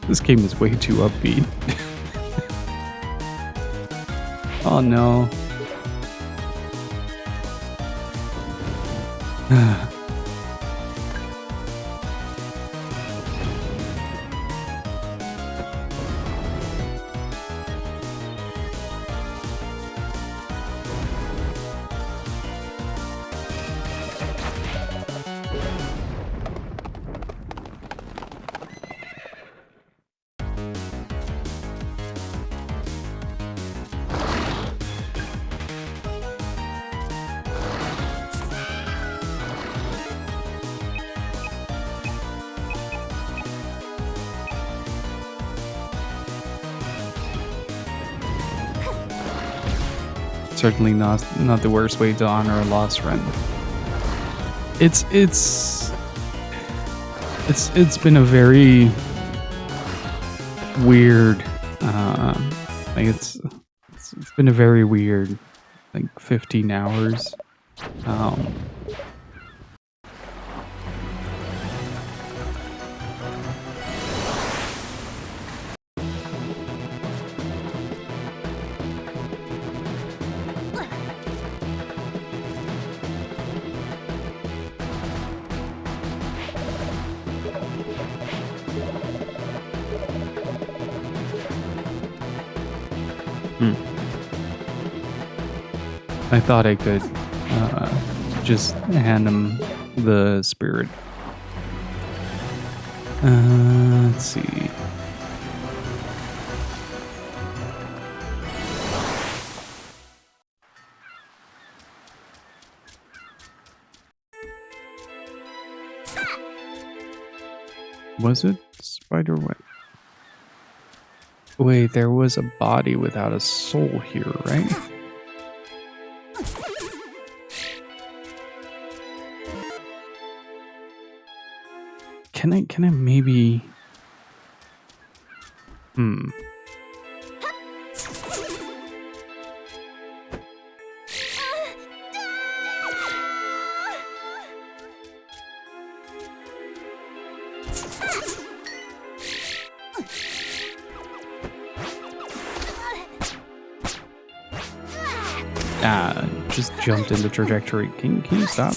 This game is way too upbeat. Oh no. Certainly not the worst way to honor a lost friend. It's been a very weird like it's been a very weird like 15 hours. I thought I could just hand him the spirit. Let's see. Was it spider web? Wait, there was a body without a soul here, right? Can I maybe... just jumped in the trajectory. Can you stop?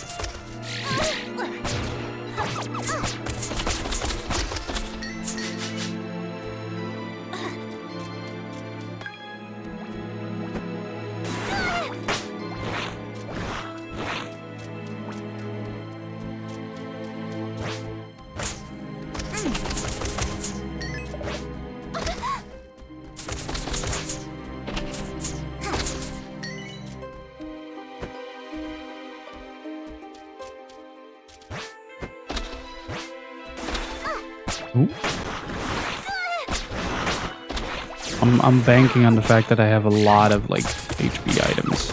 I'm banking on the fact that I have a lot of like HP items.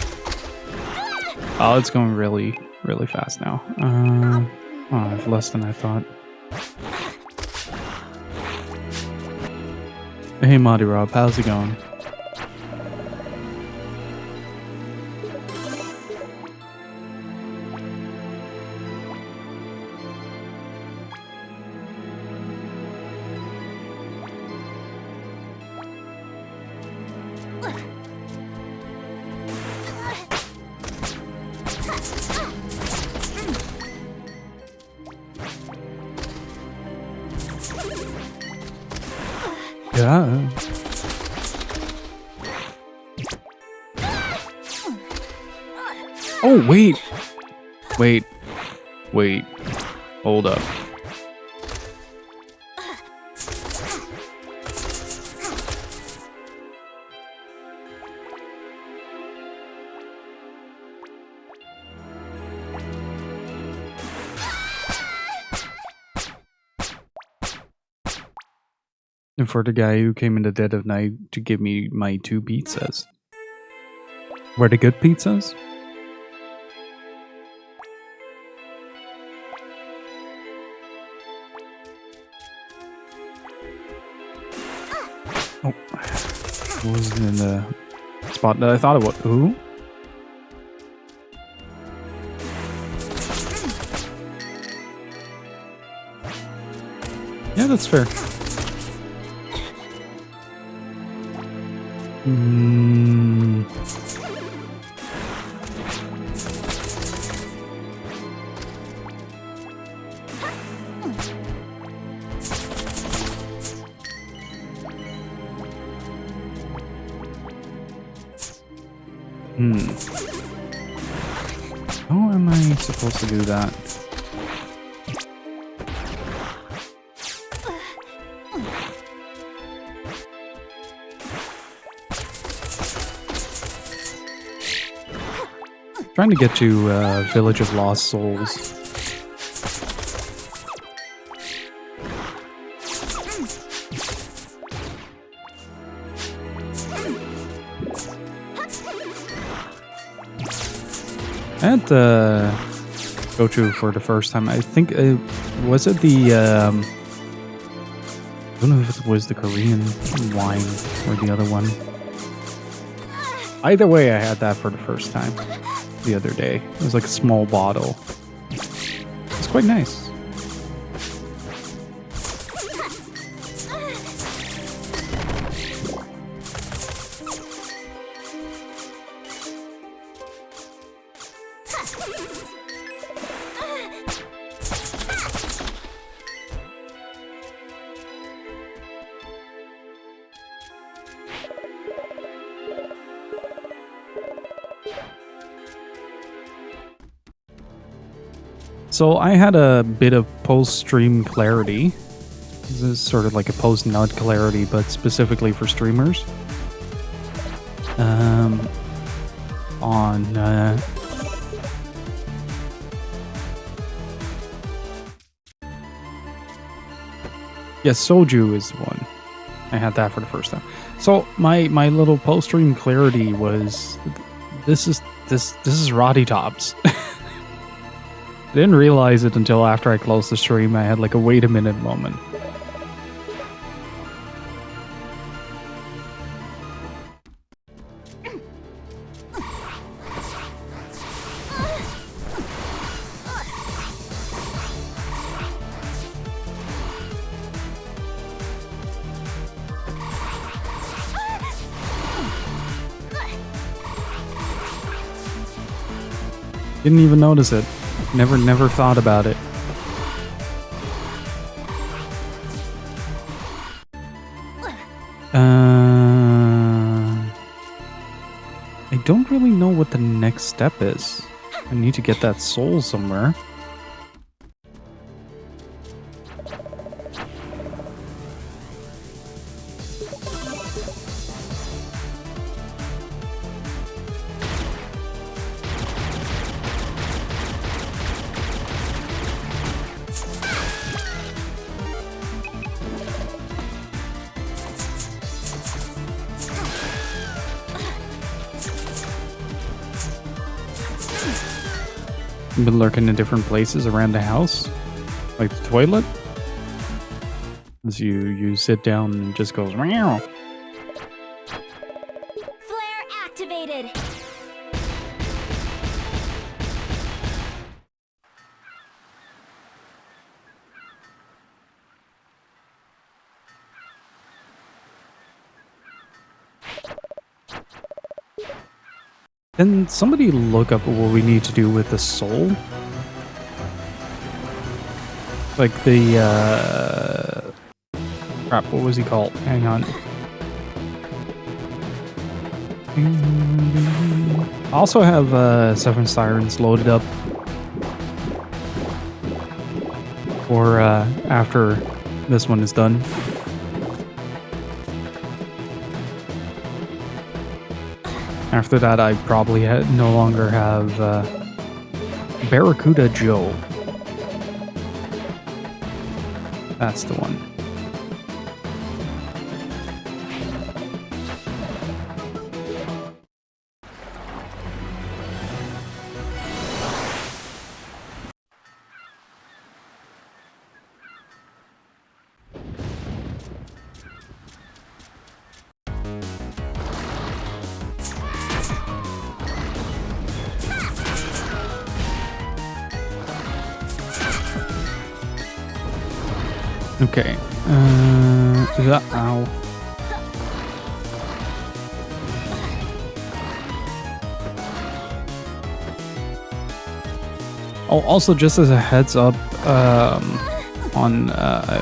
Oh, it's going really fast now. Oh, I have less than I thought. Hey, Monty Rob, how's it going? Yeah. Oh, wait. Hold up. And for the guy who came in the dead of night to give me my 2 pizzas. Were they good pizzas? Oh, it wasn't in the spot that I thought it was. Ooh. Yeah, that's fair. Mm. How am I supposed to do that? Trying to get to Village of Lost Souls. I had to go to for the first time. I think was it the I don't know if it was the Korean wine or the other one. Either way, I had that for the first time the other day. It was like a small bottle. It's quite nice. So I had a bit of post-stream clarity. This is sort of like a post-nut clarity, but specifically for streamers. Yes, Soju is the one. I had that for the first time. So my little post-stream clarity was this is Roddy Tops. I didn't realize it until after I closed the stream. I had like a wait a minute moment. Didn't even notice it. Never thought about it. I don't really know what the next step is. I need to get that soul somewhere. Been lurking in different places around the house, like the toilet. As you sit down and it just goes meow. Flare activated. Can somebody look up what we need to do with the soul? Like the crap, what was he called? Hang on. I also have Seven Sirens loaded up for after this one is done. After that, I probably no longer have Barracuda Joe. That's the one. Okay. Ow. Oh, also, just as a heads up, I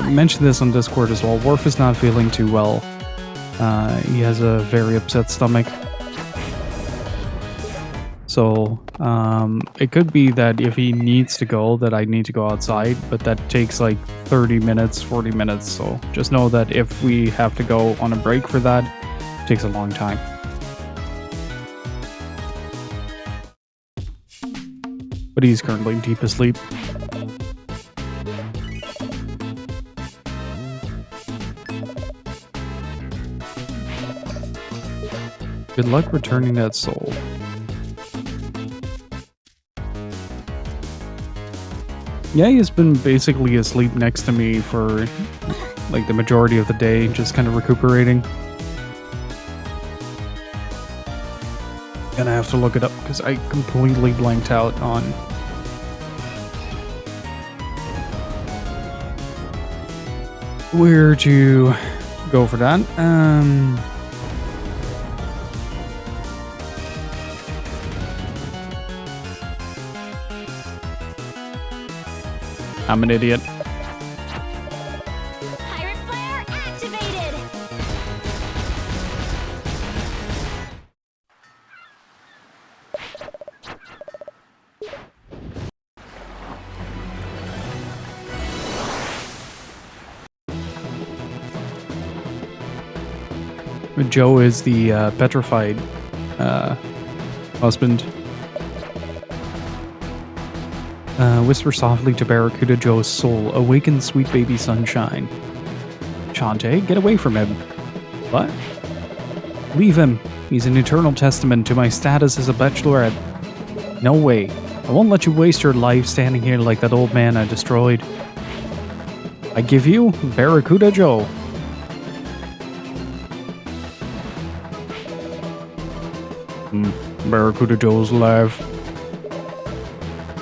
mentioned this on Discord as well. Worf is not feeling too well. He has a very upset stomach. So, it could be that if he needs to go, that I need to go outside, but that takes like 30 minutes, 40 minutes. So just know that if we have to go on a break for that, it takes a long time. But he's currently deep asleep. Good luck returning that soul. Yeah, he's been basically asleep next to me for like the majority of the day, just kind of recuperating. Gonna have to look it up because I completely blanked out on where to go for that. I'm an idiot. Pirate flare activated. Joe is the petrified husband. Whisper softly to Barracuda Joe's soul. Awaken, sweet baby sunshine. Shantae, get away from him. What? Leave him. He's an eternal testament to my status as a bachelorette. No way. I won't let you waste your life standing here like that old man I destroyed. I give you Barracuda Joe. Barracuda Joe's alive.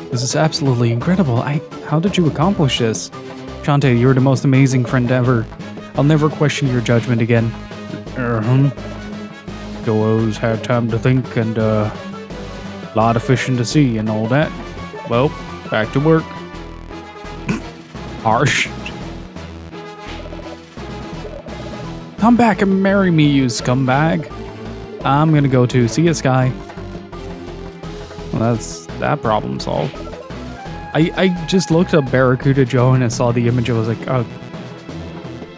This is absolutely incredible. How did you accomplish this? Shantae, you're the most amazing friend ever. I'll never question your judgment again. Joe's had time to think and a lot of fishing to see and all that. Well, back to work. Harsh. Come back and marry me, you scumbag. I'm gonna go to see ya, Sky. Well, that's that problem solved. I just looked up Barracuda Joe and I saw the image. I was like, oh,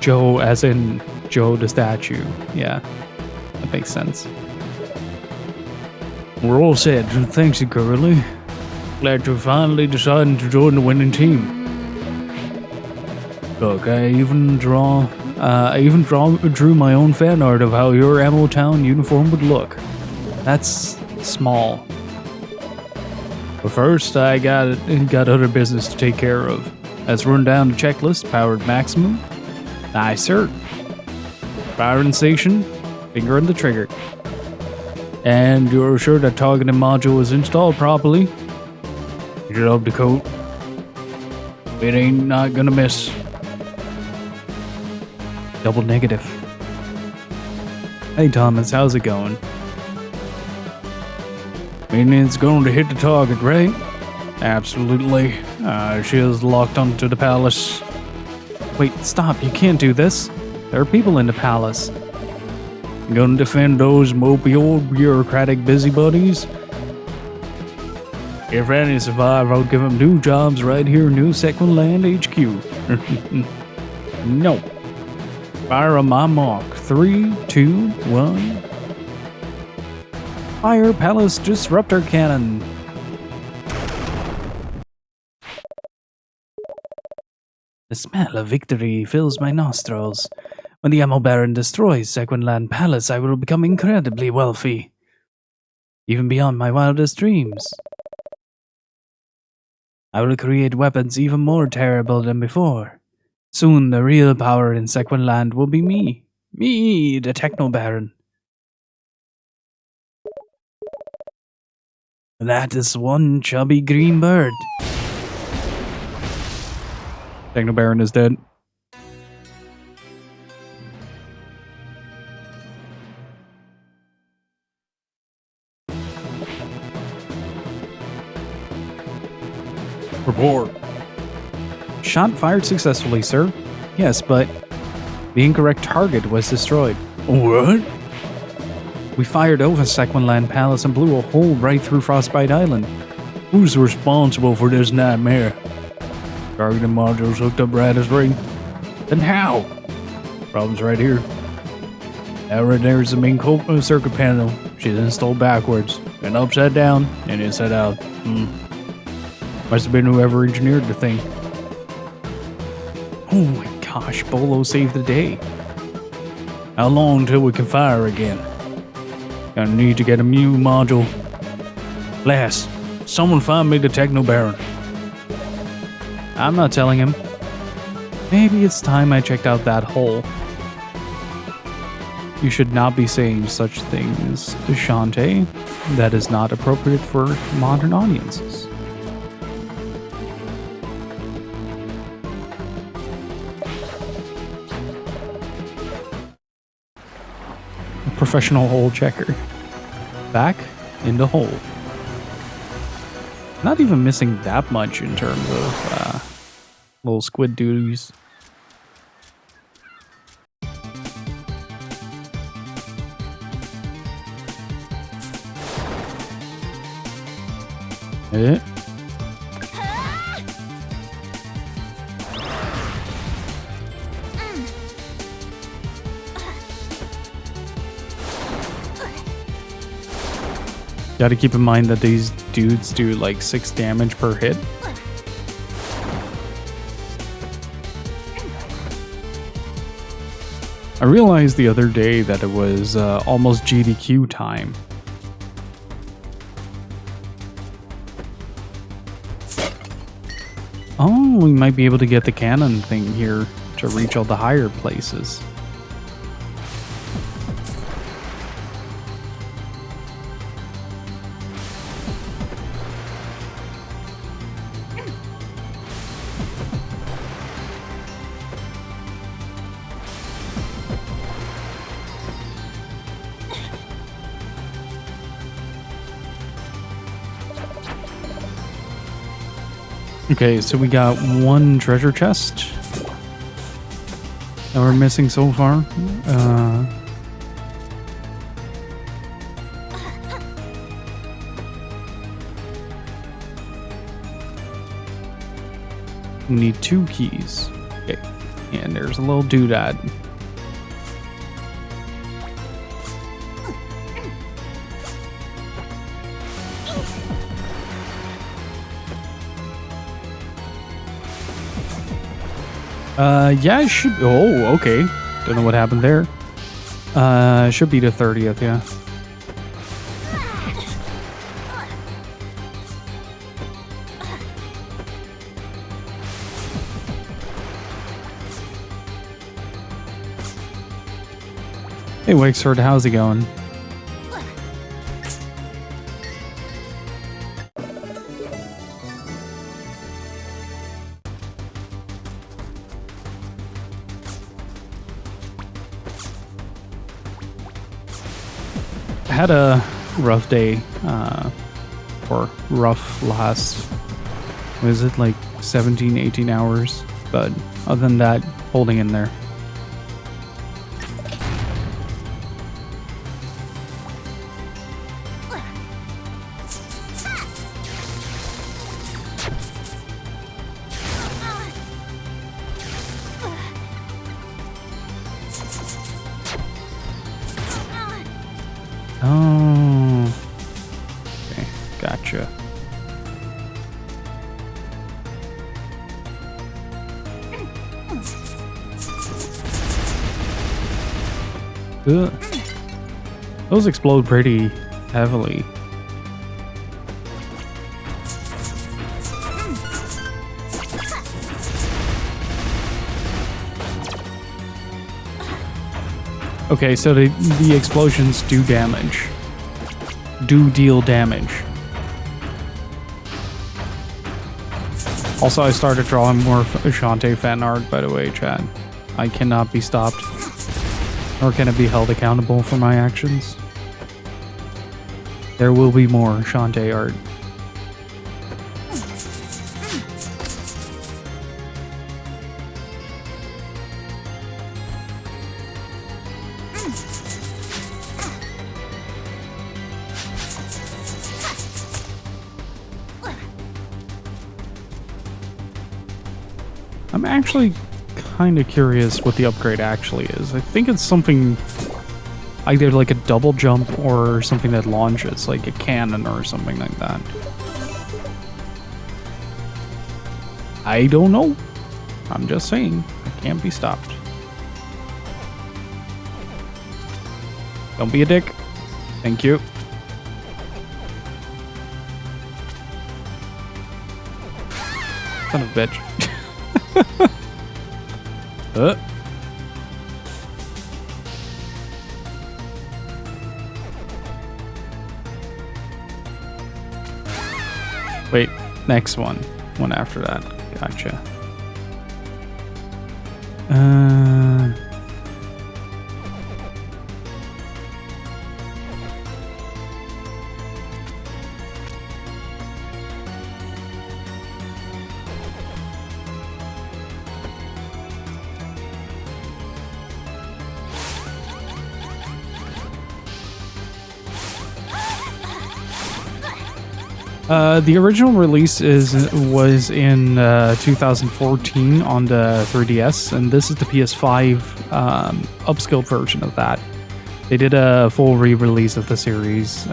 Joe as in Joe the statue. Yeah, that makes sense. We're all set. Thanks, Curly. Glad you're finally deciding to join the winning team. Look, I even drew my own fan art of how your Ammo Town uniform would look. That's small. But first, I got other business to take care of. Let's run down the checklist. Powered maximum. Aye, sir. Firing station. Finger on the trigger. And you're sure that targeting module is installed properly? Get it up the coat. It ain't not gonna miss. Double negative. Hey Thomas, how's it going? Meaning it's going to hit the target, right? Absolutely. She is locked onto the palace. Wait, stop. You can't do this. There are people in the palace. You gonna defend those mopey old bureaucratic busybodies? If any survive, I'll give them new jobs right here in New Sequin Land HQ. No. Fire on my mark. 3, 2, 1. Fire Palace Disruptor Cannon. The smell of victory fills my nostrils. When the Ammo Baron destroys Sequin Land Palace, I will become incredibly wealthy. Even beyond my wildest dreams. I will create weapons even more terrible than before. Soon the real power in Sequin Land will be me. Me, the Techno Baron. That is one chubby green bird. Techno Baron is dead. report. Shot fired successfully, sir. Yes, but the incorrect target was destroyed. What? We fired over Sequin Land Palace and blew a hole right through Frostbite Island. Who's responsible for this nightmare? Targeting modules hooked up right as ring. Then how? Problem's right here. That right there is the main circuit panel. She's installed backwards and upside down and inside out. Must have been whoever engineered the thing. Oh my gosh, Bolo saved the day. How long till we can fire again? Gonna need to get a new module. Lass, someone find me the Techno Baron. I'm not telling him. Maybe it's time I checked out that hole. You should not be saying such things, Shantae. That is not appropriate for modern audiences. A professional hole checker. Back in the hole. Not even missing that much in terms of little squid duties. Eh? Gotta keep in mind that these dudes do like 6 damage per hit. I realized the other day that it was almost GDQ time. Oh, we might be able to get the cannon thing here to reach all the higher places. Okay, so we got 1 treasure chest that we're missing so far. We need 2 keys. Okay, and there's a little doodad. Yeah, it should. Oh, okay. Don't know what happened there. Should be the 30th, yeah. Hey, Wakesword, how's it going? Had a rough day, or rough last, was it like 17, 18 hours? But other than that, holding in there. Oh, okay, gotcha. Ugh. Those explode pretty heavily. Okay, so the explosions do damage. Do deal damage. Also, I started drawing more Shantae fan art, by the way, Chad. I cannot be stopped. Nor can it be held accountable for my actions. There will be more Shantae art. I'm actually kind of curious what the upgrade actually is. I think it's something either like a double jump or something that launches, like a cannon or something like that. I don't know. I'm just saying, I can't be stopped. Don't be a dick. Thank you. Son of a bitch. Wait, next one. One after that. Gotcha. The original release was in 2014 on the 3DS, and this is the PS5 upscaled version of that. They did a full re-release of the series.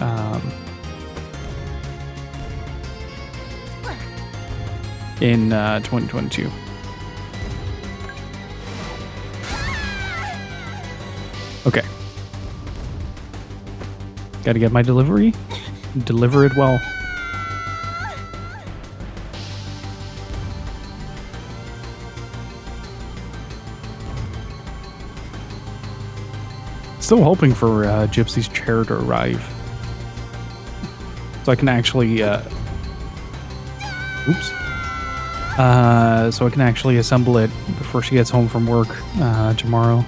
In 2022. Okay. Gotta get my delivery. Deliver it well. Still hoping for Gypsy's chair to arrive. So I can actually... oops. So I can actually assemble it before she gets home from work tomorrow.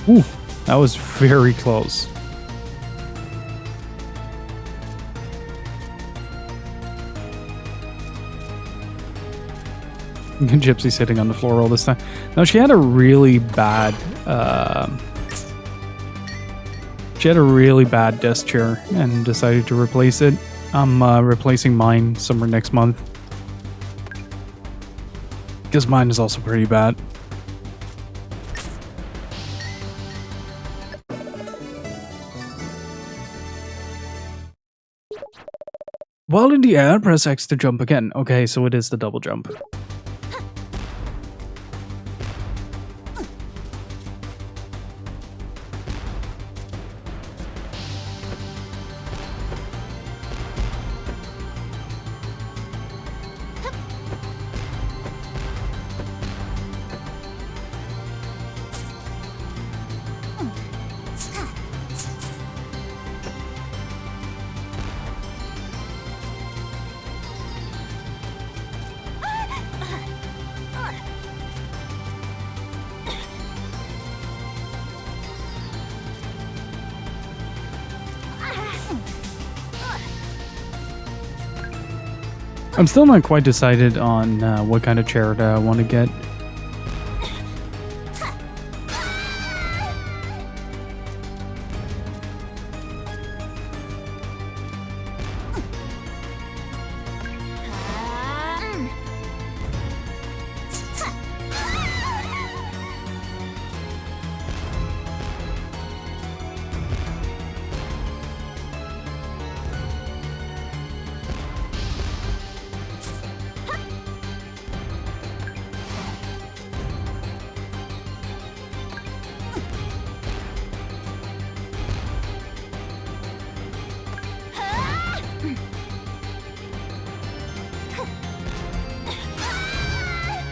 Ooh, that was very close. Gypsy sitting on the floor all this time. No, she had a really bad... she had a really bad desk chair and decided to replace it. I'm replacing mine somewhere next month. Because mine is also pretty bad. While in the air, press X to jump again. Okay, so it is the double jump. I'm still not quite decided on what kind of chair I want to get.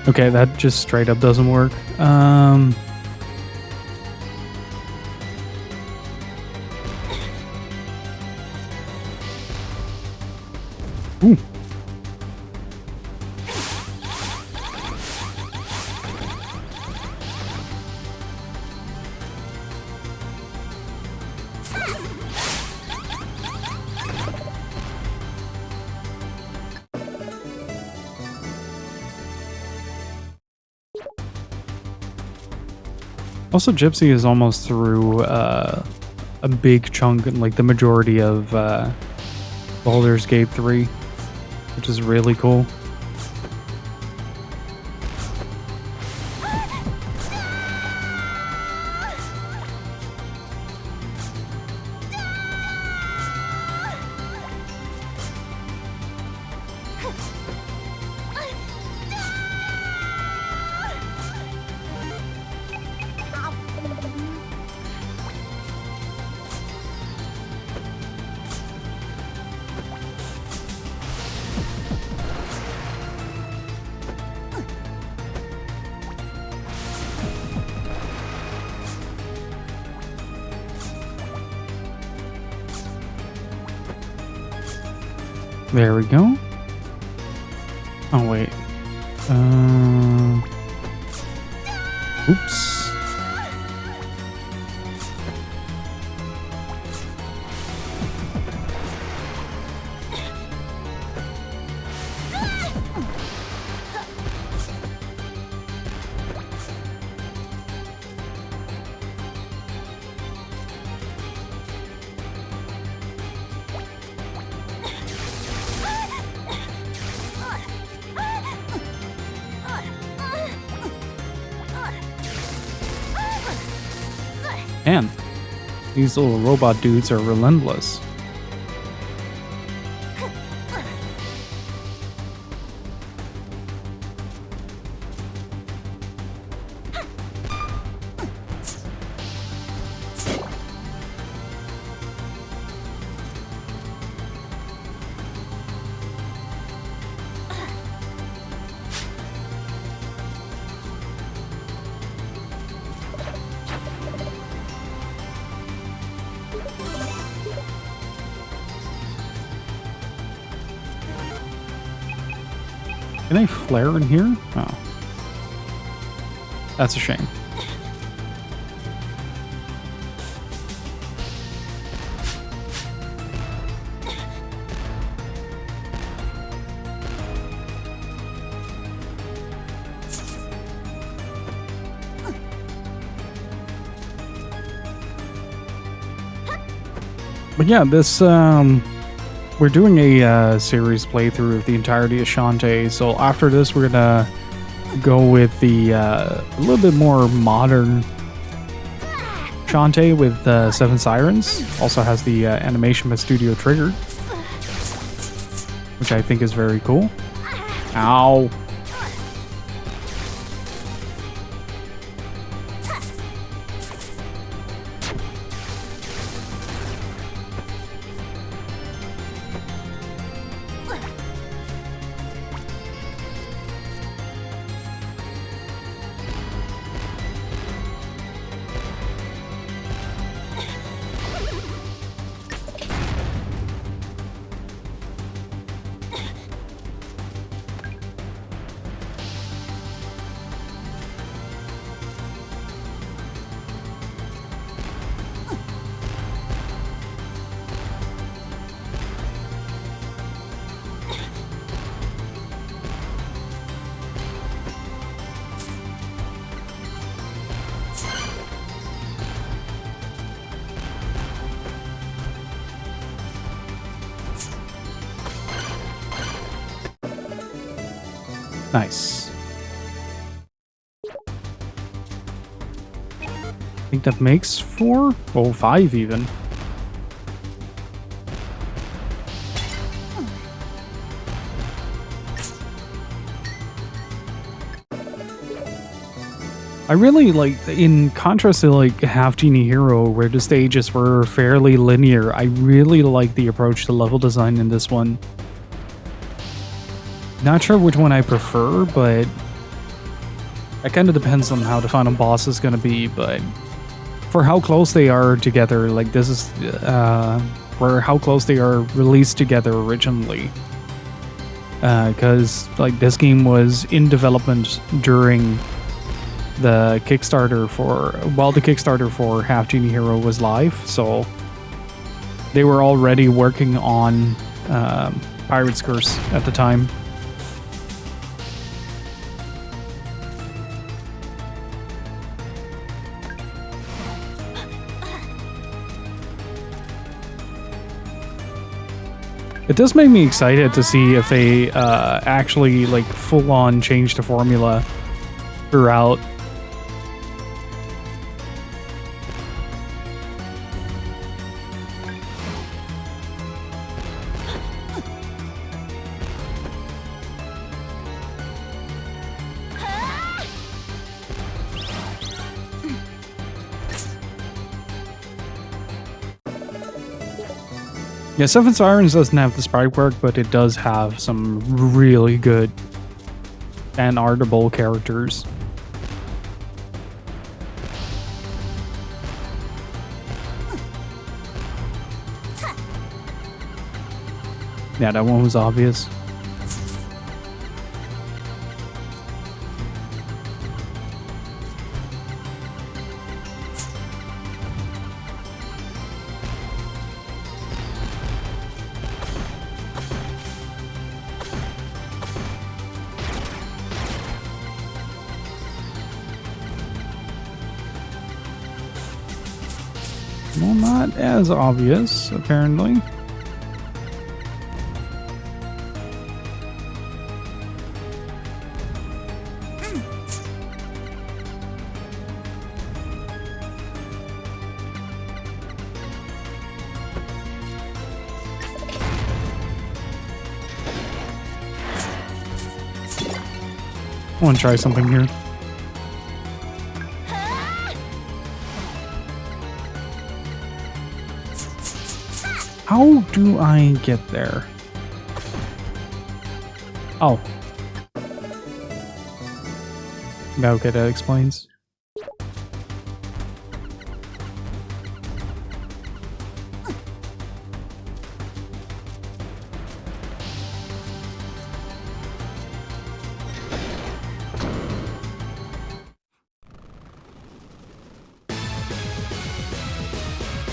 Okay, that just straight up doesn't work. Ooh. Also, Gypsy is almost through a big chunk, like the majority of Baldur's Gate 3, which is really cool. There we go. Oh, wait. Oops. Man, these little robot dudes are relentless. Can I flare in here? Oh. That's a shame. But yeah, this we're doing a series playthrough of the entirety of Shantae, so after this we're gonna go with the a little bit more modern Shantae with 7 Sirens. Also has the animation by Studio Trigger, which I think is very cool. Ow. Nice. I think that makes 4? Oh, 5 even. I really like, in contrast to like Half Genie Hero, where the stages were fairly linear, I really like the approach to level design in this one. Not sure which one I prefer, but it kind of depends on how the final boss is going to be, but for how close they are together, like this is for how close they are released together originally. Because like this game was in development during the Kickstarter while the Kickstarter for Half Genie Hero was live, so they were already working on Pirate's Curse at the time. It does make me excited to see if they actually like full on change the formula throughout. Yeah, Seven Sirens doesn't have the sprite work, but it does have some really good and artable characters. Yeah, that one was obvious. Well, not as obvious, apparently. I want to try something here. How do I get there? Oh. Okay, that explains.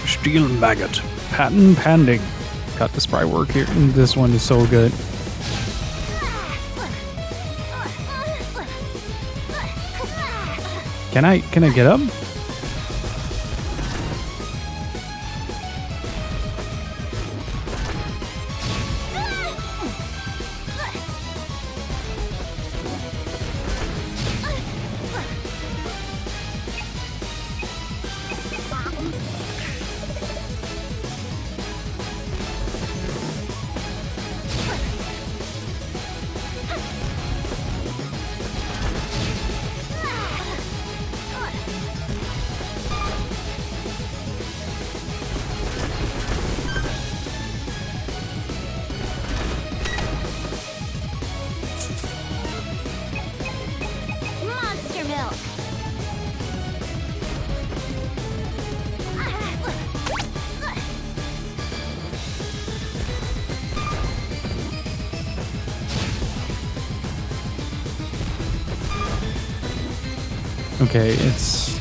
Steel maggot. Patent pending. Got the sprite work here. This one is so good. Can I get up? Monster milk. Okay, it's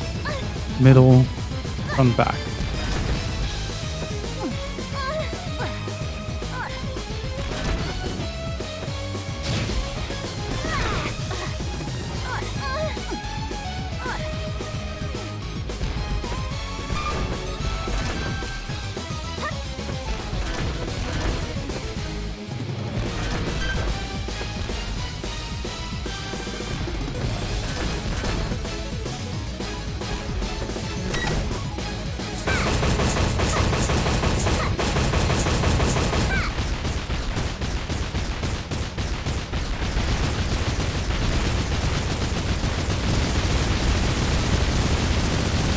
middle, front, back.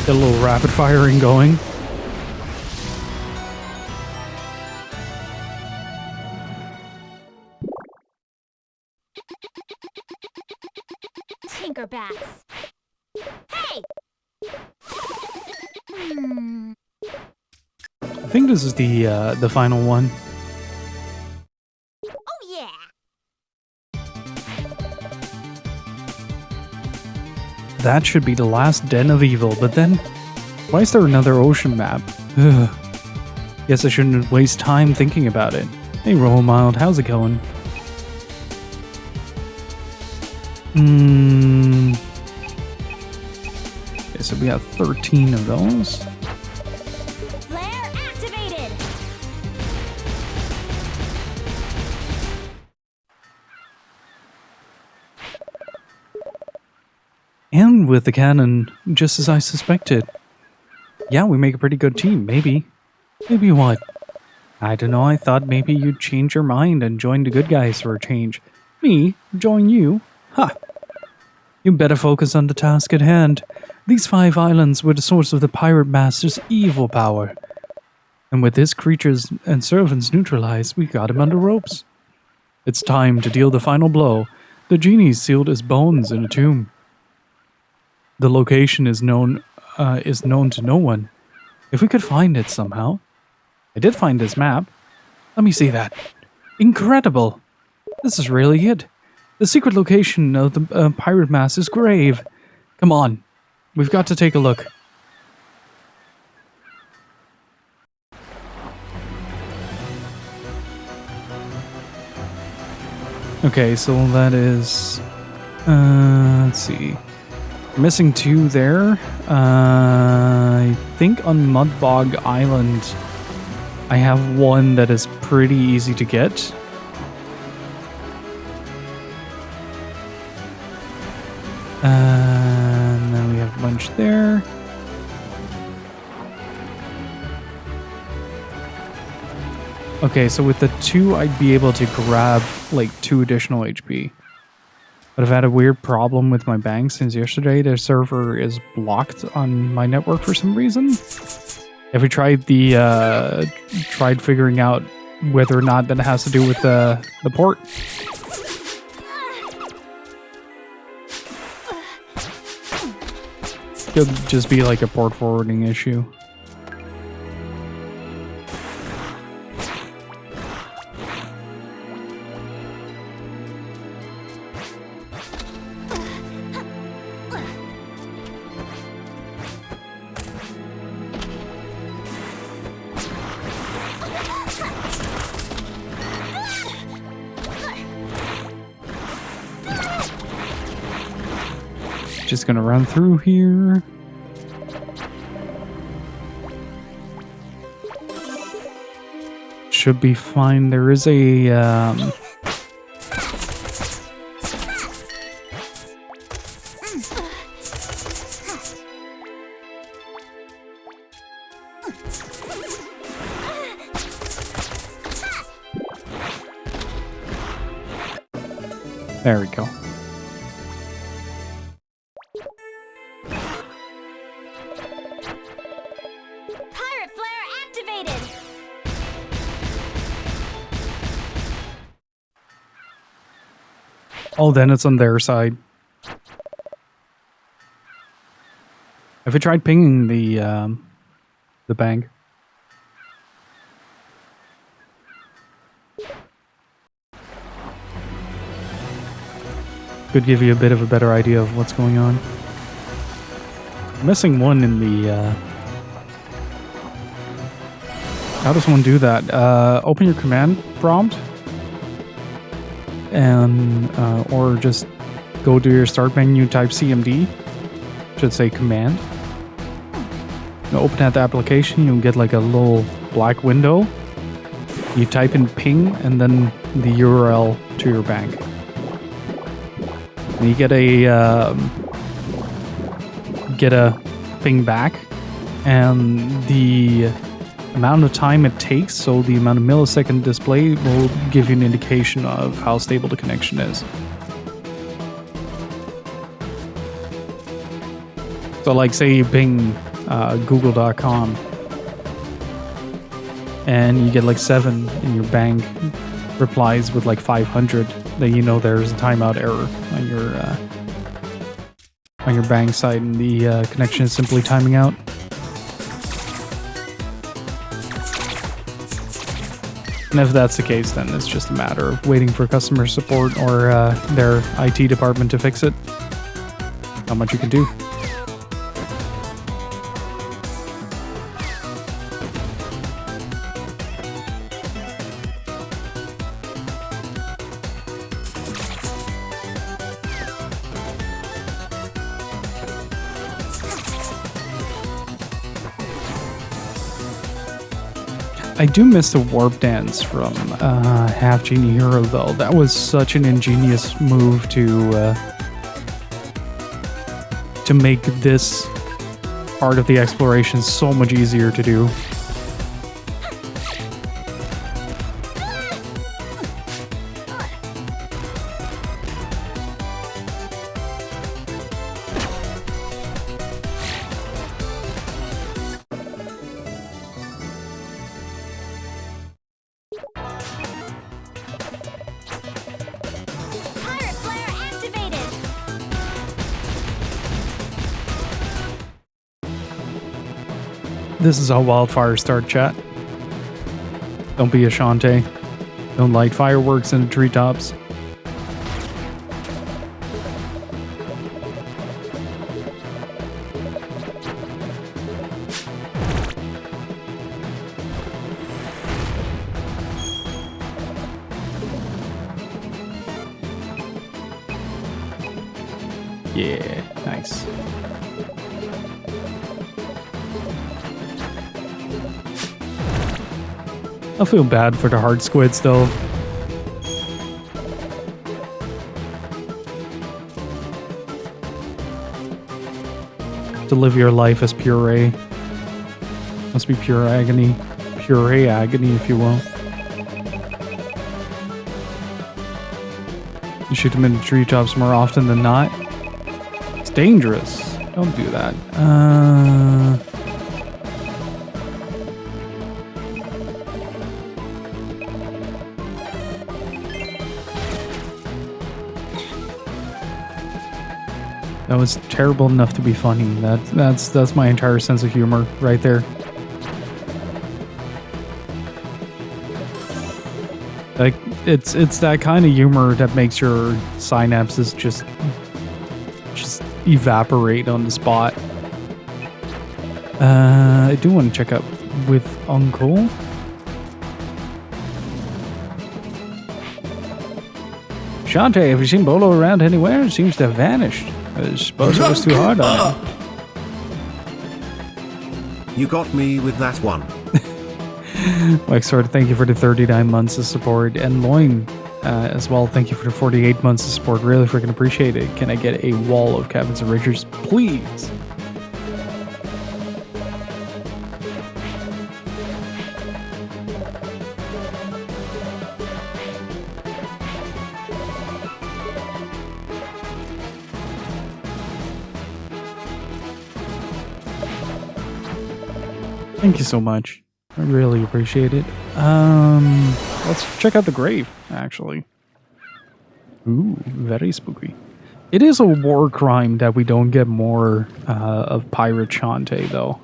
Get a little rapid firing going. Tinkerbats. Hey! I think this is the final one. Oh yeah! That should be the last den of evil, but then why is there another ocean map? Ugh. Guess I shouldn't waste time thinking about it. Hey, Roll Mild, how's it going? Okay, so we have 13 of those. Flare activated! And with the cannon, just as I suspected. Yeah, we make a pretty good team, maybe. Maybe what? I don't know, I thought maybe you'd change your mind and join the good guys for a change. Me? Join you? Ha! You better focus on the task at hand. These 5 islands were the source of the pirate master's evil power. And with his creatures and servants neutralized, we got him under ropes. It's time to deal the final blow. The genie sealed his bones in a tomb. The location is known to no one. If we could find it somehow. I did find this map. Let me see that. Incredible! This is really it. The secret location of the pirate master's grave. Come on. We've got to take a look. Okay, so that is... let's see. Missing 2 there. I think on Mudbog Island, I have 1 that is pretty easy to get. And then we have a bunch there. Okay, so with the 2, I'd be able to grab like 2 additional HP. But I've had a weird problem with my bank since yesterday. The server is blocked on my network for some reason. Have you tried tried figuring out whether or not that has to do with the port? Could just be like a port forwarding issue. Just gonna run through here. Should be fine. There is a there we go. Oh, then it's on their side. Have you tried pinging the bank? Could give you a bit of a better idea of what's going on. Missing 1 in the... How does one do that? Open your command prompt. And or just go to your start menu, type CMD, should say command. You open that application, you'll get like a little black window. You type in ping and then the URL to your bank. And you get a ping back, and the amount of time it takes, so the amount of millisecond display, will give you an indication of how stable the connection is. So like say you ping google.com and you get like 7 and your bank replies with like 500, then you know there's a timeout error on your bank side and the connection is simply timing out. And if that's the case, then it's just a matter of waiting for customer support or their IT department to fix it. Not much you can do. I do miss the warp dance from Half Genie Hero, though. That was such an ingenious move to to make this part of the exploration so much easier to do. Pirate flare activated. This is how wildfires start, chat. Don't be a Shantae. Don't light fireworks in the treetops. Yeah, nice. I feel bad for the hard squids though. To live your life as puree. Must be pure agony. Puree agony, if you will. You shoot them in the treetops more often than not. It's dangerous. Don't do that. That was terrible enough to be funny. That's my entire sense of humor right there. Like it's that kind of humor that makes your synapses just evaporate on the spot. I do want to check up with Uncle. Shantae, have you seen Bolo around anywhere? It seems to have vanished. I suppose it was too hard on him. You got me with that one. Wexford, thank you for the 39 months of support. And Loin as well, thank you for the 48 months of support. Really freaking appreciate it. Can I get a wall of Cabins and Richards, please? Thank you so much. I really appreciate it. Let's check out the grave, actually. Ooh, very spooky. It is a war crime that we don't get more of Pirate Shantae, though.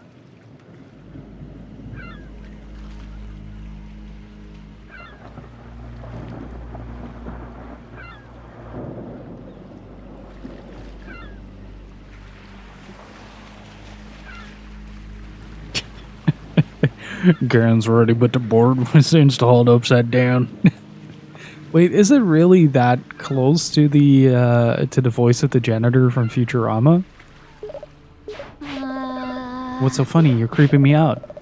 Garen's ready, but the board was installed upside down. Wait, is it really that close to the voice of the janitor from Futurama? What's so funny? You're creeping me out.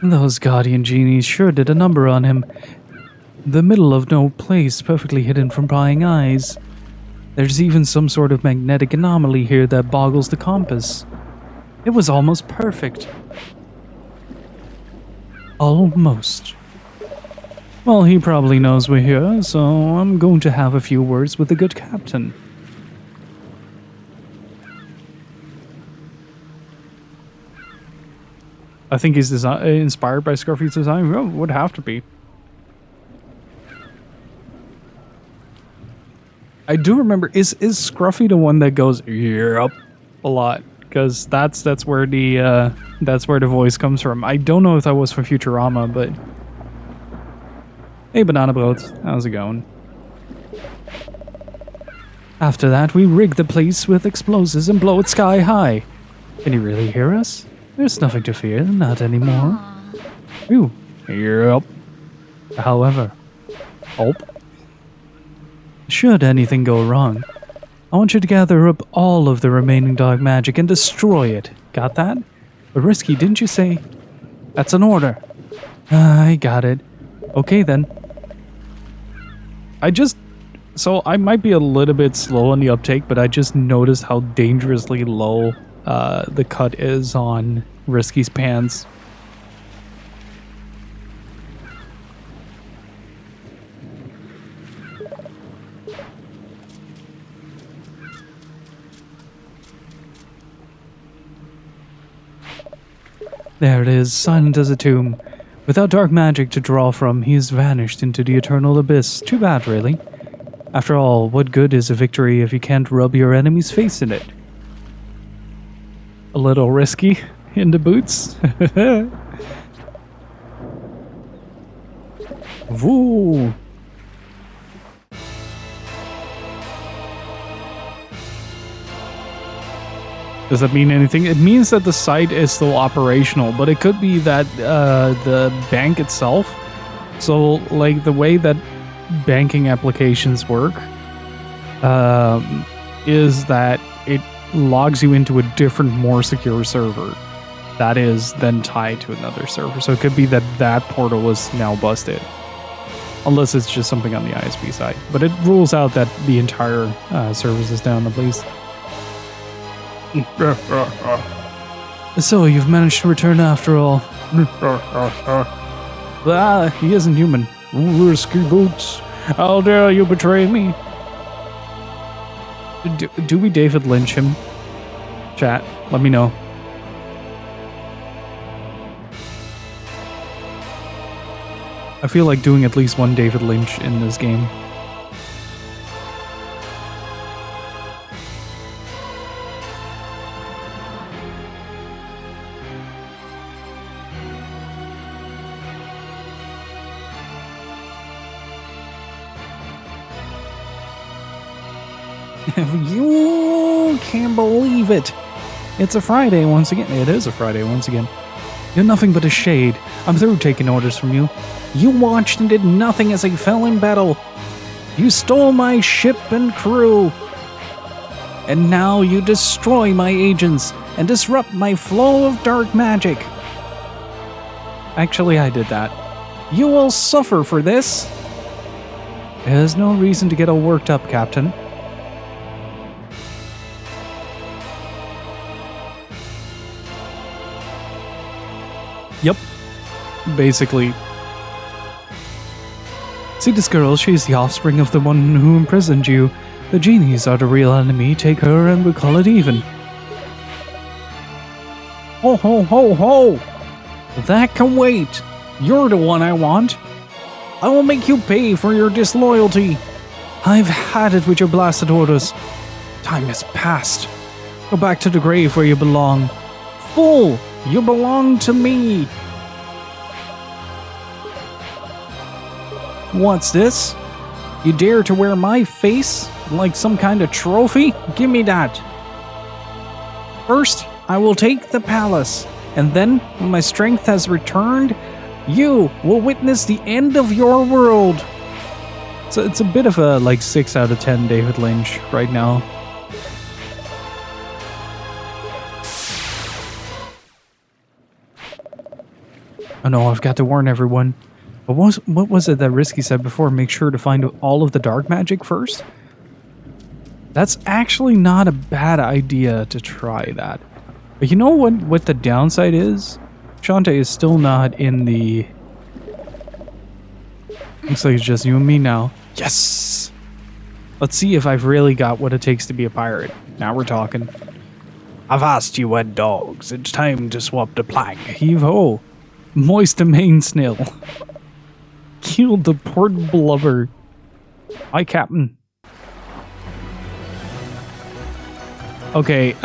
Those guardian genies sure did a number on him. The middle of no place, perfectly hidden from prying eyes. There's even some sort of magnetic anomaly here that boggles the compass. It was almost perfect. Almost. Well, he probably knows we're here, so I'm going to have a few words with the good captain. I think he's inspired by Scruffy's design. Well, would have to be. I do remember. Is Scruffy the one that goes "yep" a lot? Because that's where the voice comes from. I don't know if that was from Futurama, but hey, Banana Boats, how's it going? After that, we rig the place with explosives and blow it sky high. Can you really hear us? There's nothing to fear, not anymore. Ooh, yep. However, should anything go wrong, I want you to gather up all of the remaining dark magic and destroy it. Got that? But risky, didn't you say? That's an order. I got it. Okay then. I just So I might be a little bit slow on the uptake, but I just noticed how dangerously low the cut is on Risky's pants. There it is, silent as a tomb. Without dark magic to draw from, he has vanished into the eternal abyss. Too bad, really. After all, what good is a victory if you can't rub your enemy's face in it? A little risky in the boots. Woo! Does that mean anything? It means that the site is still operational, but it could be that the bank itself. So, like the way that banking applications work, is that it logs you into a different, more secure server that is then tied to another server. So it could be that that portal is now busted, unless it's just something on the ISP side. But it rules out that the entire service is down, at least. So you've managed to return after all. He isn't human. Risky boots. How dare you betray me? Do we David Lynch him? Chat, let me know. I feel like doing at least one David Lynch in this game. You can't believe it. It's a Friday once again. It is a Friday once again. You're nothing but a shade. I'm through taking orders from you. You watched and did nothing as I fell in battle. You stole my ship and crew. And now you destroy my agents and disrupt my flow of dark magic. Actually, I did that. You will suffer for this. There's no reason to get all worked up, Captain. Yep. Basically. See this girl, she's the offspring of the one who imprisoned you. The genies are the real enemy. Take her and we'll call it even. Ho ho ho ho! That can wait. You're the one I want. I will make you pay for your disloyalty. I've had it with your blasted orders. Time has passed. Go back to the grave where you belong. Fool! You belong to me! What's this? You dare to wear my face like some kind of trophy? Give me that! First, I will take the palace, and then, when my strength has returned, you will witness the end of your world! So it's a bit of a, like, 6 out of 10 David Lynch right now. Oh no, I've got to warn everyone. But what was it that Risky said before? Make sure to find all of the dark magic first? That's actually not a bad idea to try that. But you know what the downside is? Shantae is still not in the... Looks like it's just you and me now. Yes! Let's see if I've really got what it takes to be a pirate. Now we're talking. I've asked you wet dogs. It's time to swap the plank. Heave-ho! Moist main snail. Killed the port blubber. Hi, Captain. Okay,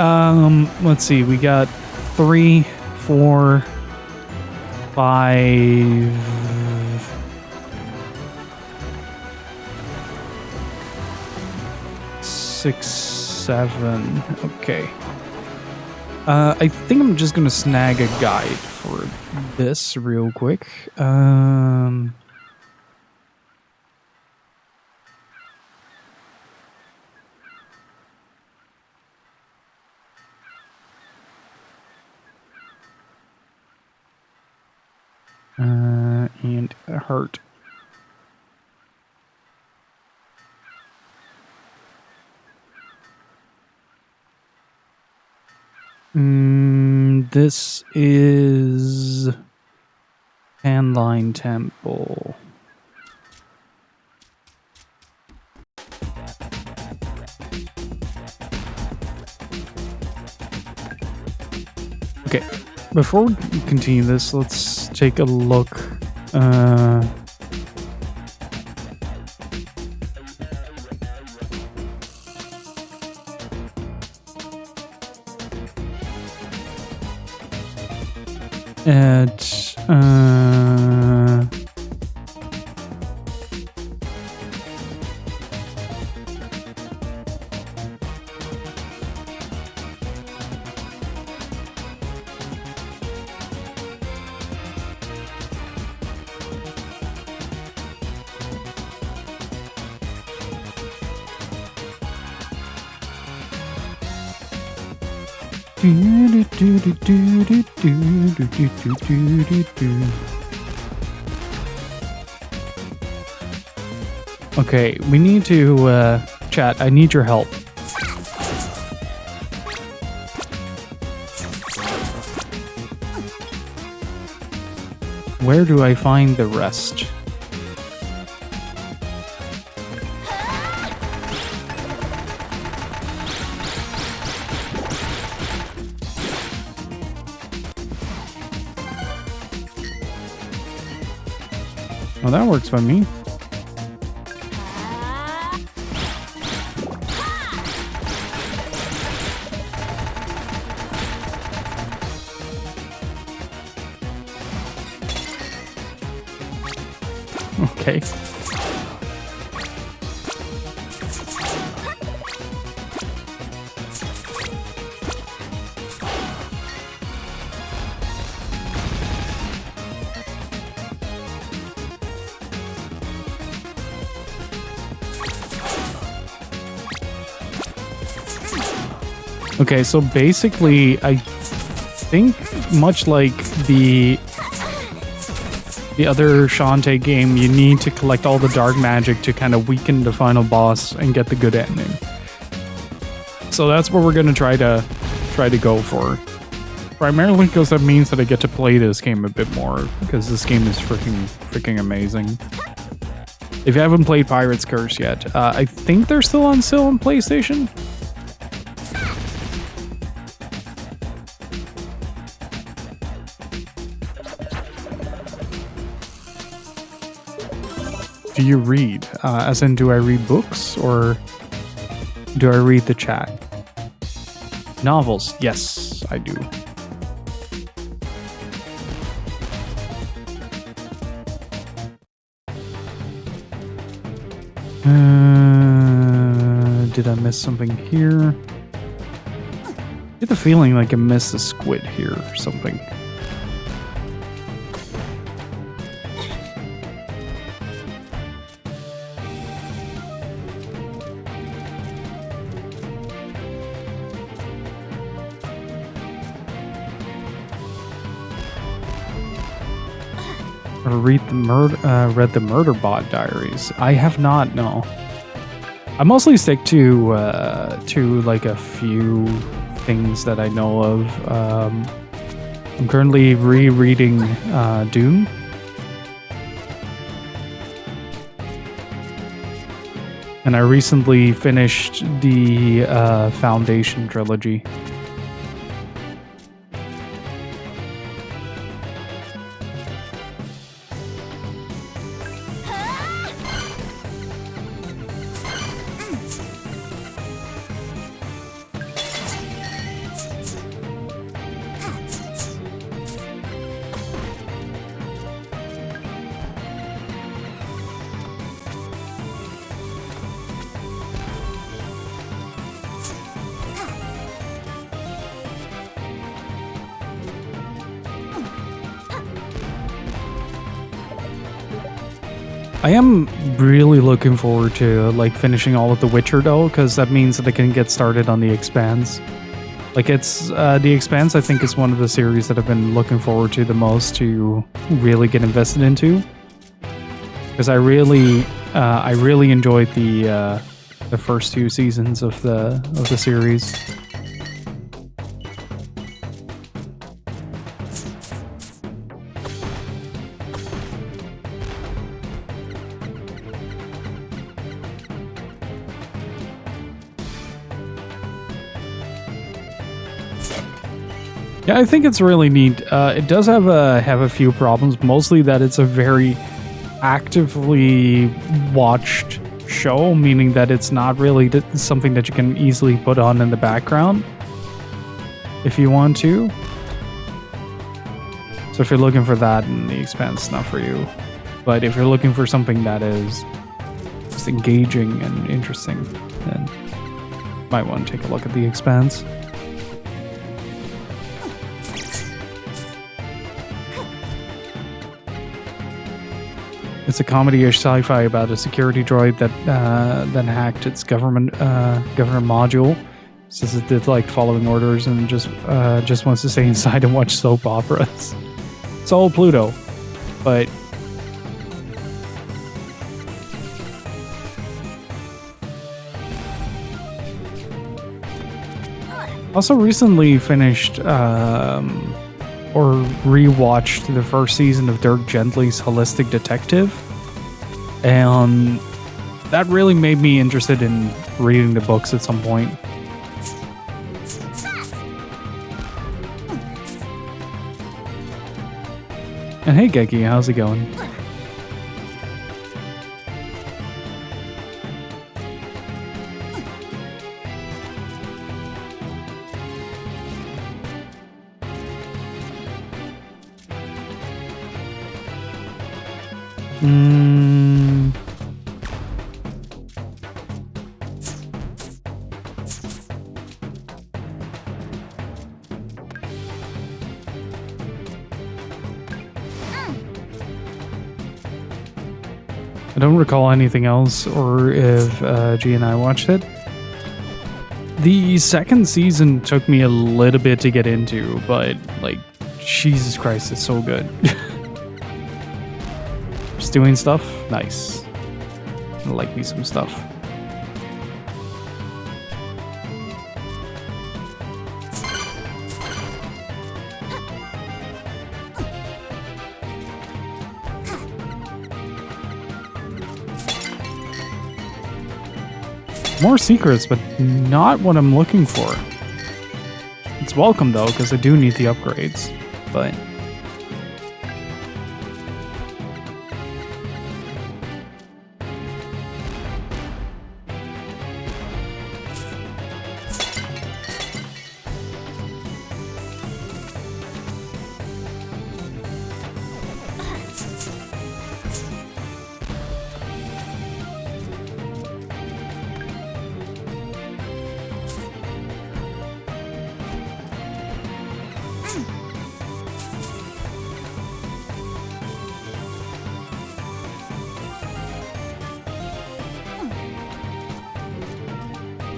let's see. We got 3, 4, 5... 6, 7. Okay. I think I'm just gonna snag a guide for this real quick. And a heart. This is Handline Temple. Okay, before we continue this, let's take a look. At okay, we need to chat. I need your help. Where do I find the rest? Well, that works by me. Okay. Okay, so basically, I think much like the other Shantae game, you need to collect all the dark magic to kind of weaken the final boss and get the good ending. So that's what we're gonna try to go for. Primarily because that means that I get to play this game a bit more, because this game is freaking amazing. If you haven't played Pirate's Curse yet, I think they're still on sale on PlayStation. Do you read? As in, do I read books or do I read the chat? Novels. Yes, I do. Did I miss something here? I get the feeling like I missed a squid here or something. Or read the Murderbot Diaries. I have not, no. I mostly stick to like a few things that I know of. I'm currently rereading Dune. And I recently finished the Foundation trilogy. I am really looking forward to like finishing all of The Witcher though, because that means that I can get started on The Expanse. Like it's The Expanse, I think, is one of the series that I've been looking forward to the most to really get invested into, because I really enjoyed the first two seasons of the series. Yeah, I think it's really neat. It does have a few problems, mostly that it's a very actively watched show, meaning that it's not really something that you can easily put on in the background if you want to. So if you're looking for that in The Expanse, not for you. But if you're looking for something that is just engaging and interesting, then you might want to take a look at The Expanse. It's a comedy-ish sci-fi about a security droid that then hacked its government module. Says it liked following orders and just wants to stay inside and watch soap operas. It's all Pluto, but also recently finished or rewatched the first season of Dirk Gently's Holistic Detective, and that really made me interested in reading the books at some point. And hey Geki, how's it going? I don't recall anything else, or if G and I watched it. The second season took me a little bit to get into, but like, Jesus Christ, it's so good. Just doing stuff, nice. I like me some stuff. More secrets, but not what I'm looking for. It's welcome though, because I do need the upgrades, but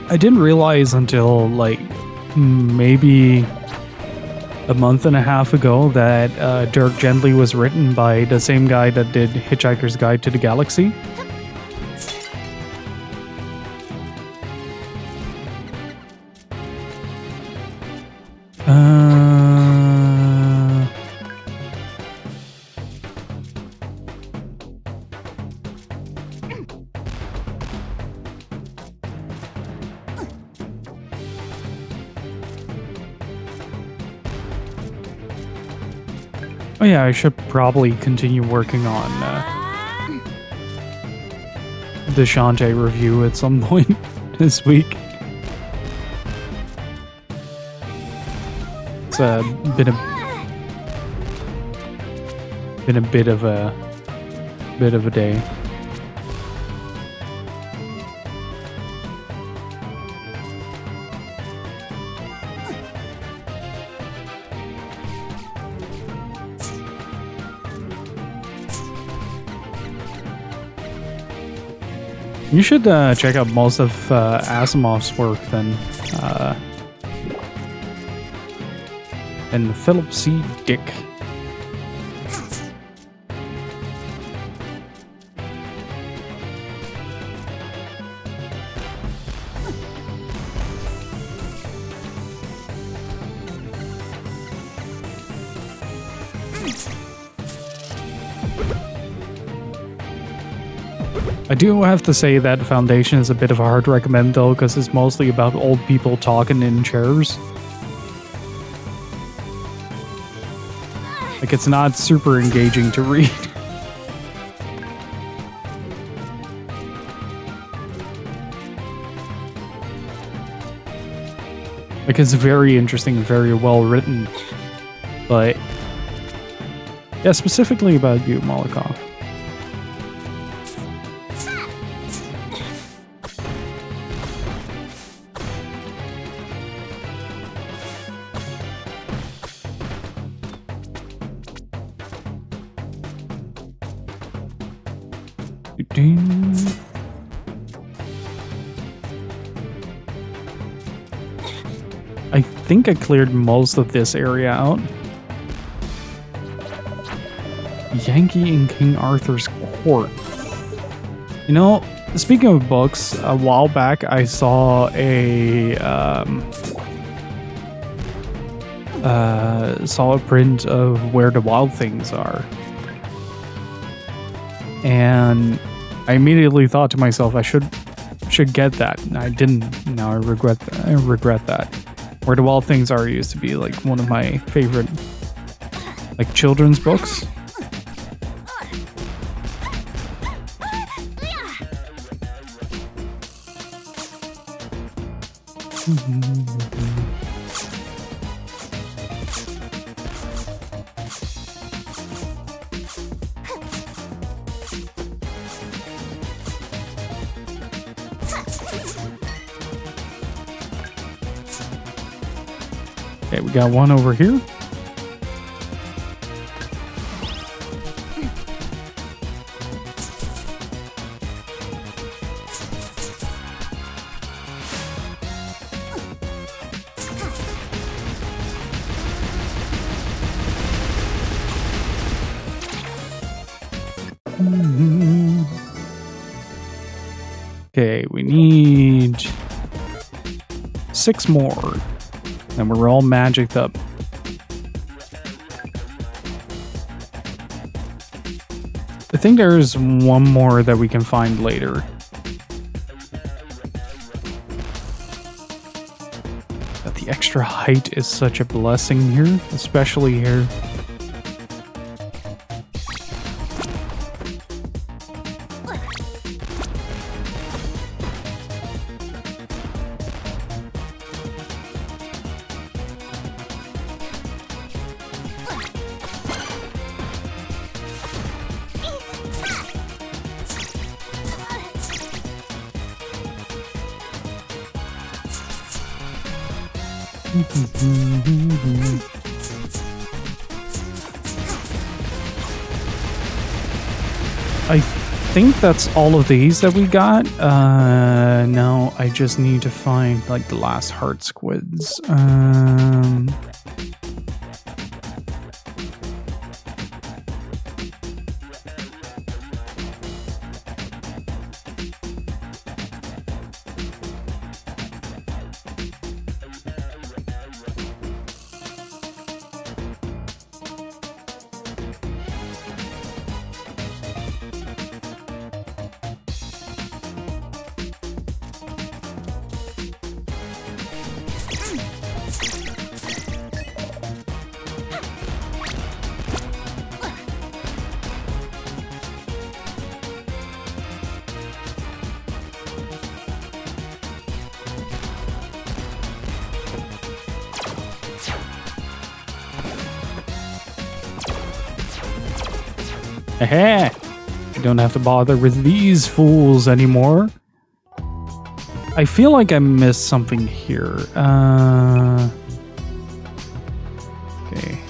I didn't realize until like maybe a month and a half ago that Dirk Gently was written by the same guy that did Hitchhiker's Guide to the Galaxy. Oh yeah, I should probably continue working on the Shantae review at some point this week. It's been a bit of a day. You should check out most of Asimov's work then. And Philip C. Dick. I do have to say that Foundation is a bit of a hard recommend though, because it's mostly about old people talking in chairs. Like, it's not super engaging to read. Like, it's very interesting and very well written. But, yeah, specifically about you, Molokov. I think I cleared most of this area out. Yankee in King Arthur's court. You know, speaking of books, a while back I saw a print of Where the Wild Things Are. And I immediately thought to myself, I should get that. And I didn't. Now I regret that. Where the Wild Things Are used to be like one of my favorite like children's books. Okay, we got one over here. Okay, we need 6 more. And we're all magicked up. I think there's one more that we can find later. But the extra height is such a blessing here, especially here. I think that's all of these that we got. Now I just need to find like the last heart squids. Hey, I don't have to bother with these fools anymore. I feel like I missed something here. Okay.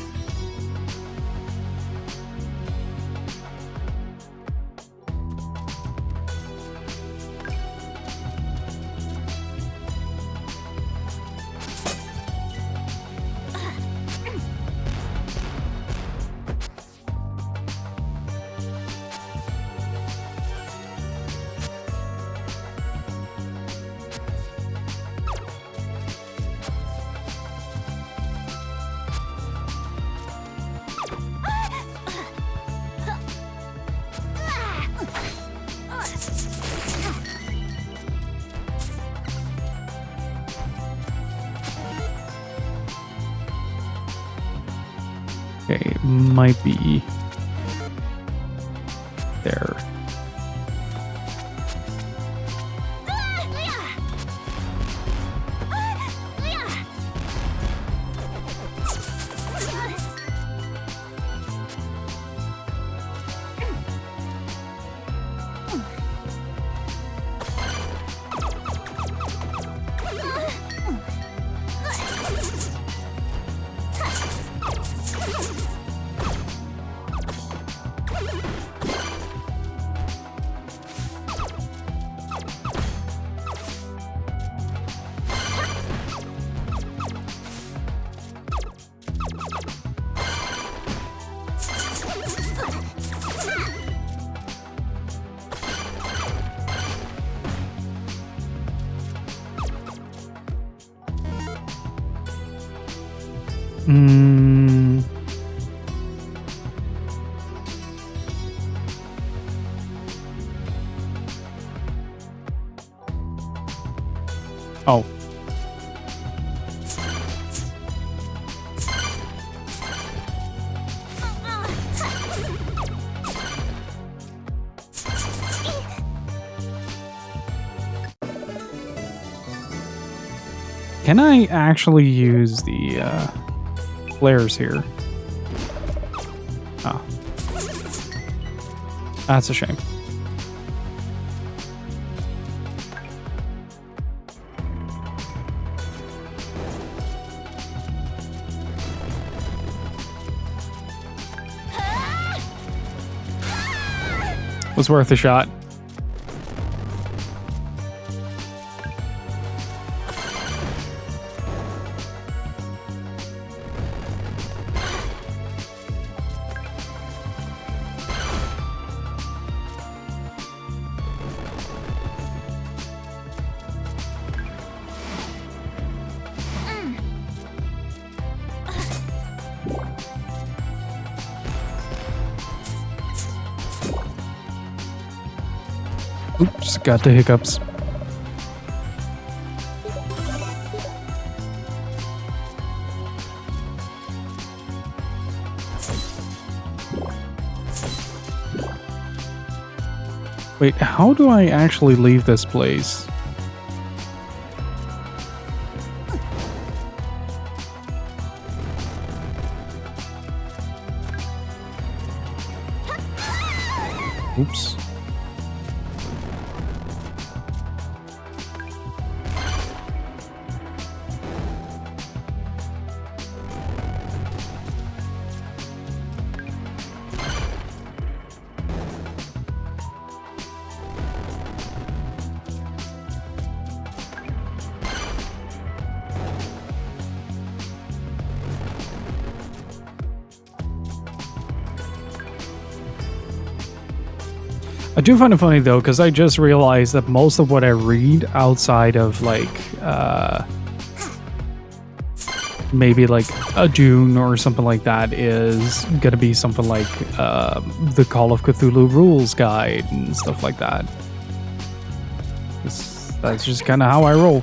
Okay, might be there. Hmm. Oh. Can I actually use the flares here? Oh. That's a shame. Was worth a shot. Oops, got the hiccups. Wait, how do I actually leave this place? Oops. I do find it funny though, because I just realized that most of what I read outside of like maybe like a June or something like that is gonna be something like the Call of Cthulhu Rules Guide and stuff like that. That's just kind of how I roll.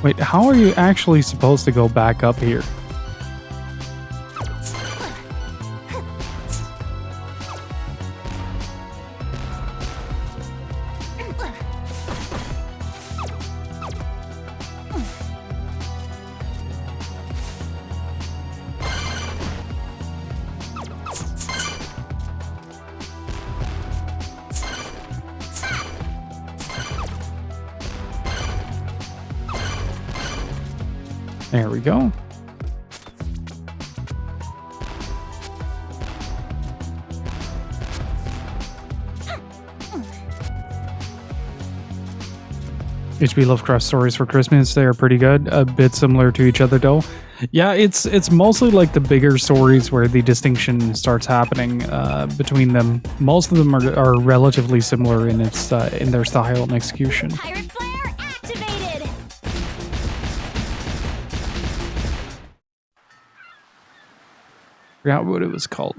Wait, how are you actually supposed to go back up here? There we go. H.P. Lovecraft stories for Christmas, they are pretty good. A bit similar to each other though. Yeah, it's mostly like the bigger stories where the distinction starts happening between them. Most of them are relatively similar in its in their style and execution. Pirate flare activated. Forgot what it was called.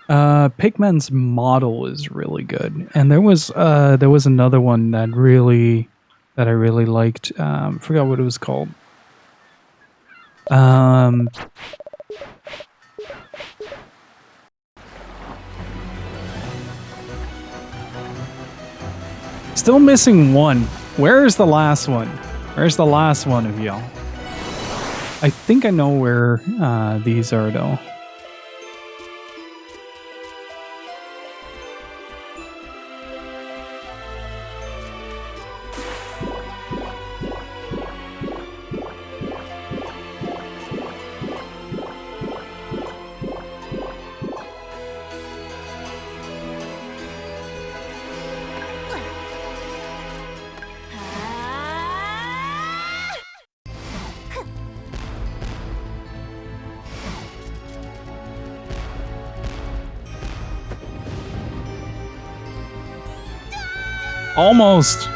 Pigman's model is really good, and there was another one that I really liked. Forgot what it was called. Still missing one. Where is the last one? Where's the last one of y'all? I think I know where these are though. Almost.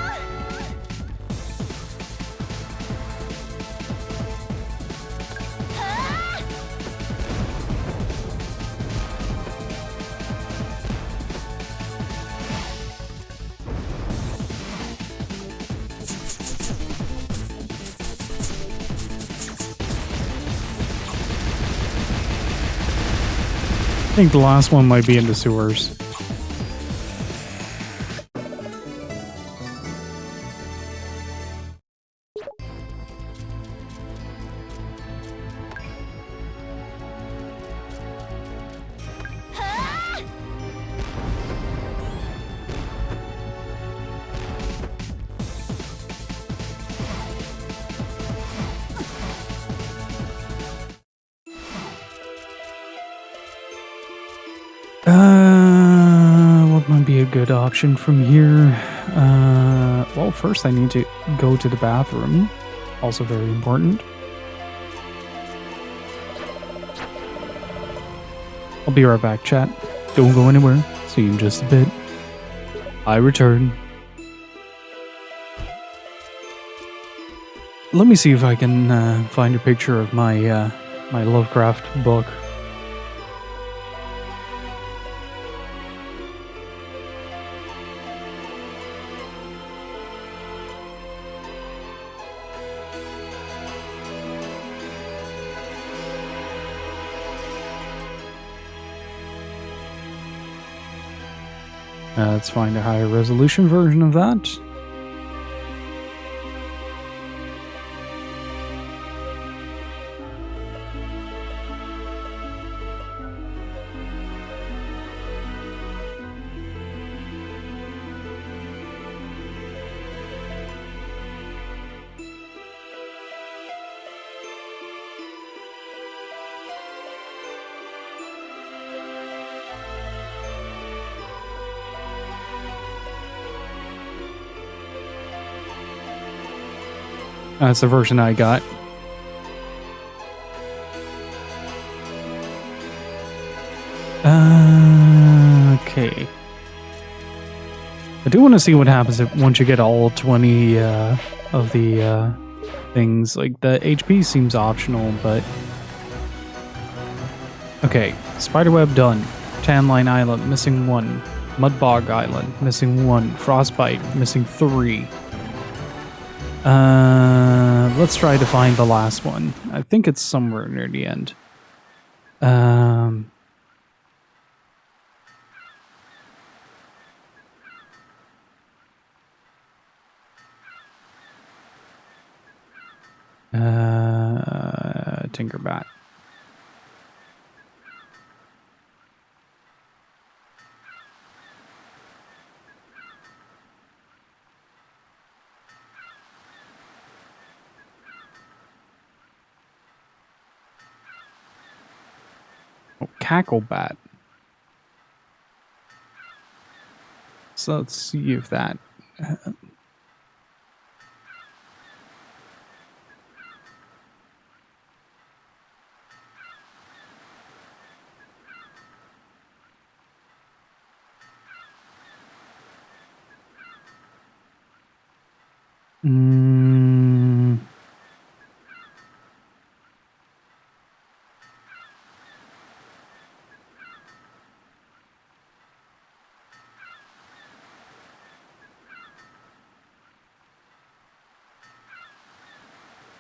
I think the last one might be in the sewers. What might be a good option from here? Well, first I need to go to the bathroom. Also very important. I'll be right back, chat. Don't go anywhere. See you in just a bit. I return. Let me see if I can find a picture of my my Lovecraft book. Let's find a higher resolution version of that. That's the version I got. Okay. I do want to see what happens once you get all 20 of the things. Like, the HP seems optional, but... Okay, Spiderweb done. Tanline Island, missing 1. Mudbog Island, missing 1. Frostbite, missing 3. Let's try to find the last one. I think it's somewhere near the end. Tinkerbat. Oh, Cacklebat. So let's see if that. Mm.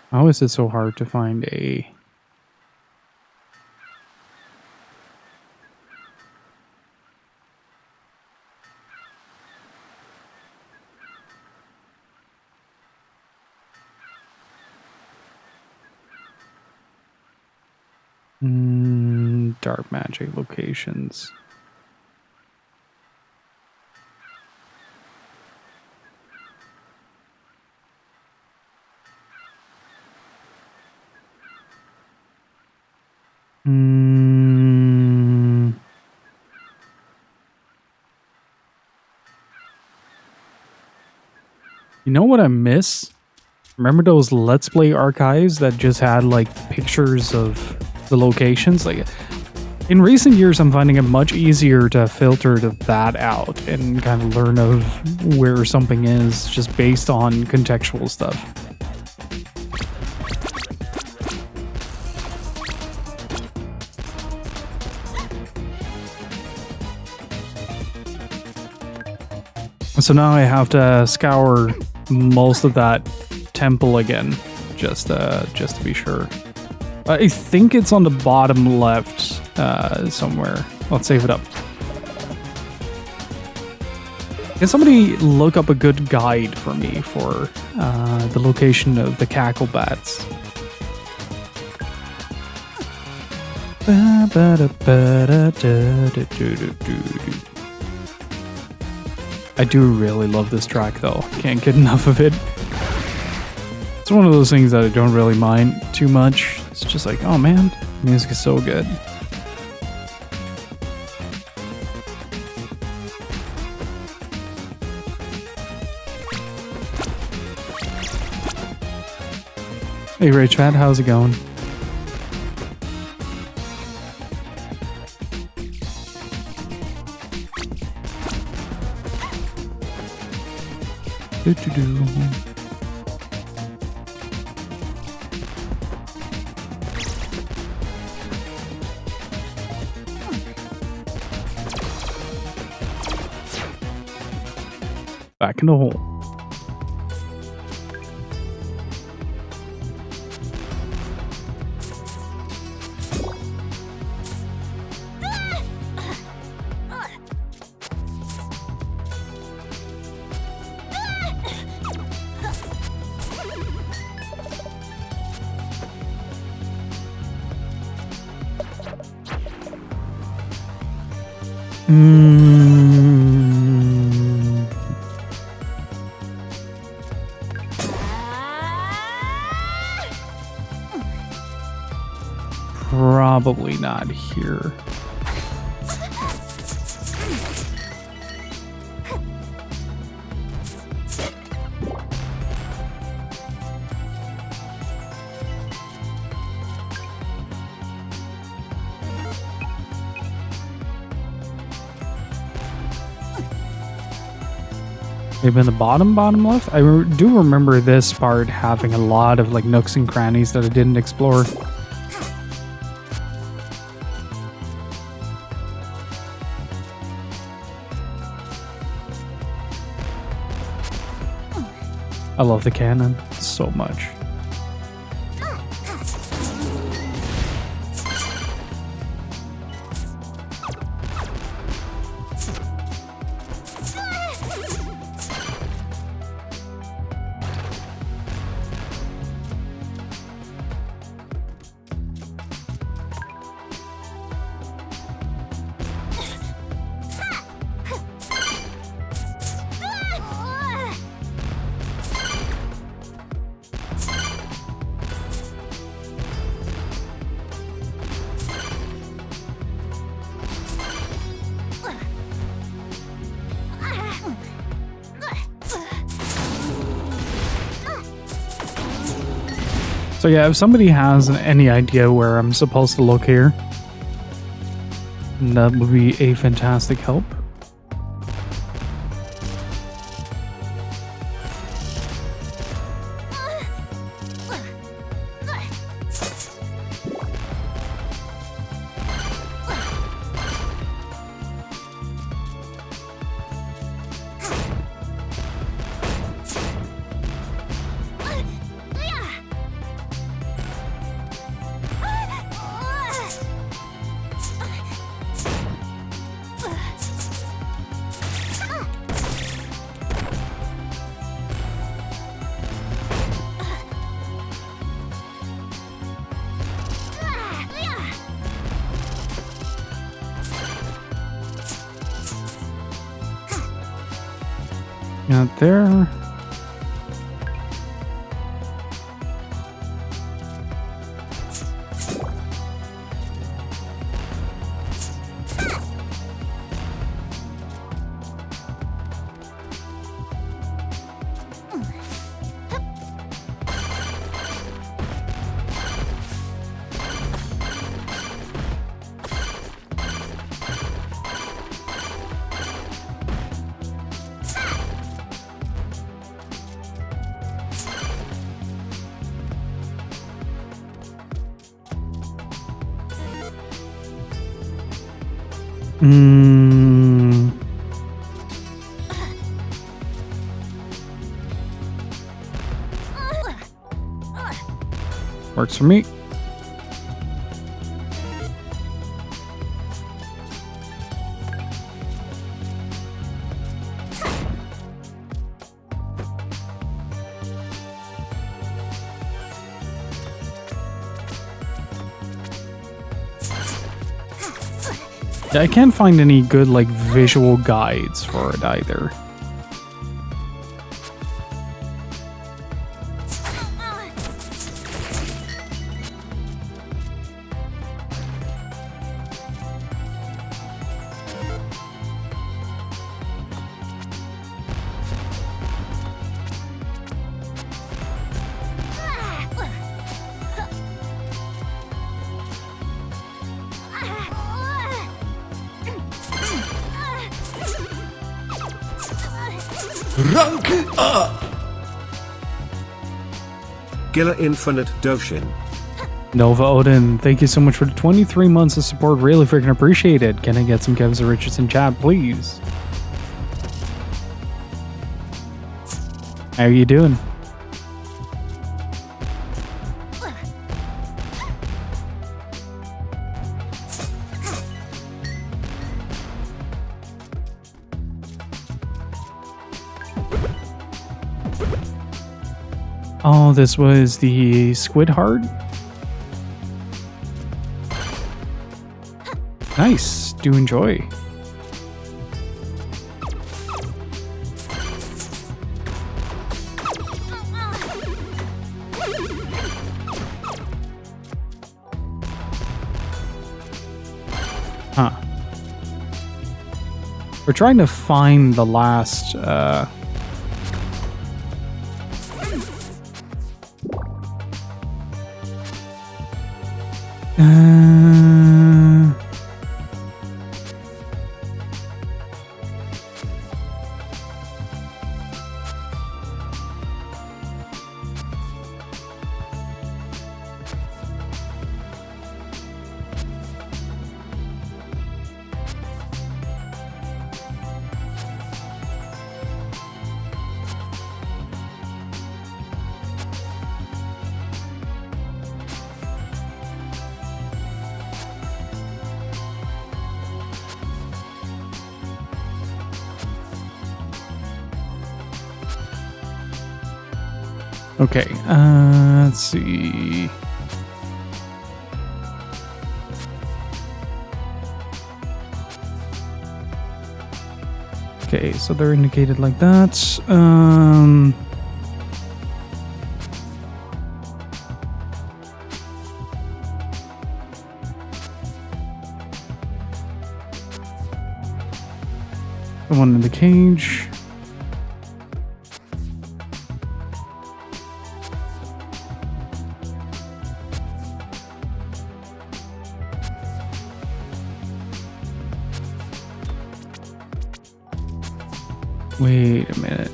How is it so hard to find a... dark magic locations. You know what I miss? Remember those Let's Play archives that just had like pictures of the locations? Like in recent years, I'm finding it much easier to filter that out and kind of learn of where something is just based on contextual stuff. So now I have to scour most of that temple again, just to be sure. I think it's on the bottom left somewhere. Let's save it up. Can somebody look up a good guide for me for the location of the cackle bats? I do really love this track though. Can't get enough of it. It's one of those things that I don't really mind too much. It's just like, oh man, music is so good. Hey Rich Fat, how's it going? Do-do-do. Back in the hole. Probably not here. Maybe in the bottom left? I do remember this part having a lot of like nooks and crannies that I didn't explore. I love the cannon so much. So yeah, if somebody has any idea where I'm supposed to look here, that would be a fantastic help. Not there. Works for me. Yeah, I can't find any good like visual guides for it either. Rank up! Gilla Infinite Doshin. Nova Odin, thank you so much for the 23 months of support. Really freaking appreciated. Can I get some Kevs or Richardson chat, please? How are you doing? Oh, this was the squid heart? Nice. Do enjoy. Huh. We're trying to find the last, okay, let's see. Okay, so they're indicated like that. The one in the cage. Wait a minute.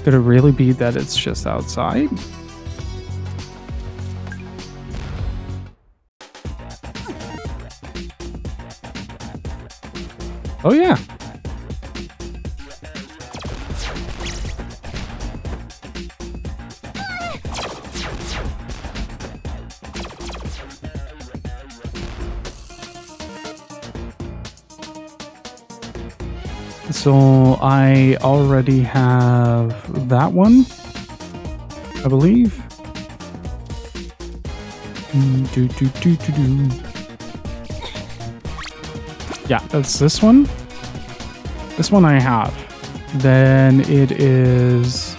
Could it really be that it's just outside? Oh yeah. So I already have that one, I believe. Yeah, that's this one. This one I have. Then it is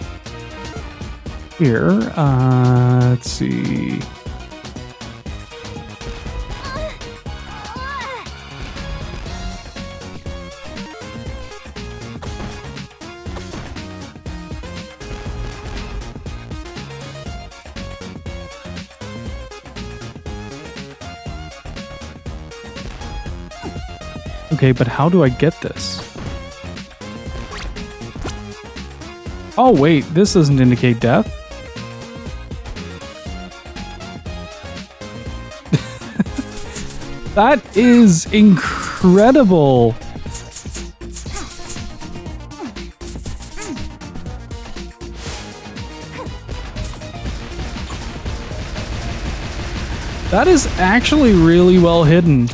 here. Let's see. Okay, but how do I get this? Oh, wait, this doesn't indicate death. That is incredible. That is actually really well hidden.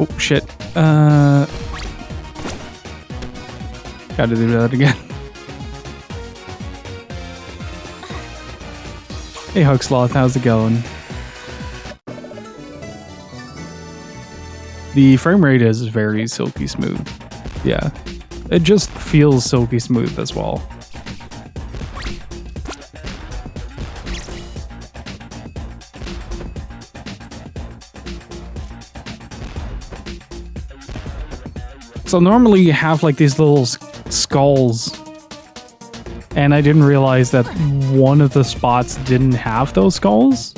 Oh, shit. Gotta do that again. Hey, Hugsloth, how's it going? The frame rate is very silky smooth. Yeah. It just feels silky smooth as well. So normally you have like these little skulls, and I didn't realize that one of the spots didn't have those skulls.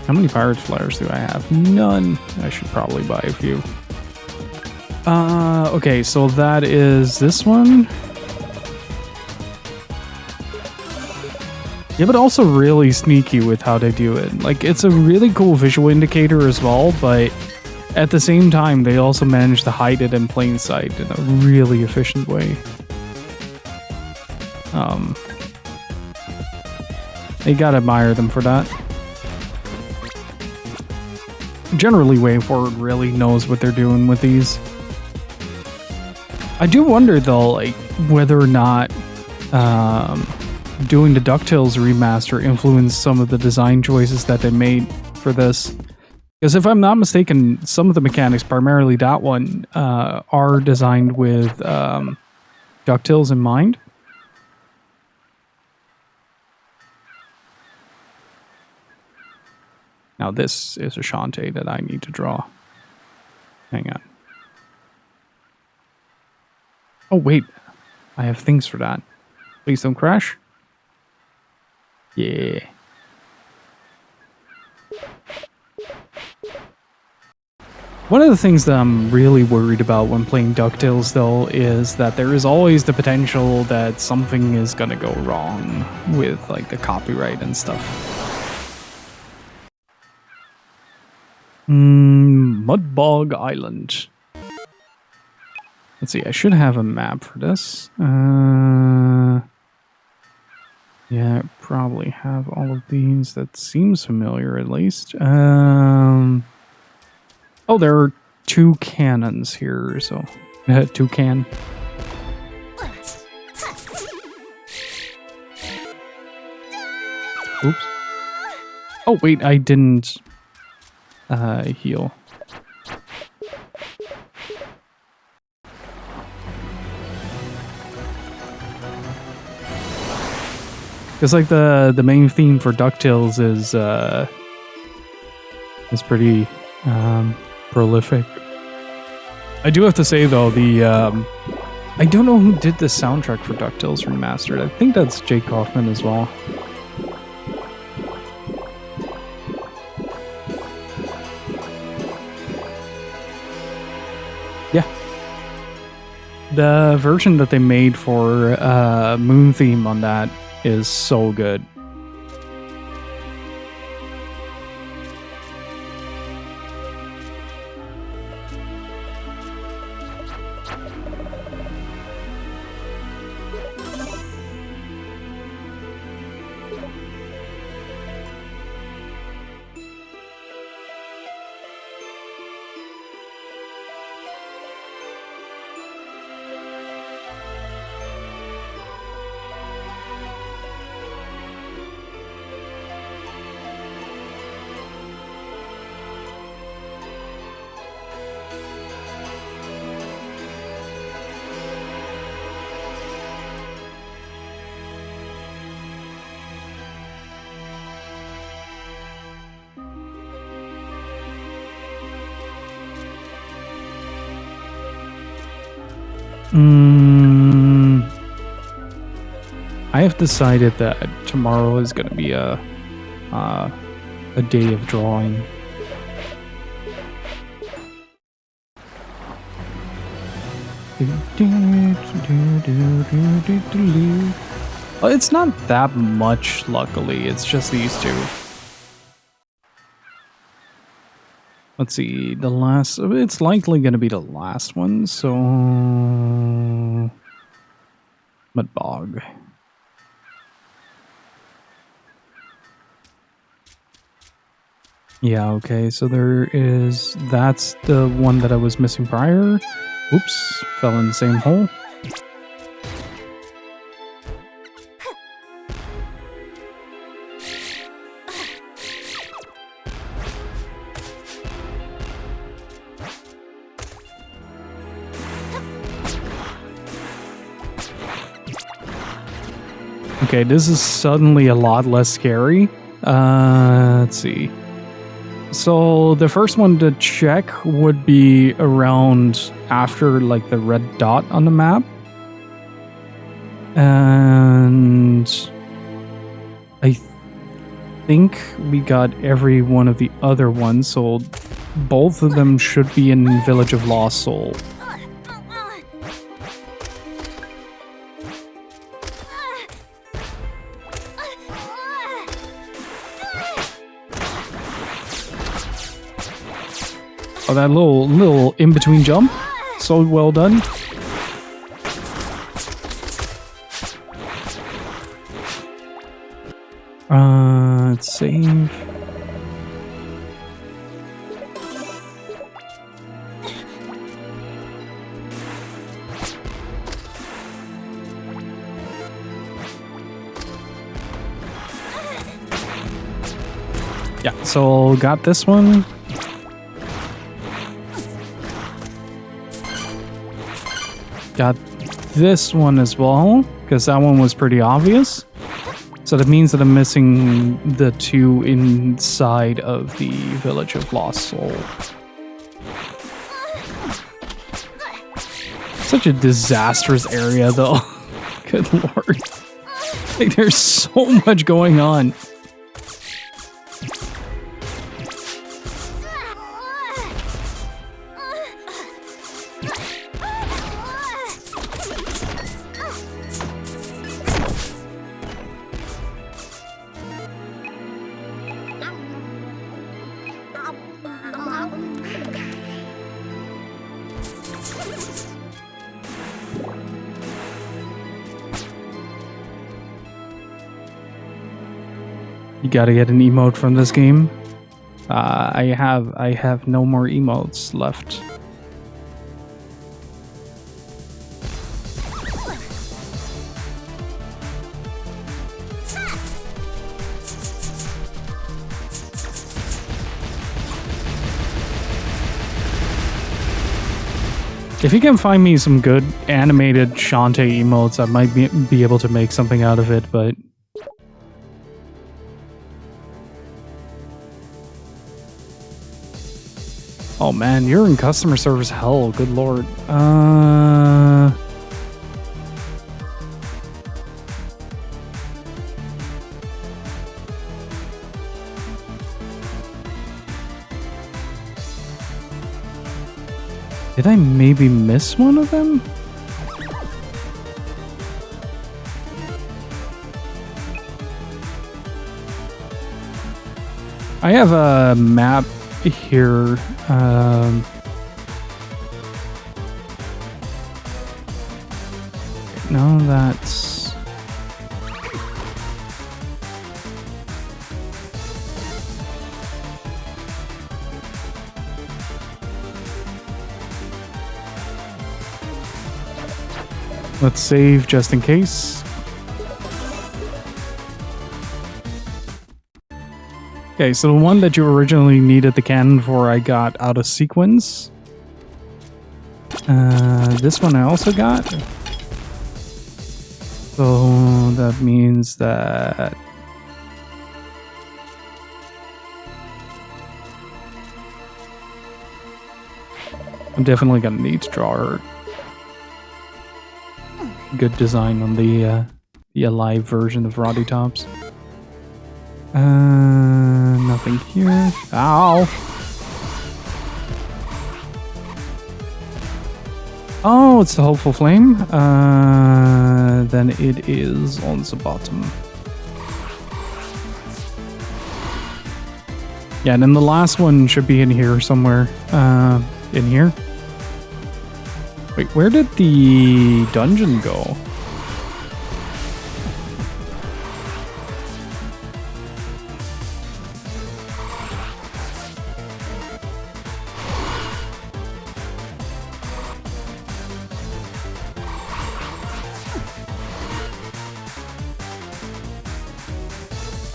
How many pirate flyers do I have? None. I should probably buy a few. Okay, so that is this one. Yeah, but also really sneaky with how they do it. Like, it's a really cool visual indicator as well, but at the same time, they also manage to hide it in plain sight in a really efficient way. You gotta admire them for that. Generally, wayforward really knows what they're doing with these. I do wonder, though, like, whether or not doing the DuckTales remaster influenced some of the design choices that they made for this. Because if I'm not mistaken, some of the mechanics, primarily that one, are designed with DuckTales in mind. Now this is a Shantae that I need to draw. Hang on. Oh wait, I have things for that. Please don't crash. Yeah. One of the things that I'm really worried about when playing DuckTales, though, is that there is always the potential that something is gonna go wrong with, like, the copyright and stuff. Mudbog Island. Let's see, I should have a map for this. Yeah, I probably have all of these. That seems familiar, at least. Oh, there are two cannons here, so... toucan. Oops. Oh, wait, I didn't... heal. Because, like, the main theme for DuckTales is pretty prolific. I do have to say, though, I don't know who did the soundtrack for DuckTales Remastered. I think that's Jake Kaufman as well. Yeah. The version that they made for Moon Theme on that is so good. I have decided that tomorrow is going to be a day of drawing. Well, it's not that much, luckily. It's just these two. Let's see, the last... It's likely going to be the last one, so... Mudbog. Yeah, okay, so there is... That's the one that I was missing prior. Oops, fell in the same hole. Okay, this is suddenly a lot less scary. Let's see. So the first one to check would be around after like the red dot on the map. And I think we got every one of the other ones, so both of them should be in Village of Lost Soul. Oh, that little in-between jump. So well done. Let's save. Yeah, so got this one. Got this one as well, because that one was pretty obvious. So that means that I'm missing the two inside of the Village of Lost Soul. Such a disastrous area, though. Good lord. Like, there's so much going on. You gotta get an emote from this game. I have no more emotes left. If you can find me some good animated Shantae emotes, I might be able to make something out of it, but... Oh man, you're in customer service hell, good lord. Did I maybe miss one of them? I have a map here. No, that's... Let's save just in case. Okay, so the one that you originally needed the cannon for, I got out of sequence. This one I also got. So that means that... I'm definitely gonna need to draw good design on the alive version of Roddy Tops. Nothing here. Ow! Oh, it's the hopeful flame. Then it is on the bottom. Yeah, and then the last one should be in here somewhere. In here. Wait, where did the dungeon go?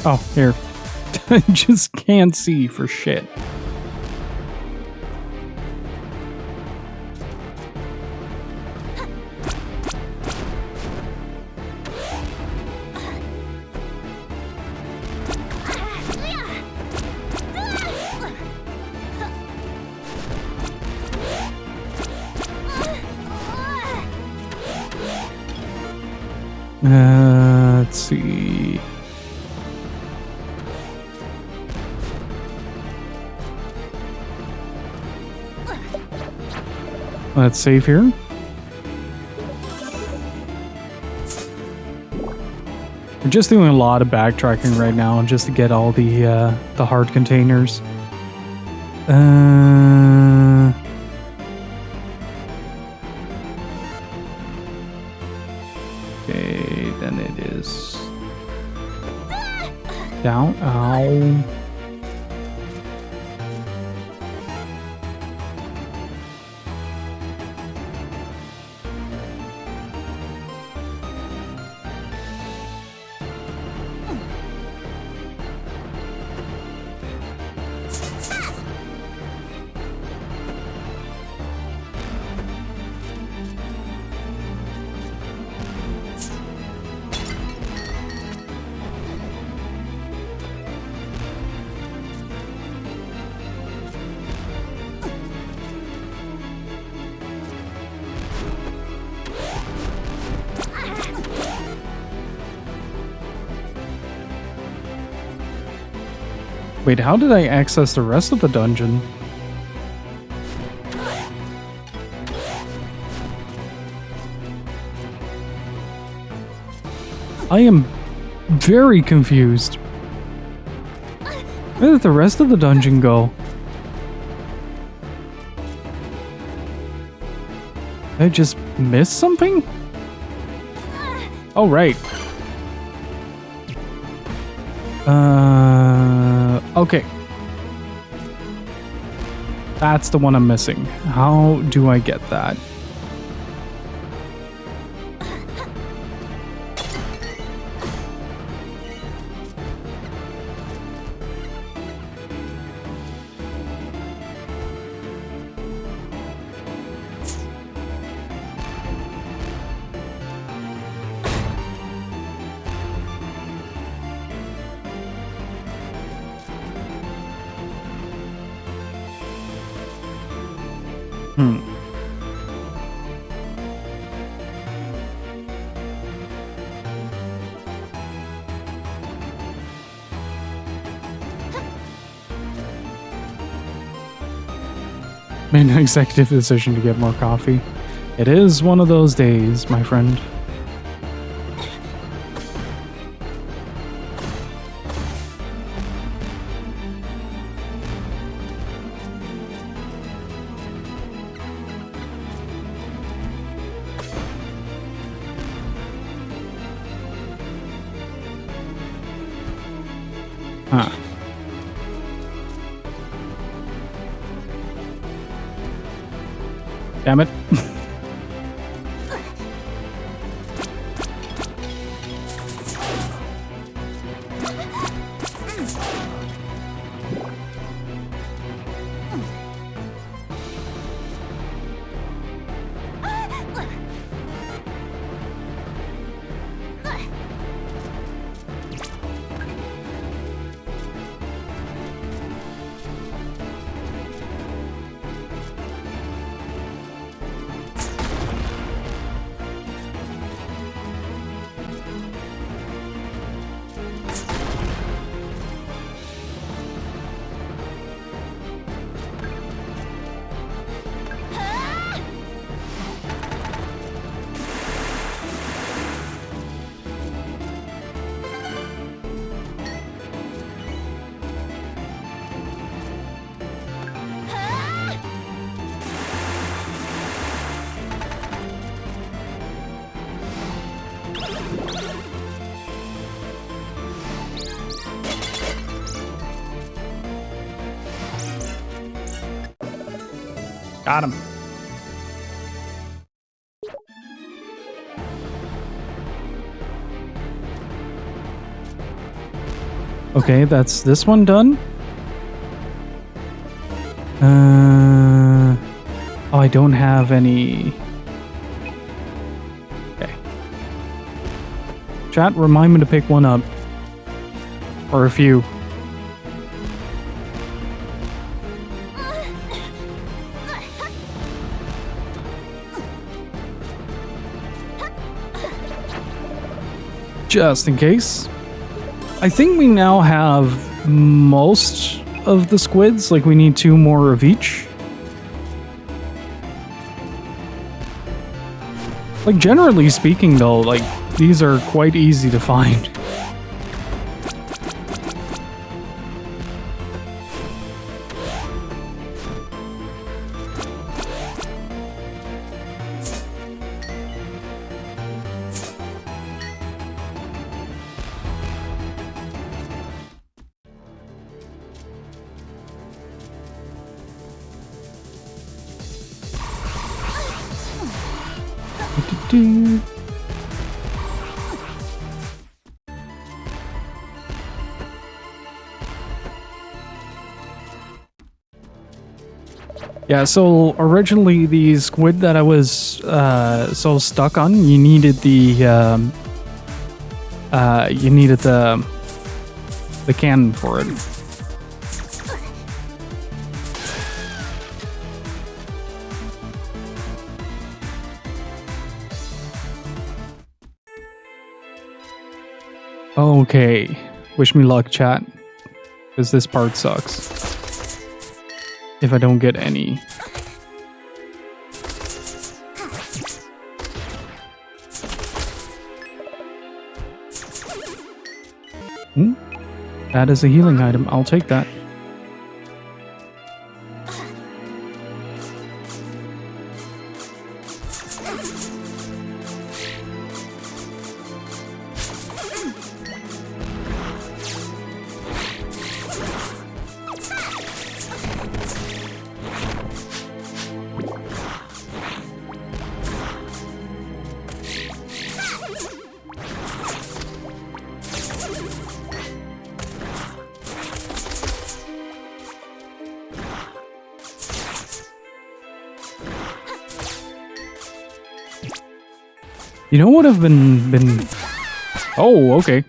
Oh, here. I just can't see for shit. Let's see. Let's save here. We're just doing a lot of backtracking right now just to get all the hard containers. Okay, then it is down. Ow. Wait, how did I access the rest of the dungeon? I am very confused. Where did the rest of the dungeon go? Did I just miss something? Oh, right. Okay. That's the one I'm missing. How do I get that? Made an executive decision to get more coffee. It is one of those days, my friend. Huh. Damn it. Got him. Okay, that's this one done. Oh, I don't have any. Okay. Chat, remind me to pick one up. Or a few. Just in case. I think we now have most of the squids. Like, we need 2 more of each. Like, generally speaking, though, like, these are quite easy to find. Yeah, so originally the squid that I was so stuck on, you needed the cannon for it. Okay, wish me luck, chat, because this part sucks. If I don't get any. That is a healing item. I'll take that. You know what I've been oh, okay.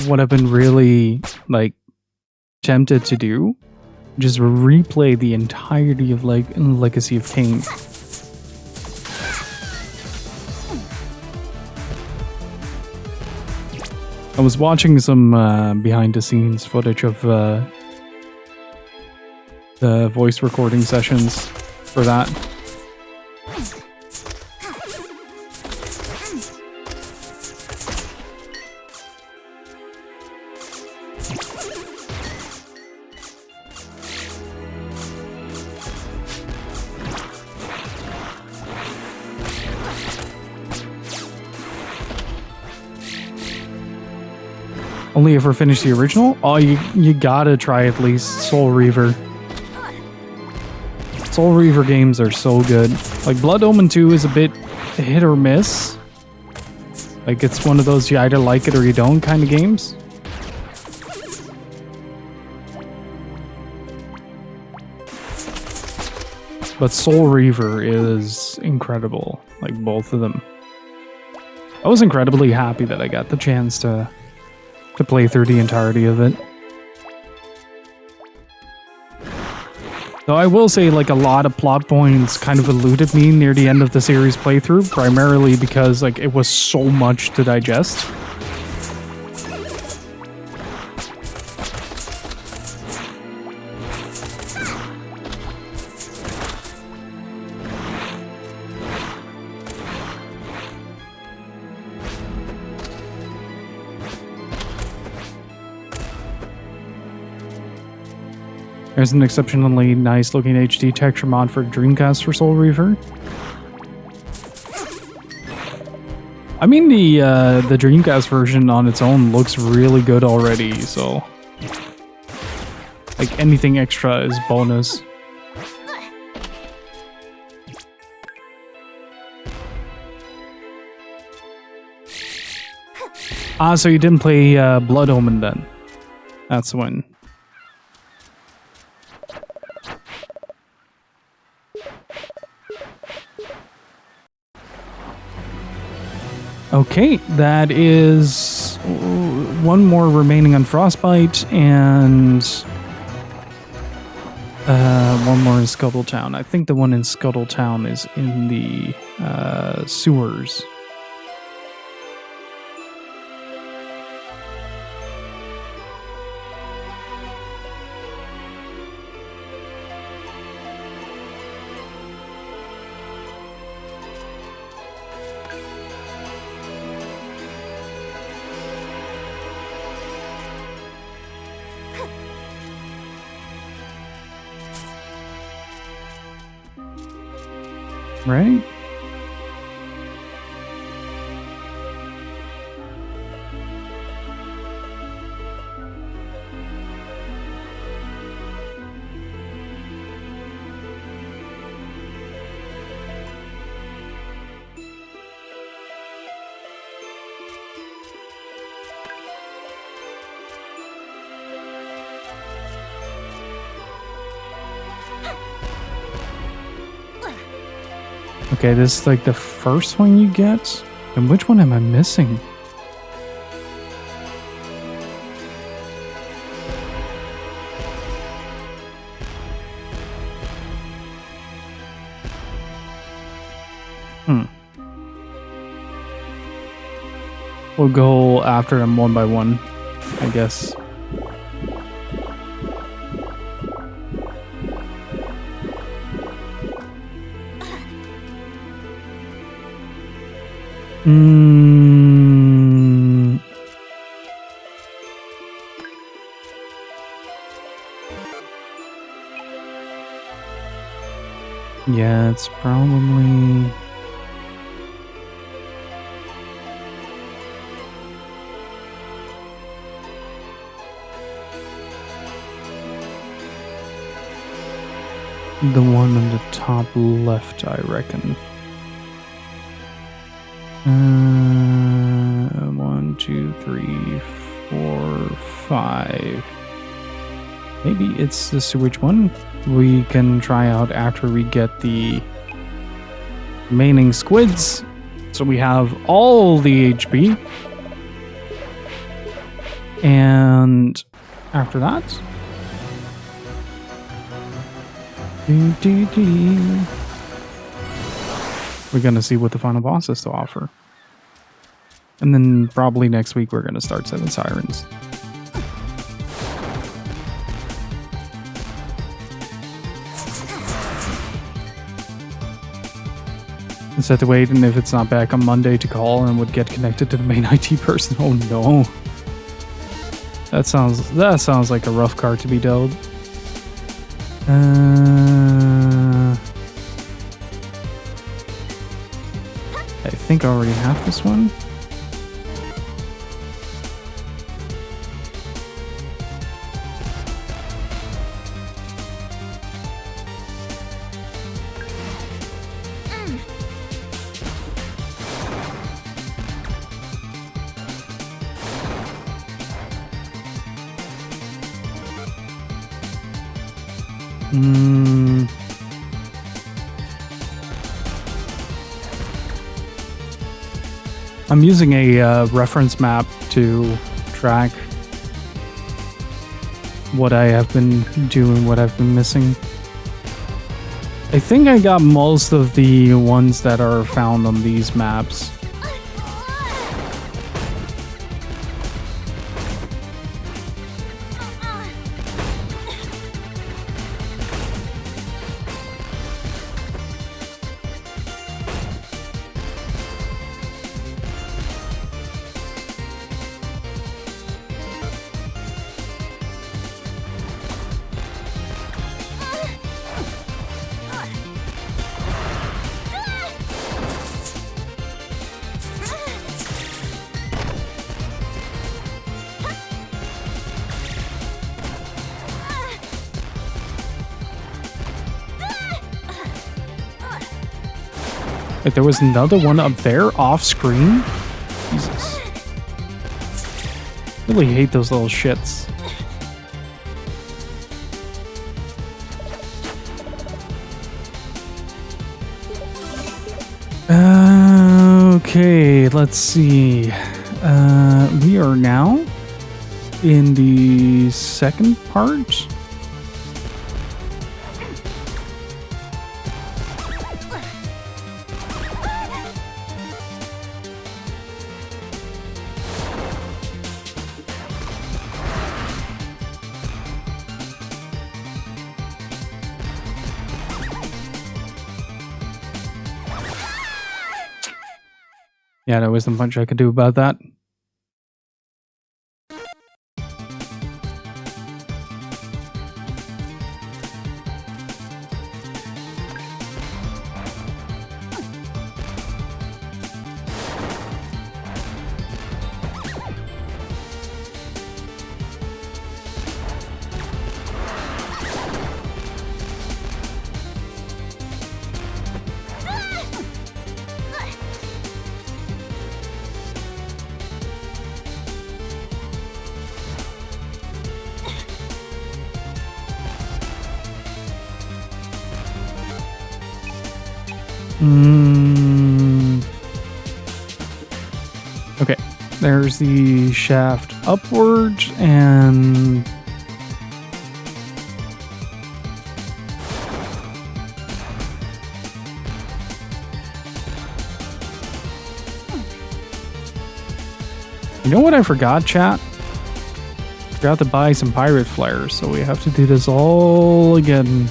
What I've been really, like, tempted to do? Just replay the entirety of, like, Legacy of Kain. I was watching some behind-the-scenes footage of the voice recording sessions for that. Only ever finished the original? Oh, you gotta try at least Soul Reaver. Soul Reaver games are so good. Like, Blood Omen 2 is a bit hit or miss. Like, it's one of those you either like it or you don't kind of games. But Soul Reaver is incredible. Like, both of them. I was incredibly happy that I got the chance to play through the entirety of it. Though I will say, like, a lot of plot points kind of eluded me near the end of the series playthrough, primarily because, like, it was so much to digest. There's an exceptionally nice looking HD texture mod for Dreamcast for Soul Reaver. I mean, the Dreamcast version on its own looks really good already, so like anything extra is bonus. Ah, so you didn't play Blood Omen then? That's when. Okay, that is one more remaining on Frostbite, and one more in Scuttletown. I think the one in Scuttletown is in the sewers. Right? Okay, this is like the first one you get? And which one am I missing? We'll go after them one by one, I guess. Yeah, it's probably... the one on the top left, I reckon. 1, 2, 3, 4, 5. Maybe it's the sewage one. We can try out after we get the remaining squids. So we have all the HP. And after that... we're going to see what the final boss has to offer. And then probably next week we're going to start Seven Sirens. Just have to wait, and if it's not back on Monday, to call and would get connected to the main IT person. Oh no. That sounds like a rough card to be dealt. I think I already have this one. I'm using a reference map to track what I have been doing, what I've been missing. I think I got most of the ones that are found on these maps. Like, there was another one up there off screen? Jesus. Really hate those little shits. Okay, let's see. We are now in the second part. Yeah, there wasn't much I could do about that. Okay, there's the shaft upwards, and you know what I forgot, chat? Forgot to buy some pirate flares, so we have to do this all again.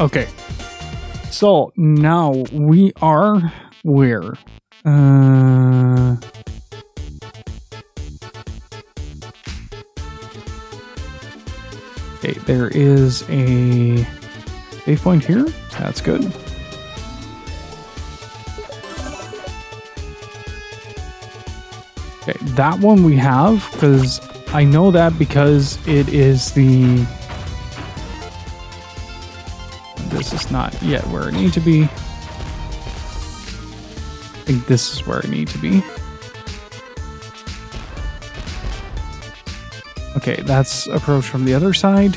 Okay. So now we are where? Okay, there is a save point here. That's good. Okay, that one we have, because I know that because it is the... This is not yet where I need to be. I think this is where I need to be. Okay, that's approach from the other side.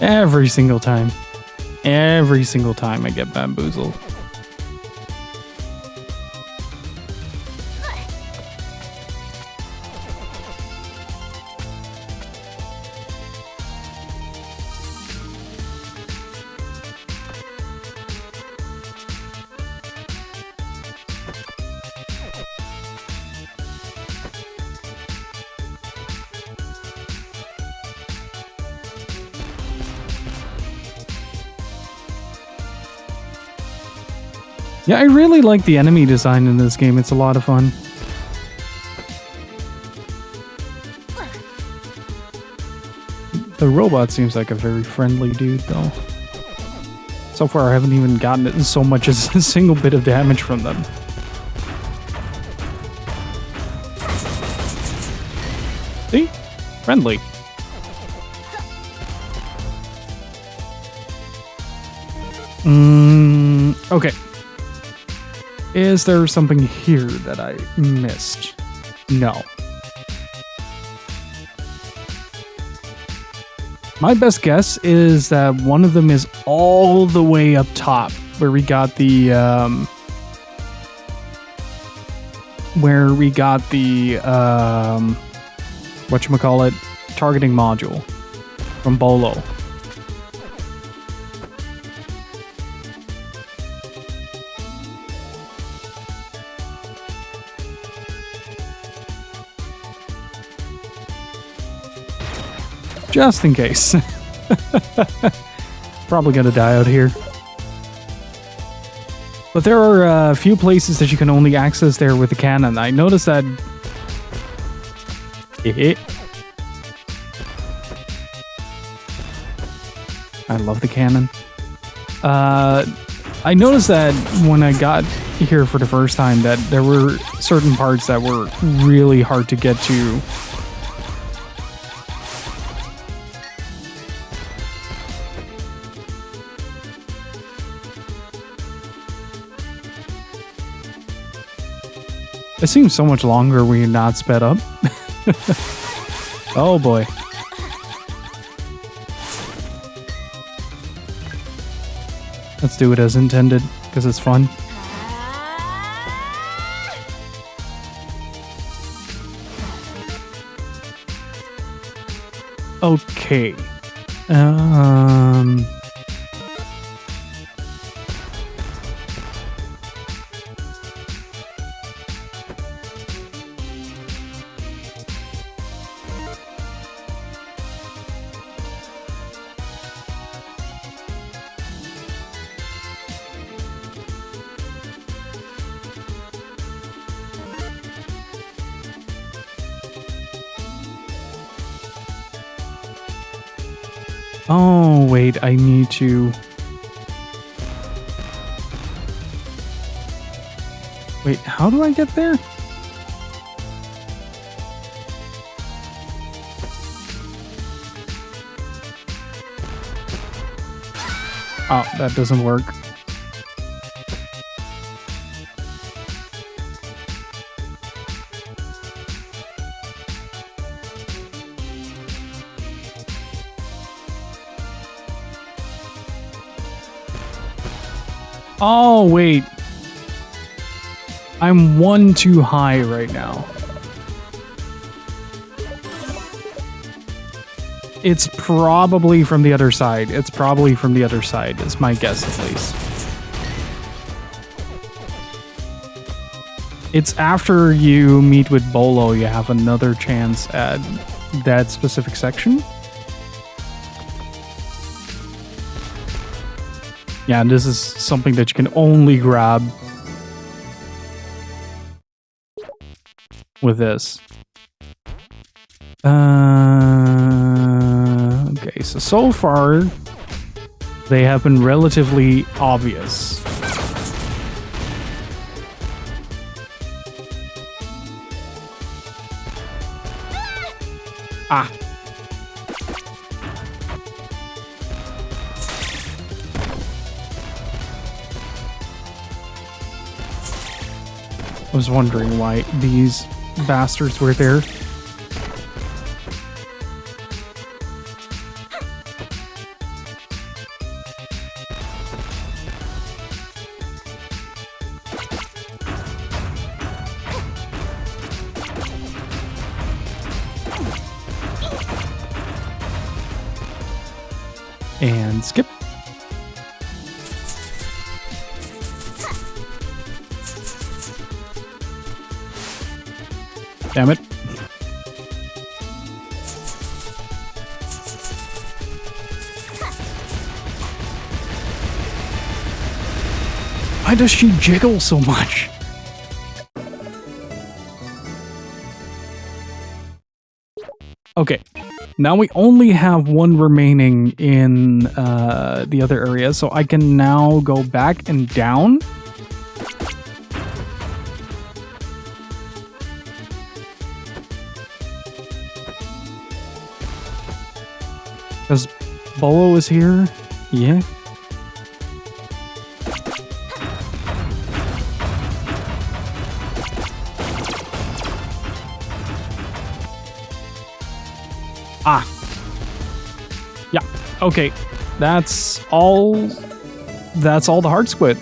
Every single time. Every single time I get bamboozled. Yeah, I really like the enemy design in this game. It's a lot of fun. The robot seems like a very friendly dude, though. So far, I haven't even gotten it so much as a single bit of damage from them. See? Friendly. Okay. Is there something here that I missed? No. My best guess is that one of them is all the way up top, where we got the whatchamacallit, targeting module from Bolo. Just in case. Probably gonna die out here. But there are a few places that you can only access there with the cannon. I noticed that... I love the cannon. I noticed that when I got here for the first time that there were certain parts that were really hard to get to. It seems so much longer when you're not sped up. Oh boy. Let's do it as intended, because it's fun. Okay. Oh, wait, I need to... Wait, how do I get there? Oh, that doesn't work. Oh, wait. I'm one too high right now. It's probably from the other side. It's probably from the other side, is my guess at least. It's after you meet with Bolo, you have another chance at that specific section. Yeah, this is something that you can only grab with this. Okay, so far, they have been relatively obvious. Ah. I was wondering why these bastards were there. And skip. Damn it. Why does she jiggle so much? Okay, now we only have one remaining in the other area, so I can now go back and down. Because Bolo is here. Yeah. Ah. Yeah. Okay. That's all the Heart Squid.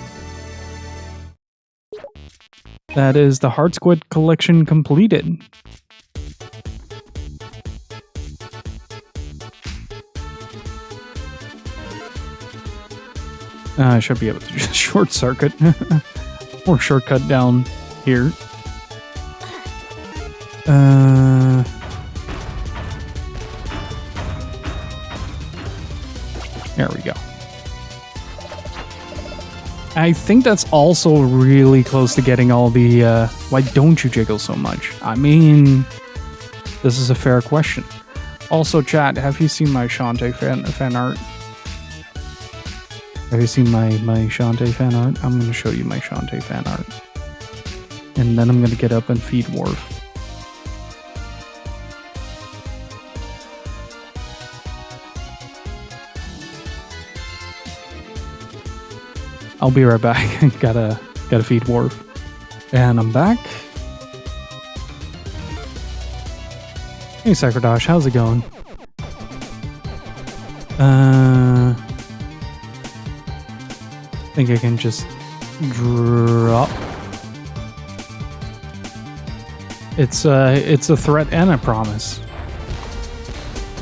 That is the Heart Squid collection completed. I should be able to just short circuit or shortcut down here. There we go. I think that's also really close to getting all the, why don't you jiggle so much? I mean, this is a fair question. Also, chat, have you seen my Shantae fan art? Have you seen my Shantae fan art? I'm going to show you my Shantae fan art. And then I'm going to get up and feed Worf. I'll be right back. gotta feed Worf. And I'm back. Hey Sakradosh, how's it going? I think I can just drop. It's a threat and a promise.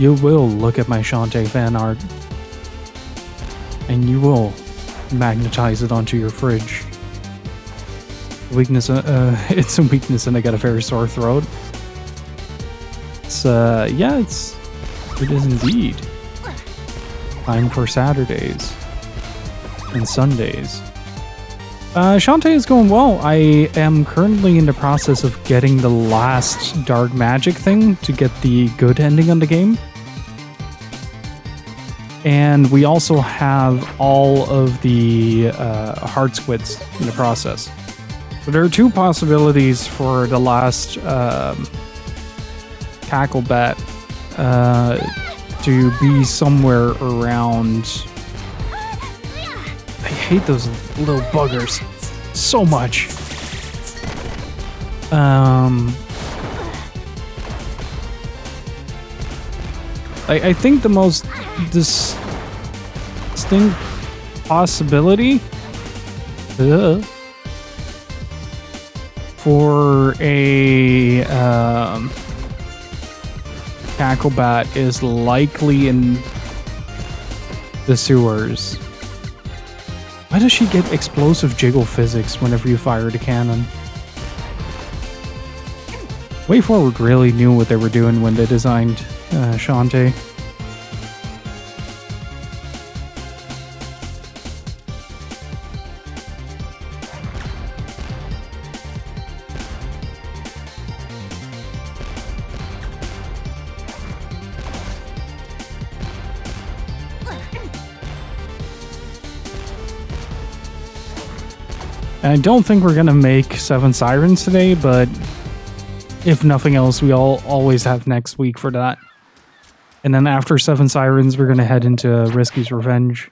You will look at my Shantae fan art, and you will magnetize it onto your fridge. Weakness, it's a weakness, and I got a very sore throat. It's yeah, it is indeed time for Saturdays and Sundays. Shantae is going well. I am currently in the process of getting the last dark magic thing to get the good ending on the game. And we also have all of the heart squids in the process. So there are two possibilities for the last cackle bat to be somewhere around. I hate those little buggers so much. I think the most distinct possibility for a cacklebat is likely in the sewers. Why does she get explosive jiggle physics whenever you fire the cannon? Wayforward really knew what they were doing when they designed Shantae. And I don't think we're gonna make 7 Sirens today, but if nothing else, we always have next week for that. And then after 7 Sirens, we're gonna head into Risky's Revenge.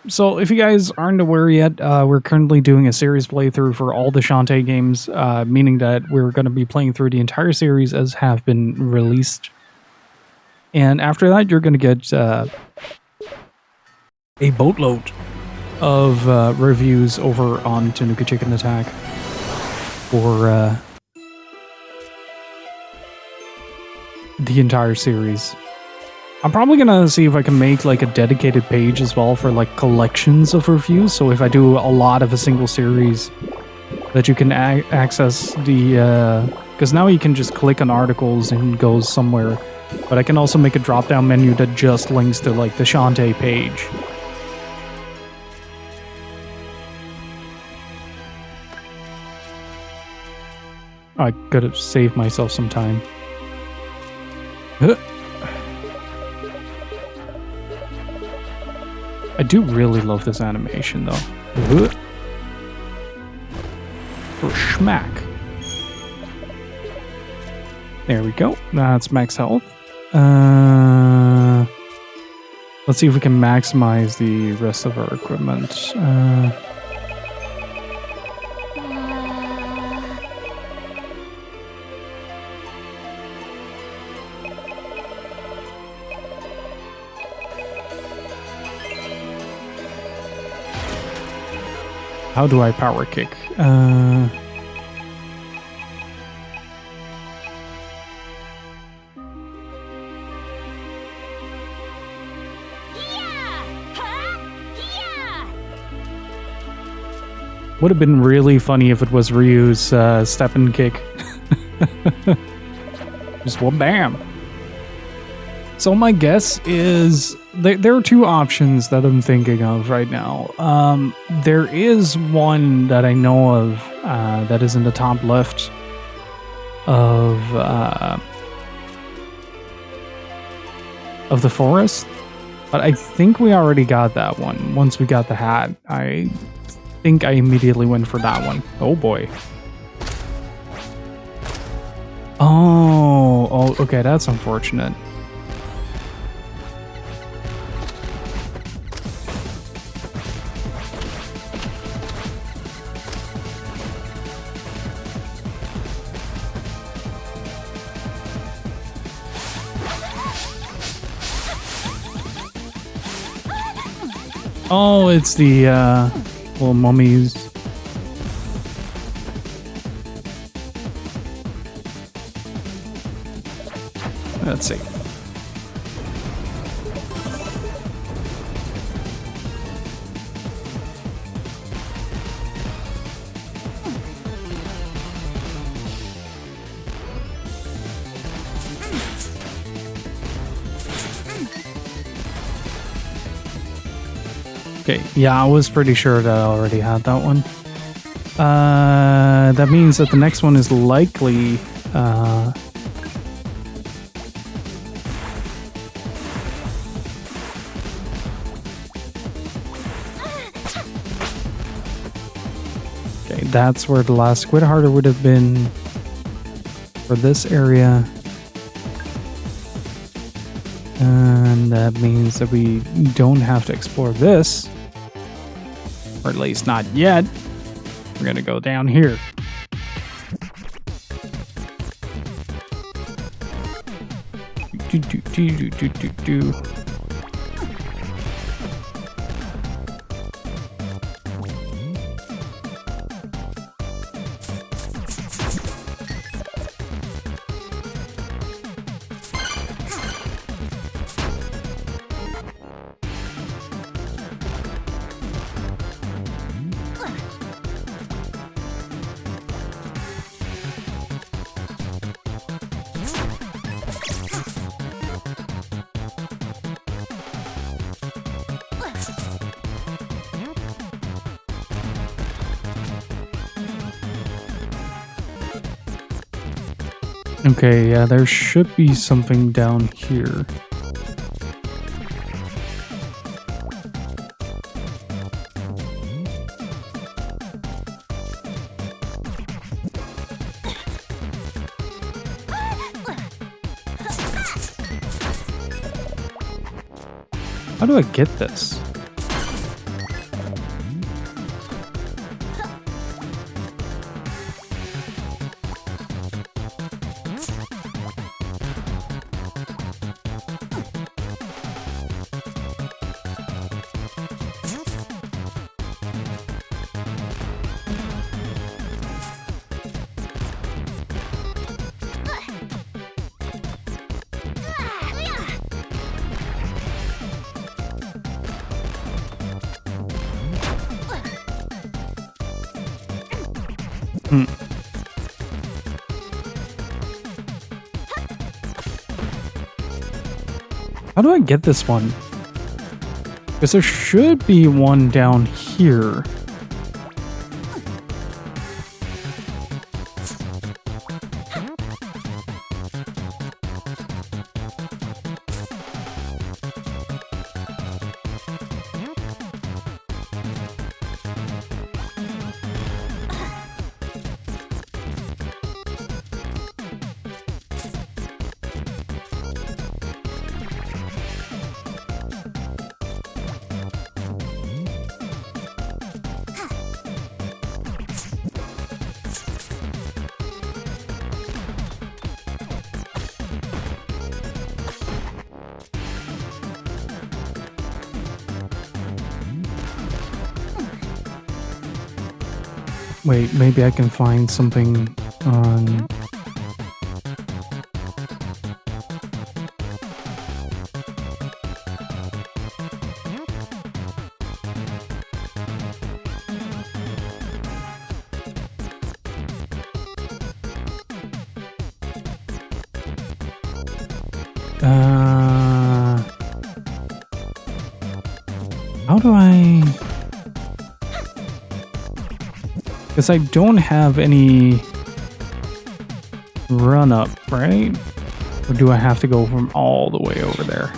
So if you guys aren't aware yet, we're currently doing a series playthrough for all the Shantae games, meaning that we're gonna be playing through the entire series as have been released. And after that, you're gonna get a boatload of reviews over on Tanuki Chicken Attack for the entire series. I'm probably gonna see if I can make like a dedicated page as well for like collections of reviews. So if I do a lot of a single series, that you can access the because now you can just click on articles and goes somewhere. But I can also make a drop-down menu that just links to like the Shantae page. I could have saved myself some time. I do really love this animation, though. For schmack. There we go. That's max health. Let's see if we can maximize the rest of our equipment. How do I power kick? Would have been really funny if it was Ryu's step and kick. Just one bam. So my guess is there are two options that I'm thinking of right now. There is one that I know of that is in the top left of the forest, but I think we already got that one. Once we got the hat, I think I immediately went for that one. Oh boy. Oh, okay, that's unfortunate. Oh, it's the little mummies. Let's see. Okay, yeah, I was pretty sure that I already had that one. That means that the next one is likely... Okay, that's where the last Squid Harder would have been for this area. And that means that we don't have to explore this. Or at least not yet. We're gonna go down here. Do. Okay, yeah, there should be something down here. How do I get this? How do I get this one? Because there should be one down here. Wait, maybe I can find something on... How do I... Because I don't have any run up, right? Or do I have to go from all the way over there?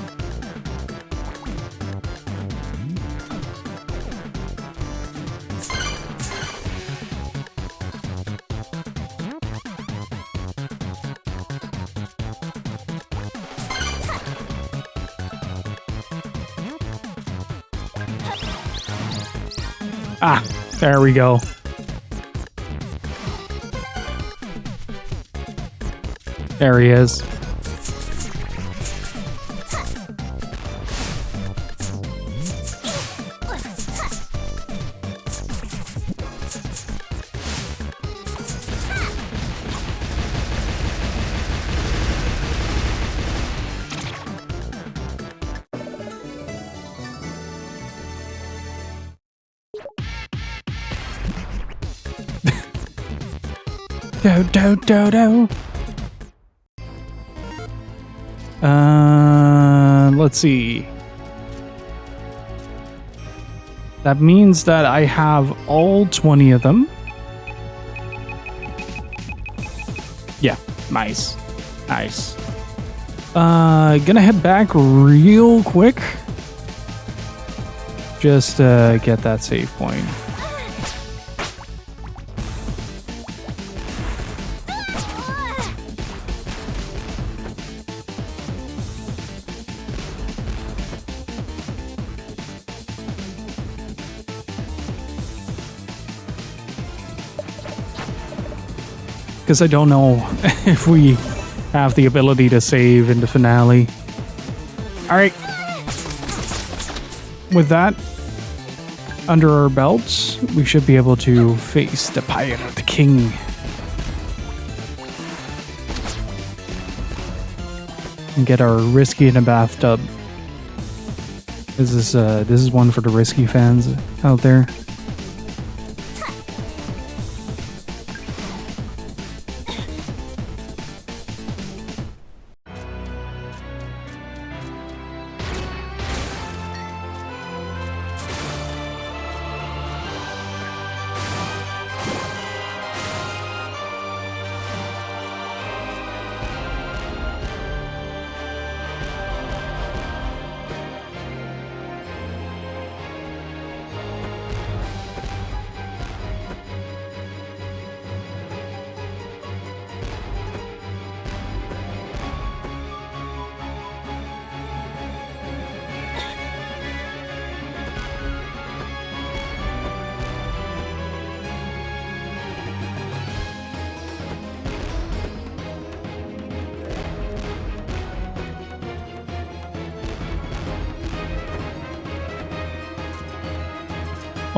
Ah, there we go. There he is. Do. Let's see. That means that I have all 20 of them. Yeah, nice. Nice. Gonna head back real quick. Just get that save point. Because I don't know if we have the ability to save in the finale. Alright. With that under our belts, we should be able to face the Pirate King. And get our risky in a bathtub. This is one for the risky fans out there.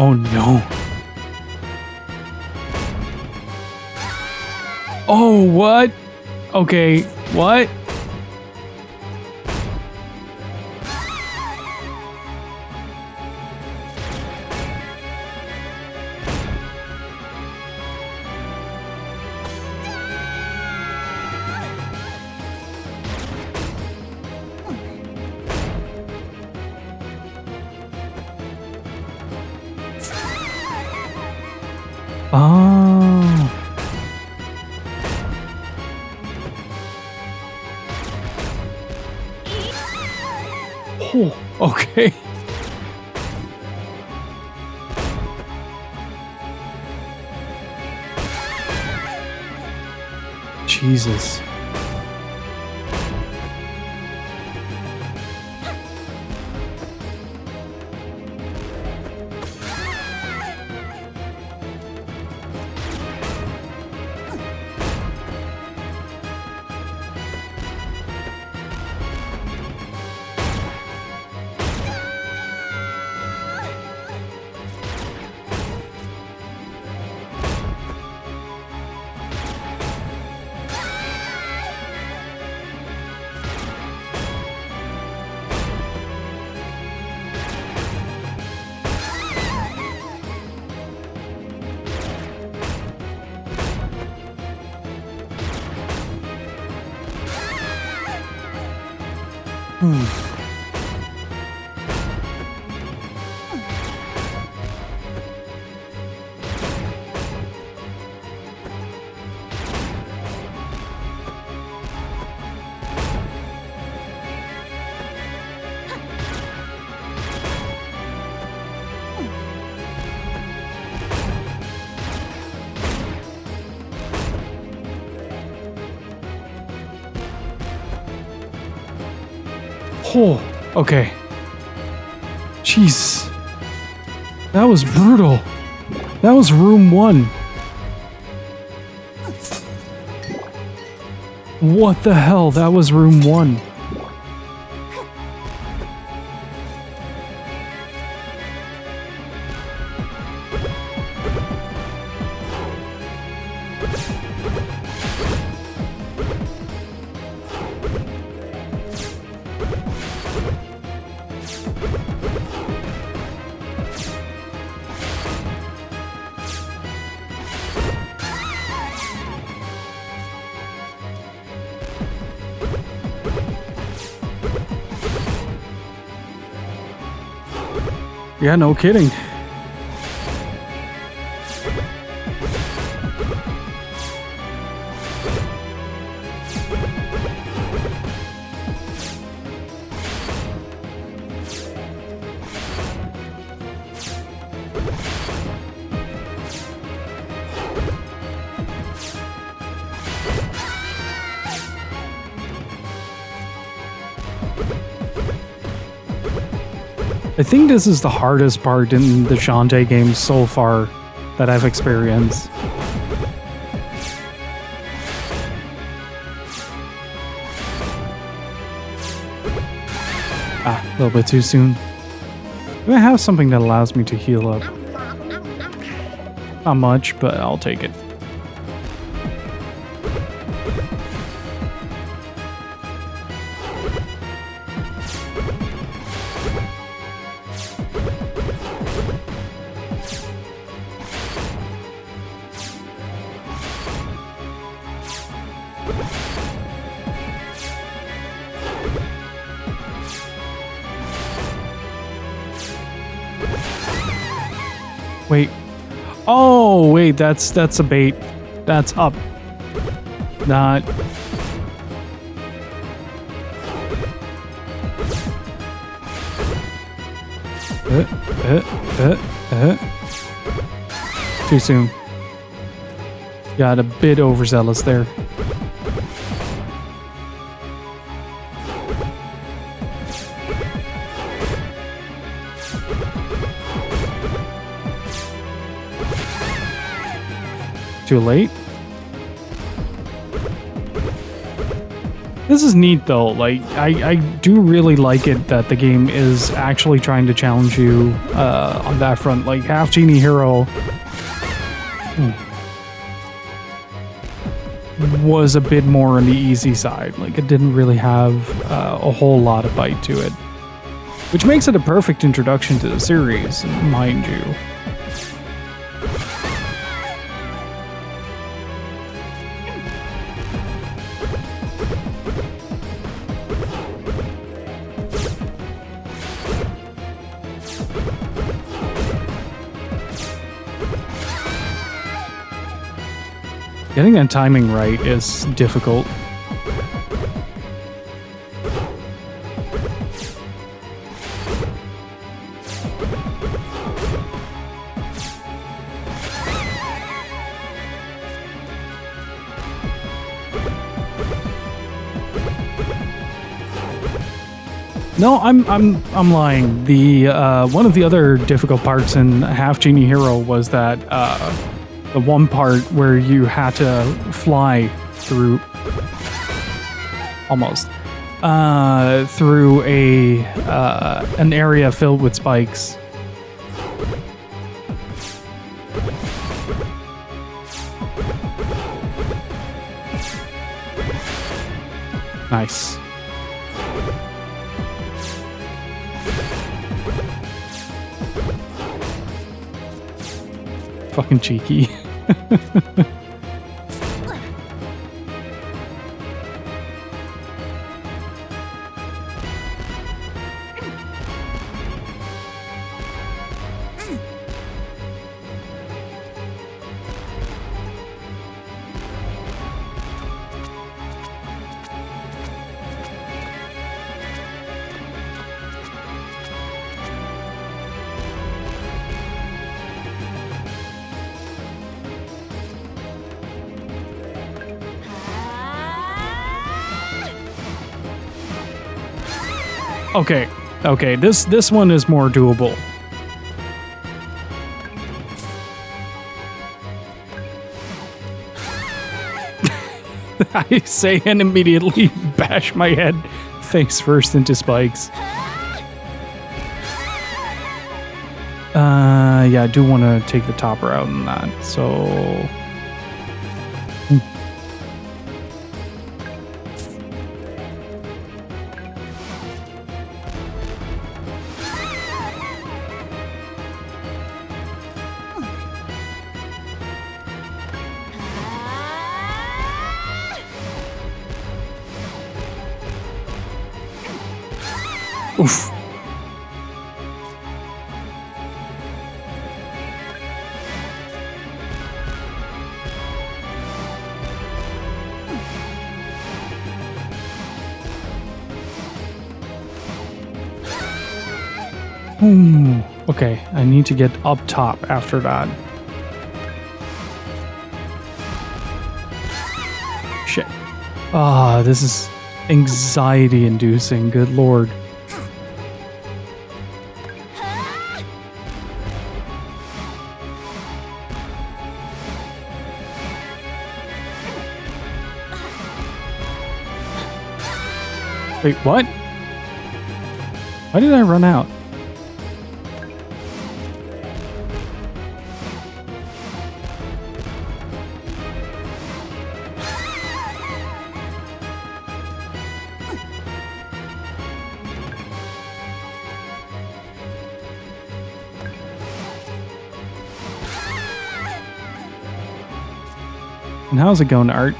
Oh no. Oh, what? Okay, what? Oh. Oh, okay. Jesus. Oh, okay. Jeez. That was brutal. That was room 1. What the hell? That was room 1. Yeah, no kidding. I think this is the hardest part in the Shantae games so far that I've experienced. Ah, a little bit too soon. Do I have something that allows me to heal up? Not much, but I'll take it. Wait. Oh, wait, that's a bait. That's up. Not. Too soon. Got a bit overzealous there. Too late. This is neat though. Like I do really like it that the game is actually trying to challenge you on that front. Like half genie hero was a bit more on the easy side. Like it didn't really have a whole lot of bite to it, which makes it a perfect introduction to the series, mind you. Getting that timing right is difficult. No, I'm lying. The one of the other difficult parts in Half Genie Hero was that the one part where you had to fly through almost through a an area filled with spikes. Nice. Fucking cheeky. Okay, okay, this one is more doable. I say and immediately bash my head face first into spikes. Yeah, I do want to take the top route on that, so... Oof. Ooh, okay, I need to get up top after that. Shit. Ah, this is anxiety inducing, good lord. Wait, what? Why did I run out? And how's it going, Art?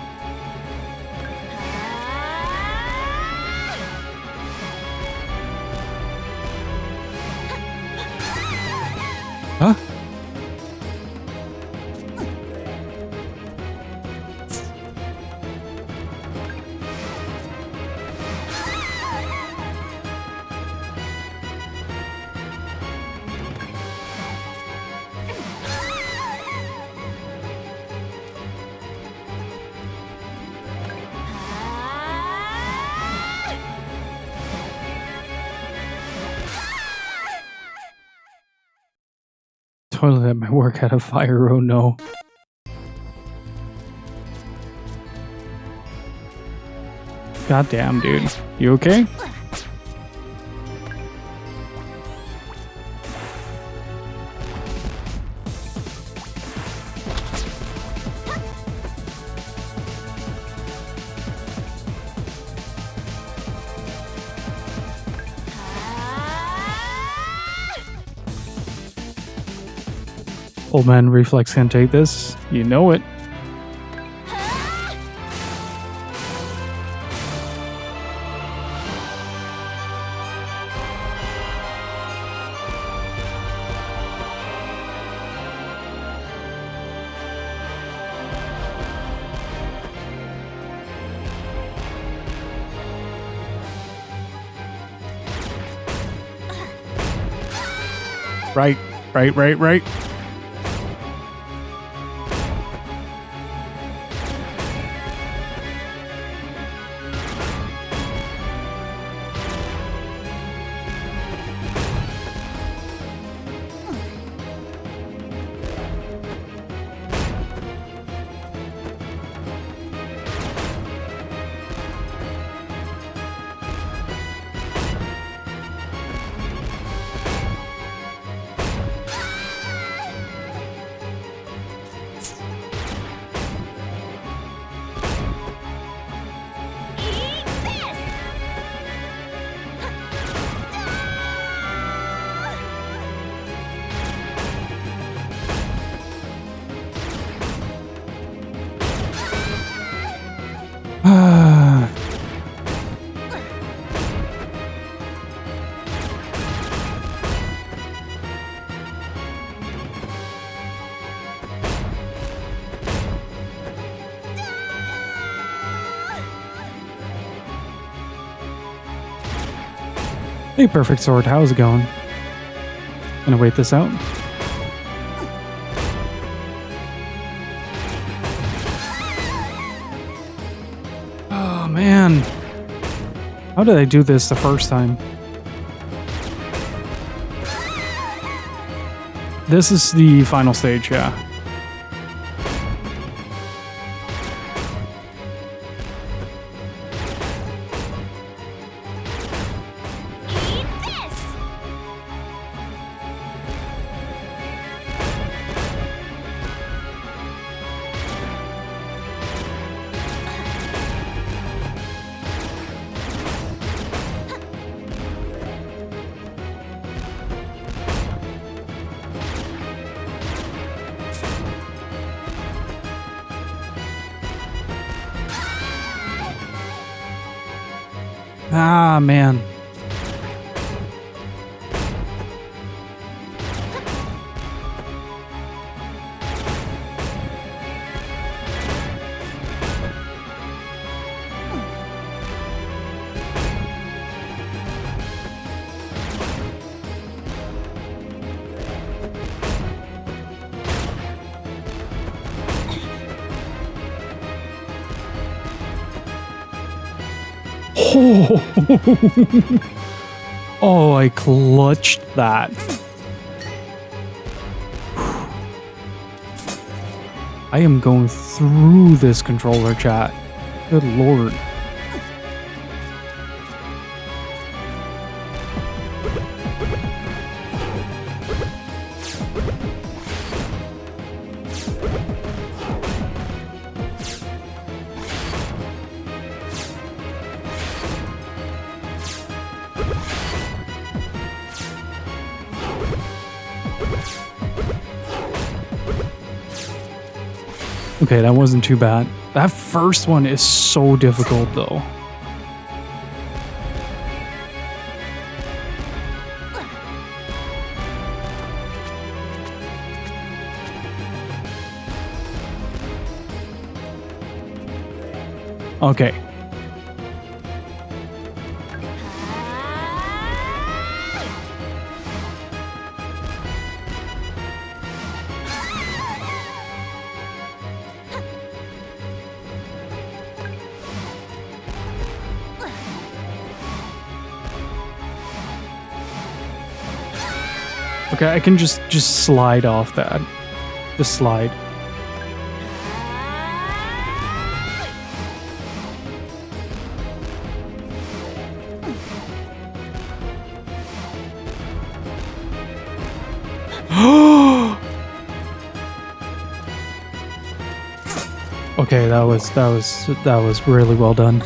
Huh? Toilet at my work had a fire, oh no. Goddamn, dude. You okay? Old man reflex can't take this. You know it. Right. Eat this! Ah. Hey, Perfect Sword, how's it going? Gonna wait this out. Oh, man. How did I do this the first time? This is the final stage, yeah. Eat this! Ah, man. Oh, I clutched that. I am going through this controller, chat. Good lord. Okay, that wasn't too bad. That first one is so difficult, though. Okay. Okay, I can just slide off that. Just slide. Okay, that was really well done.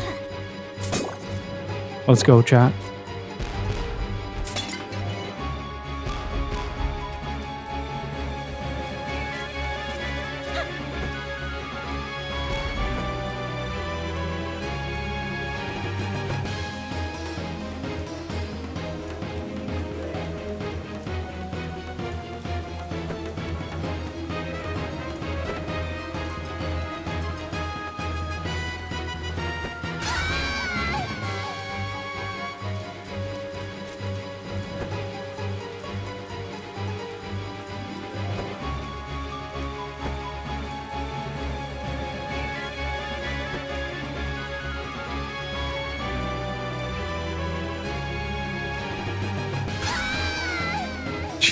Let's go, chat.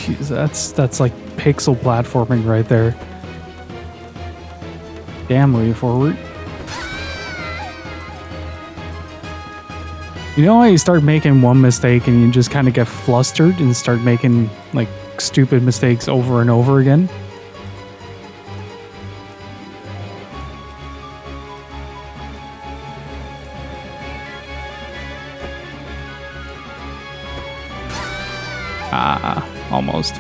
Jeez, that's like pixel platforming right there. Damn, way forward. You know how you start making one mistake and you just kind of get flustered and start making like stupid mistakes over and over again? Ah, almost.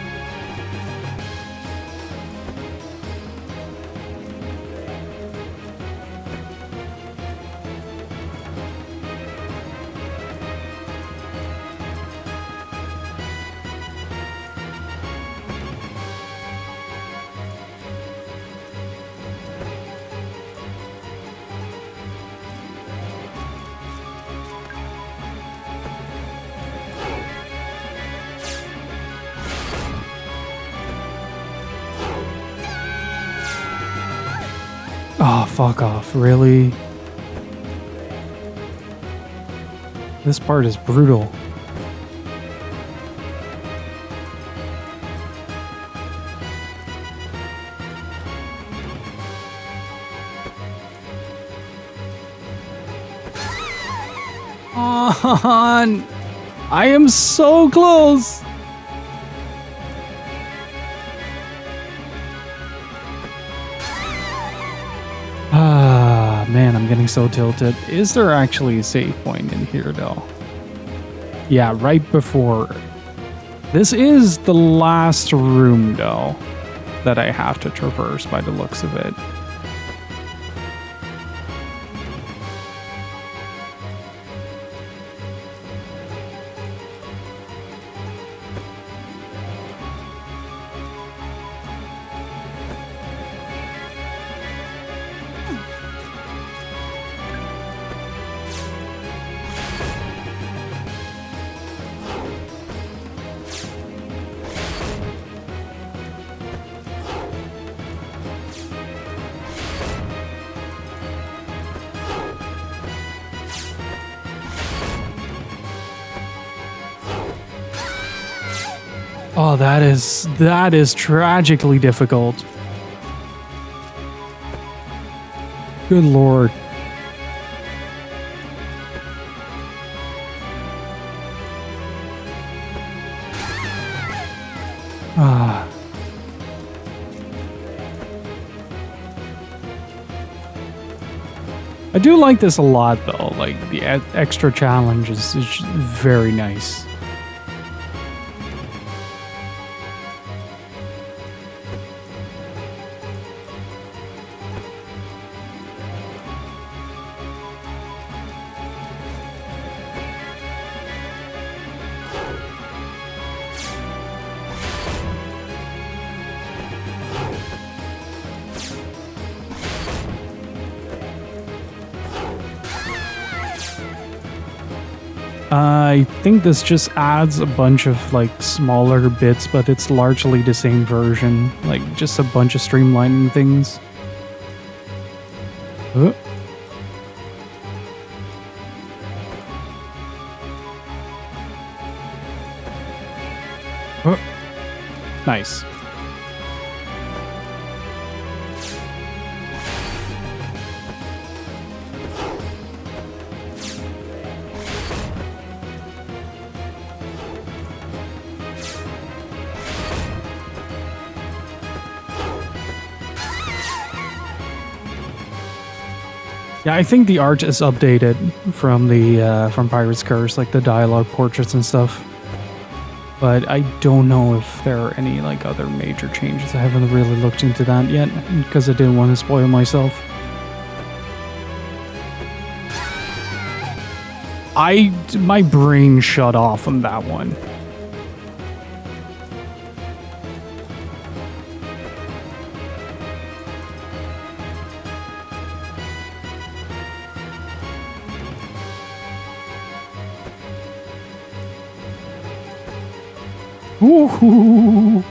Oh, fuck off. Really? This part is brutal. On! I am so close! Ah, man, I'm getting so tilted. Is there actually a save point in here, though? Yeah, right before. This is the last room, though, that I have to traverse by the looks of it. Oh, that is tragically difficult. Good lord. Ah. I do like this a lot, though. Like, the extra challenge is very nice. I think this just adds a bunch of like smaller bits, but it's largely the same version. Like just a bunch of streamlining things. Nice. Yeah, I think the art is updated from the from Pirate's Curse, like the dialogue portraits and stuff. But I don't know if there are any like other major changes. I haven't really looked into that yet because I didn't want to spoil myself. My brain shut off on that one. Ooh.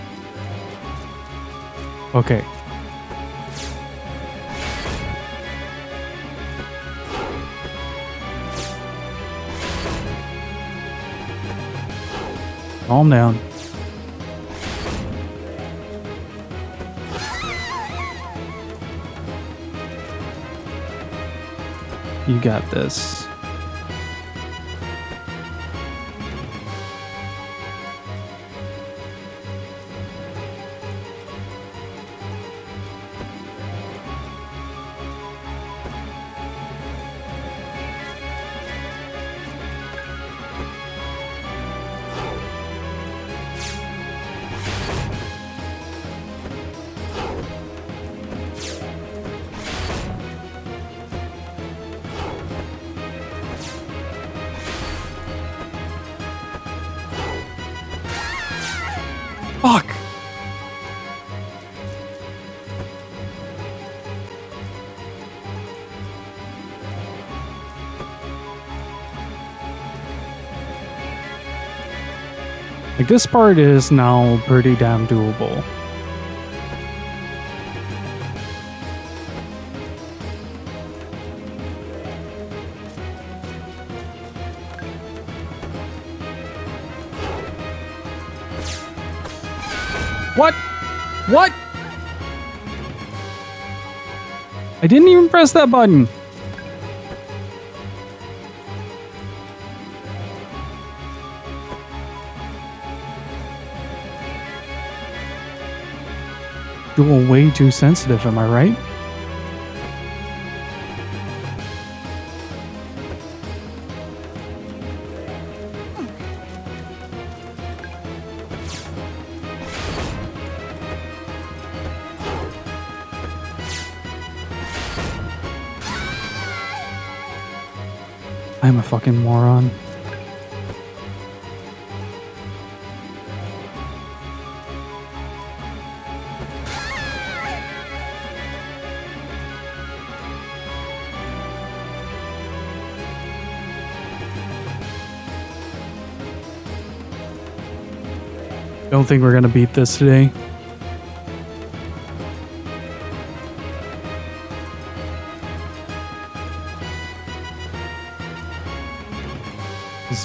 Okay. Calm down. You got this. Fuck! Like, this part is now pretty damn doable. What? What? I didn't even press that button. You're way too sensitive, am I right? I'm a fucking moron. Don't think we're gonna beat this today.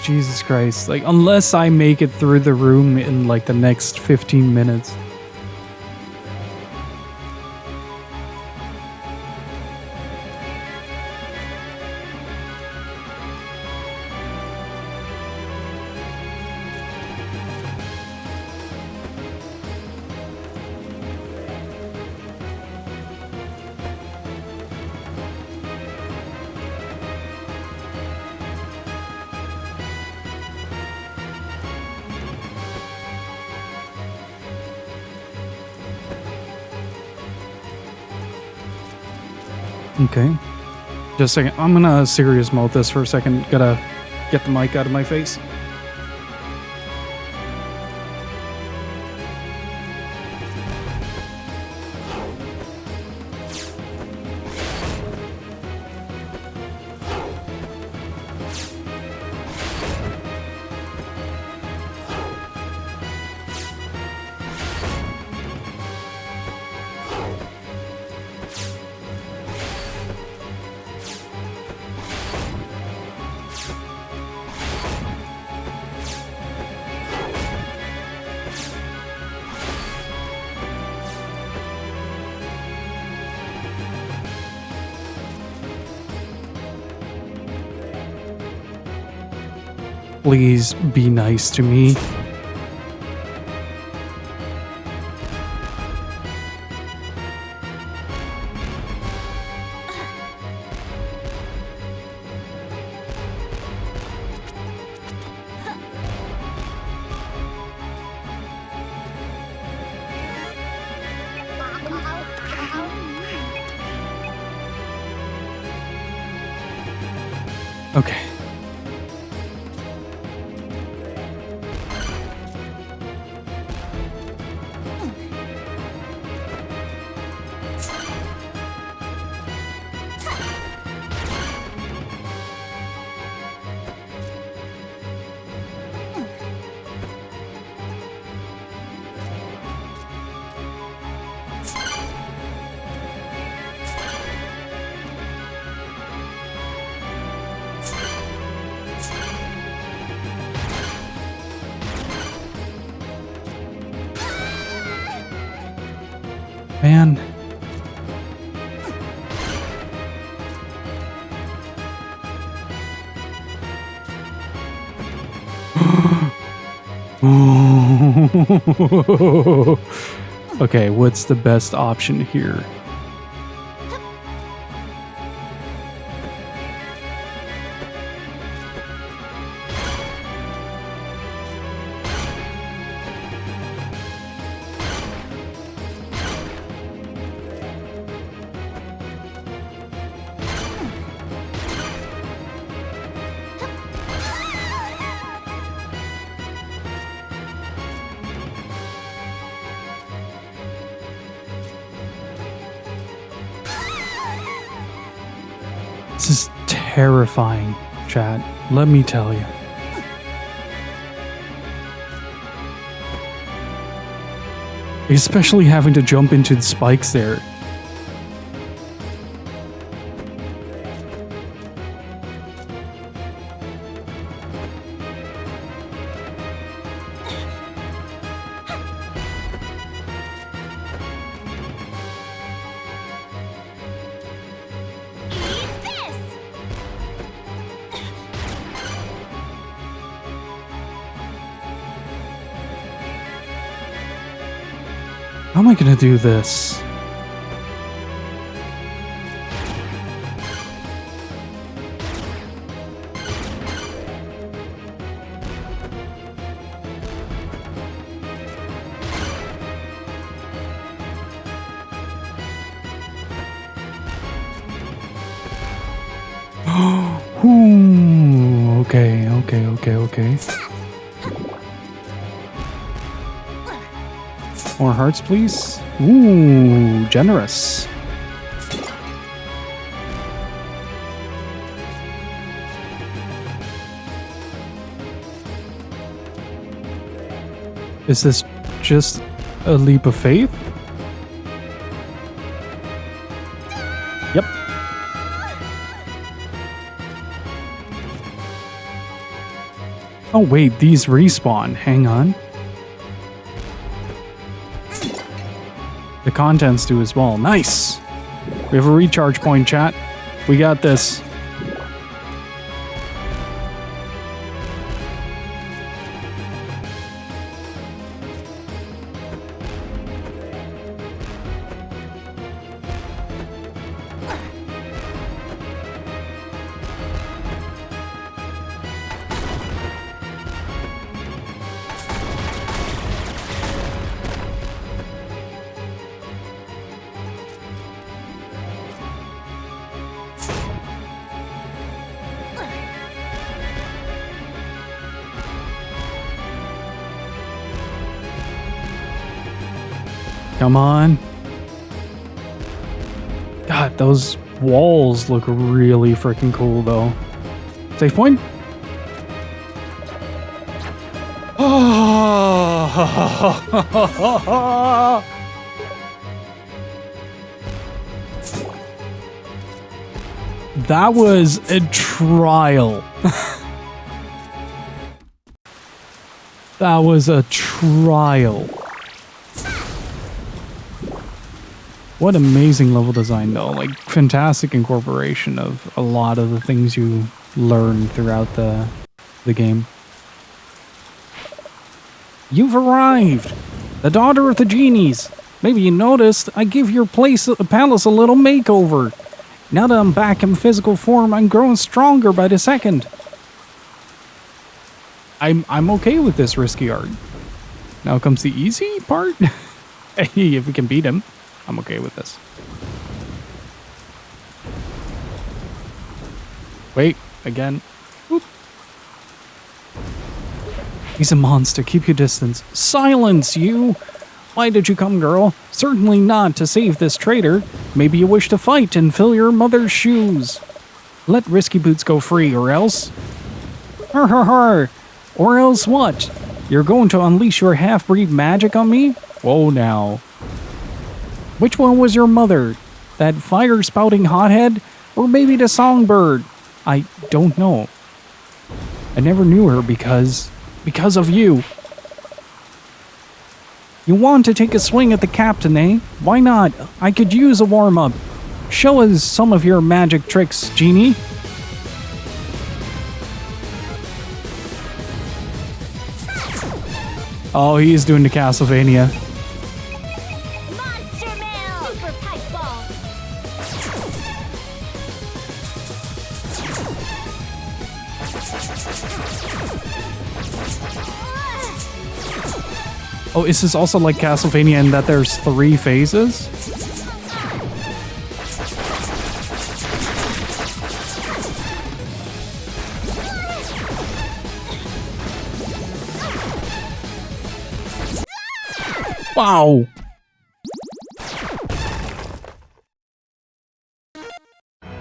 Jesus Christ. Like, unless I make it through the room in like the next 15 minutes. Okay. Just a second. I'm gonna serious mode this for a second. Gotta get the mic out of my face. Please be nice to me. Okay. Man. Okay, what's the best option here? This is terrifying, chat. Let me tell you. Especially having to jump into the spikes there. Eat this! How am I gonna do this? Ooh, okay. More hearts, please. Ooh, generous. Is this just a leap of faith? Yep. Oh wait, these respawn. Hang on. The contents do as well. Nice! We have a recharge point, chat. We got this. Come on. God, those walls look really freaking cool, though. Safe point? That was a trial. That was a trial. What amazing level design, though. Like, fantastic incorporation of a lot of the things you learn throughout the game. You've arrived! The daughter of the genies! Maybe you noticed, I give your palace a little makeover. Now that I'm back in physical form, I'm growing stronger by the second. I'm okay with this risky art. Now comes the easy part. Hey, if we can beat him, I'm okay with this. Wait, again. Oop. He's a monster. Keep your distance. Silence, you! Why did you come, girl? Certainly not to save this traitor. Maybe you wish to fight and fill your mother's shoes. Let Risky Boots go free, or else... Har har har! Or else what? You're going to unleash your half-breed magic on me? Whoa now. Which one was your mother? That fire-spouting hothead? Or maybe the songbird? I don't know. I never knew her because of you. You want to take a swing at the captain, eh? Why not? I could use a warm-up. Show us some of your magic tricks, genie. Oh, he is doing the Castlevania. Monster Mill! Super Pipe Ball! Oh, is this also like Castlevania in that there's 3 phases? Wow!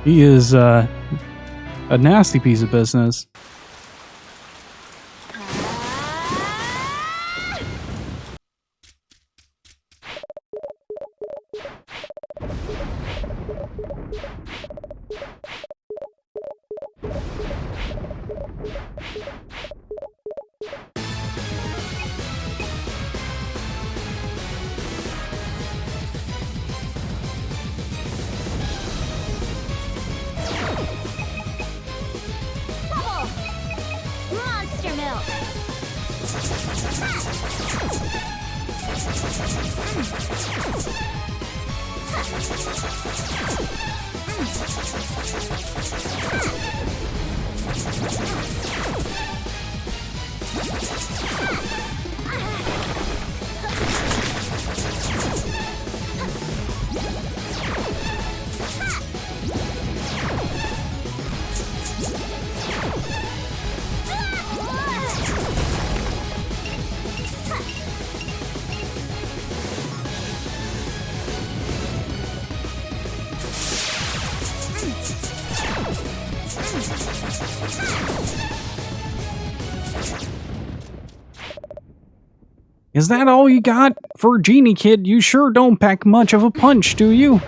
He is a nasty piece of business. Bubble! Monster Milk! Is that all you got? For Genie Kid, you sure don't pack much of a punch, do you?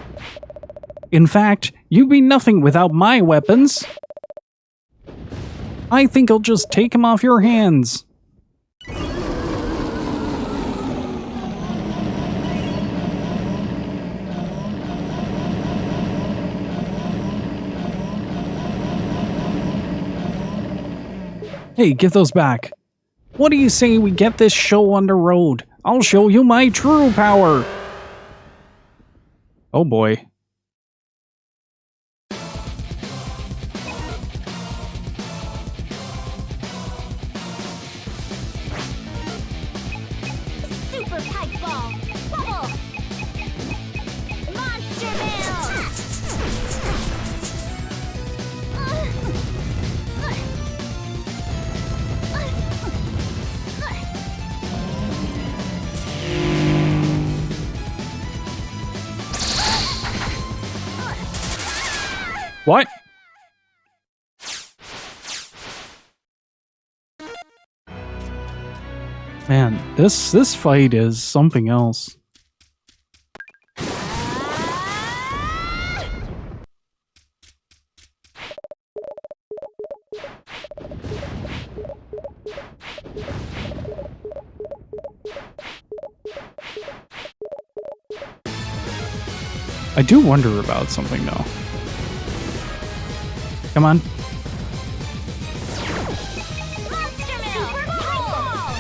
In fact, you'd be nothing without my weapons. I think I'll just take him off your hands. Hey, give those back. What do you say we get this show on the road? I'll show you my true power. Oh boy. Super Pipe Ball! Bubble! Monster Mill! What? Man, this fight is something else. I do wonder about something though. Come on. Monster Mill! Super Pipe Ball!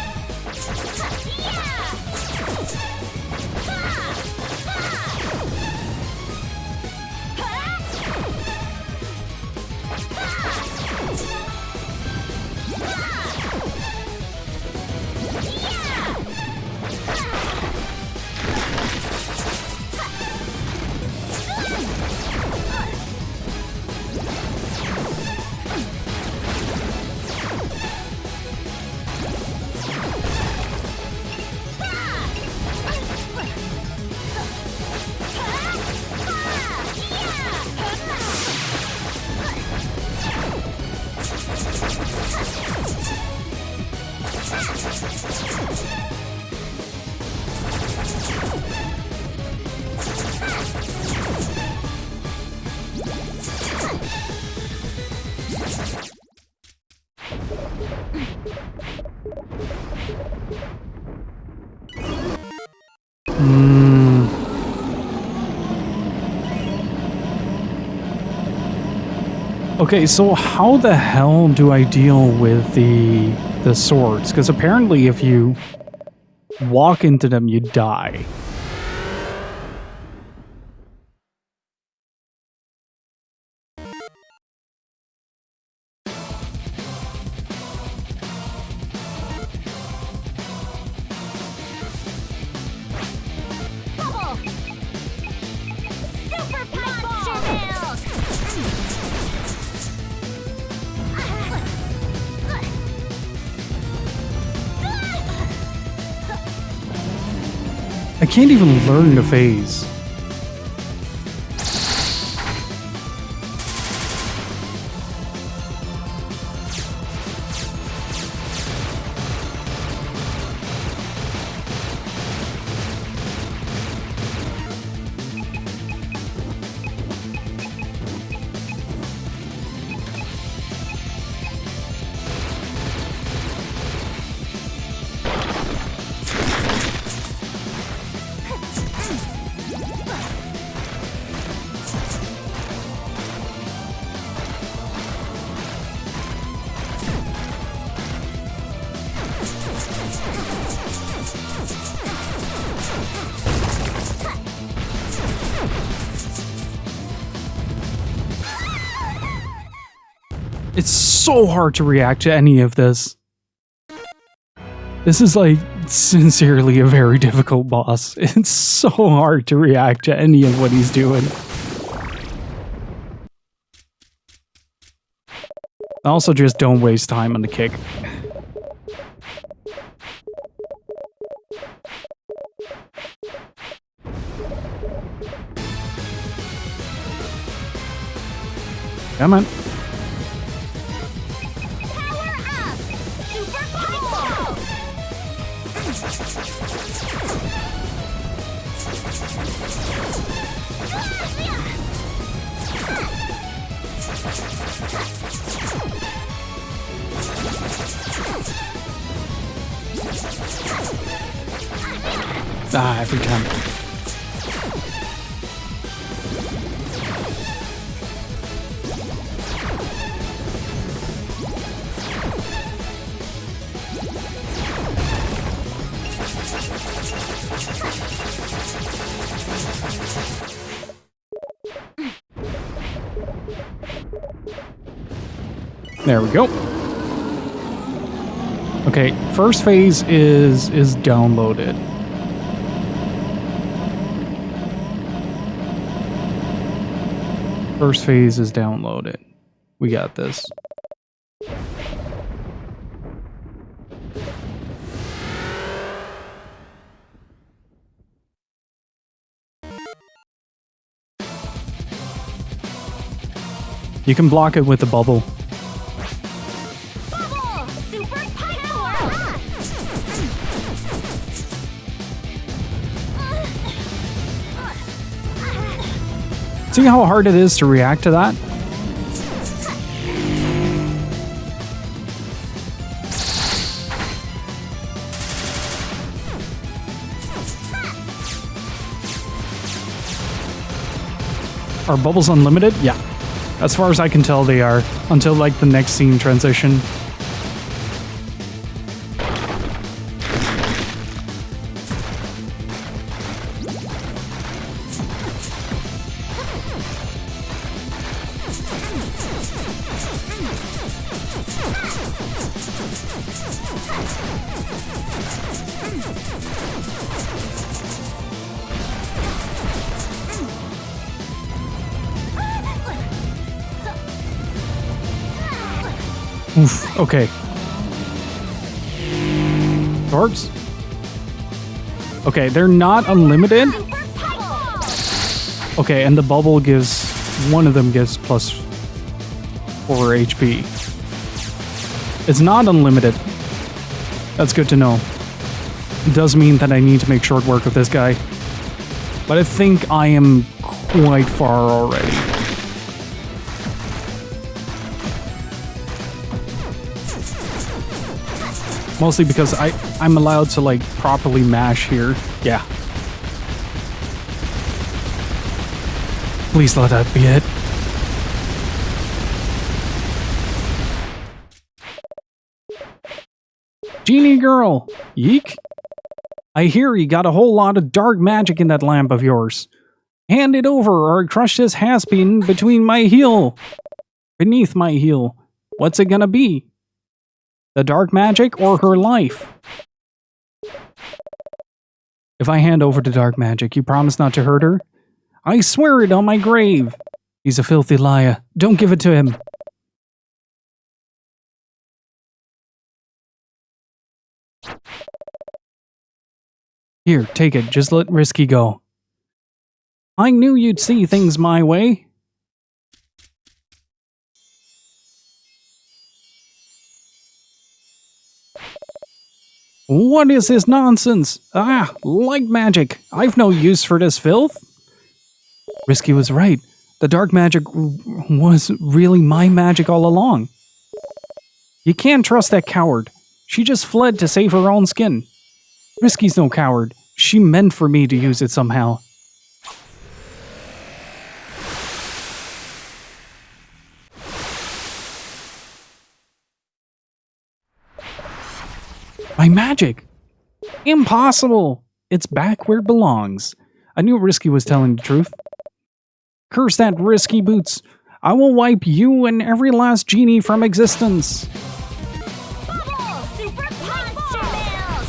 Okay, so how the hell do I deal with the swords? Because apparently if you walk into them, you die. Bubble! Super pipe monster milk! I can't even learn the phase. It's so hard to react to any of this. This is like sincerely a very difficult boss. It's so hard to react to any of what he's doing. Also, just don't waste time on the kick. Come on. Power up! Super pipe ball! Ah, every time. There we go. Okay, first phase is downloaded. First phase is downloaded. We got this. You can block it with the bubble. Bubble! Super pipe power up! See how hard it is to react to that? Are bubbles unlimited? Yeah. As far as I can tell, they are. Until, like, the next scene transition. Oof, okay. Torps? Okay, they're not unlimited. Okay, and the bubble gives... one of them gives plus 4 HP. It's not unlimited. That's good to know. It does mean that I need to make short work of this guy. But I think I am quite far already. Mostly because I'm allowed to, like, properly mash here. Yeah. Please let that be it. Genie girl! Yeek! I hear you got a whole lot of dark magic in that lamp of yours. Hand it over or I crush this has-been beneath my heel. What's it gonna be? The dark magic or her life? If I hand over the dark magic, you promise not to hurt her? I swear it on my grave. He's a filthy liar. Don't give it to him. Here, take it. Just let Risky go. I knew you'd see things my way. What is this nonsense? Ah, light magic. I've no use for this filth. Risky was right. The dark magic was really my magic all along. You can't trust that coward. She just fled to save her own skin. Risky's no coward. She meant for me to use it somehow. My magic! Impossible! It's back where it belongs. I knew Risky was telling the truth. Curse that Risky boots! I will wipe you and every last genie from existence! Bubble! Super monster milk!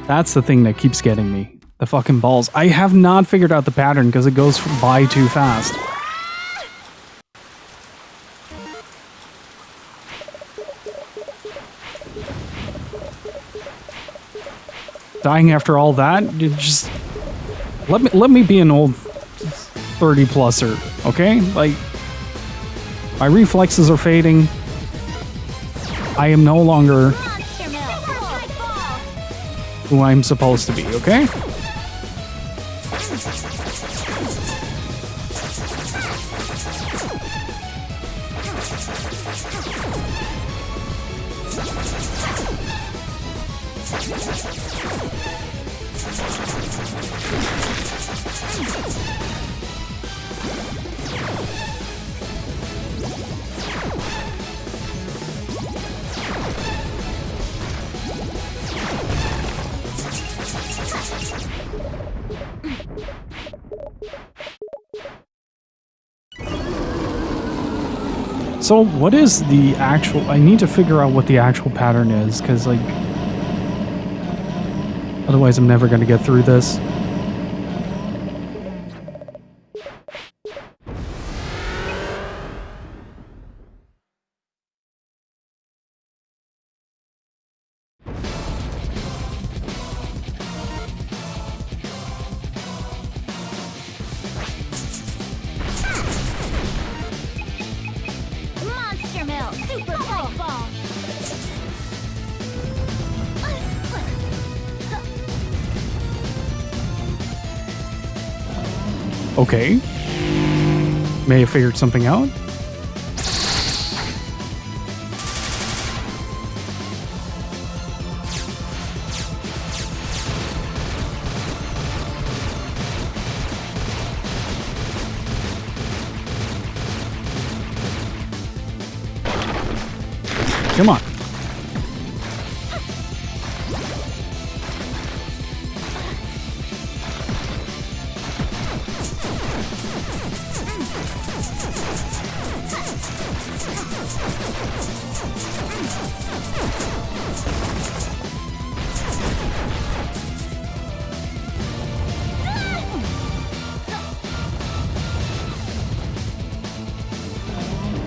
That's the thing that keeps getting me. The fucking balls. I have not figured out the pattern because it goes by too fast. Dying after all that, you just let me be an old 30-pluser, okay? Like, my reflexes are fading. I am no longer Monster milk! Ball! who I'm supposed to be, okay? So what is the actual... I need to figure out what the actual pattern is, because, like... Otherwise I'm never going to get through this. Monster milk! Super ball! Okay. May have figured something out. Come on.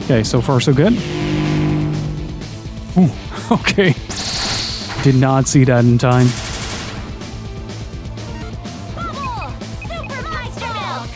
Okay, so far so good. Ooh, okay. Did not see that in time. Bubble! Super monster milk!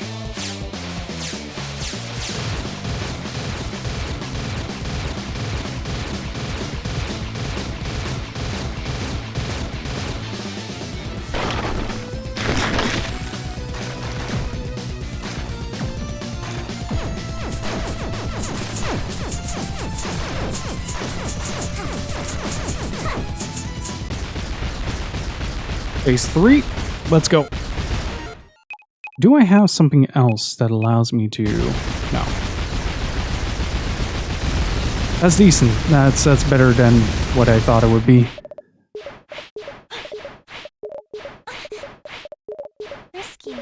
Phase 3. Let's go. Do I have something else that allows me to... No. That's decent. That's better than what I thought it would be. Risky.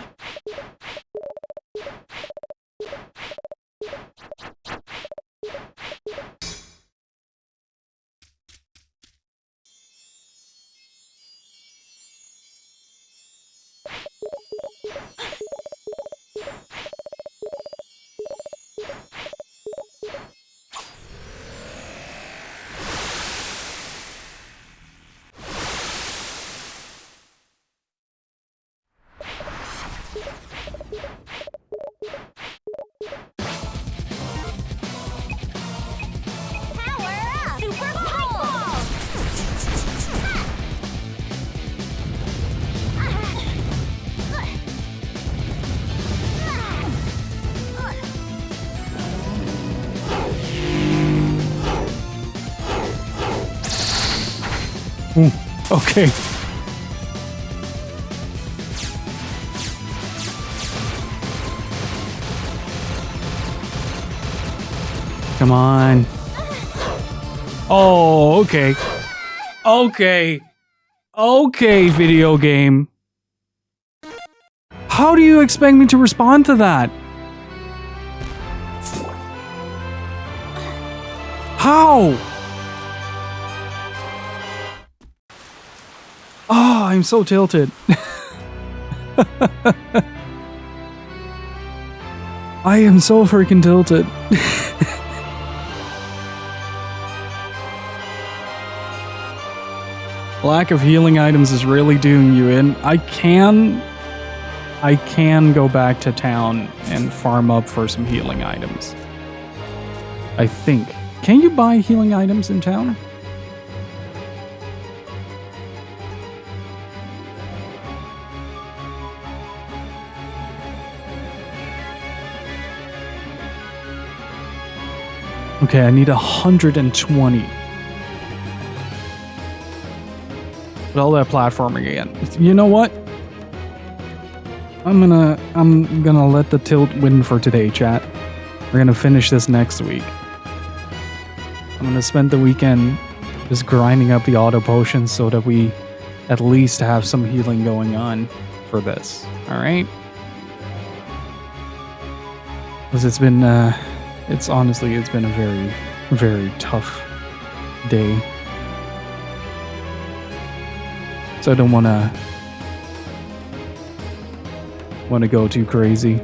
Okay. Come on. Oh, okay. Okay. Okay, video game. How do you expect me to respond to that? How? Oh, I'm so tilted. I am so freaking tilted. Lack of healing items is really doing you in. I can go back to town and farm up for some healing items. I think. Can you buy healing items in town? Okay, I need 120. But all that platforming again. You know what? I'm gonna let the tilt win for today, chat. We're gonna finish this next week. I'm gonna spend the weekend just grinding up the auto potions so that we at least have some healing going on for this. Alright? Because it's been it's been a very, very tough day. So I don't wanna go too crazy.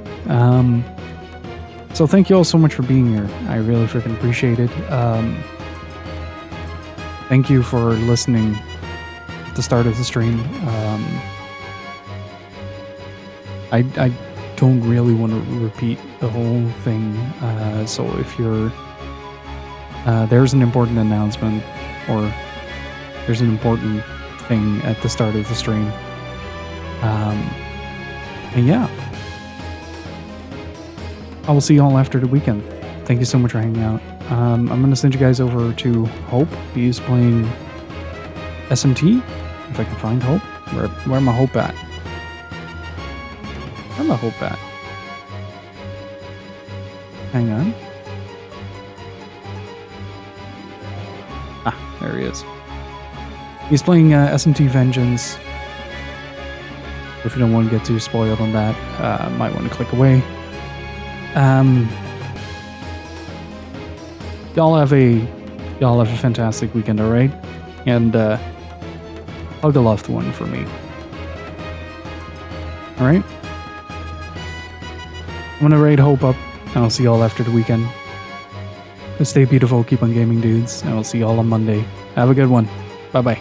So thank you all so much for being here. I really freaking appreciate it. Thank you for listening at the start of the stream. I don't really want to repeat the whole thing. So if you're there's an important announcement, or there's an important thing at the start of the stream. And yeah, I will see you all after the weekend. Thank you so much for hanging out. I'm gonna send you guys over to Hope. He's playing SMT. If I can find Hope. Where my Hope at? Where my Hope at? Hang on. Ah, there he is. He's playing SMT Vengeance. If you don't want to get too spoiled on that, might want to click away. Y'all have a fantastic weekend, alright? And hug a loved one for me. Alright? I'm gonna raid Hope up, and I'll see y'all after the weekend. Stay beautiful, keep on gaming, dudes, and I'll see y'all on Monday. Have a good one. Bye-bye.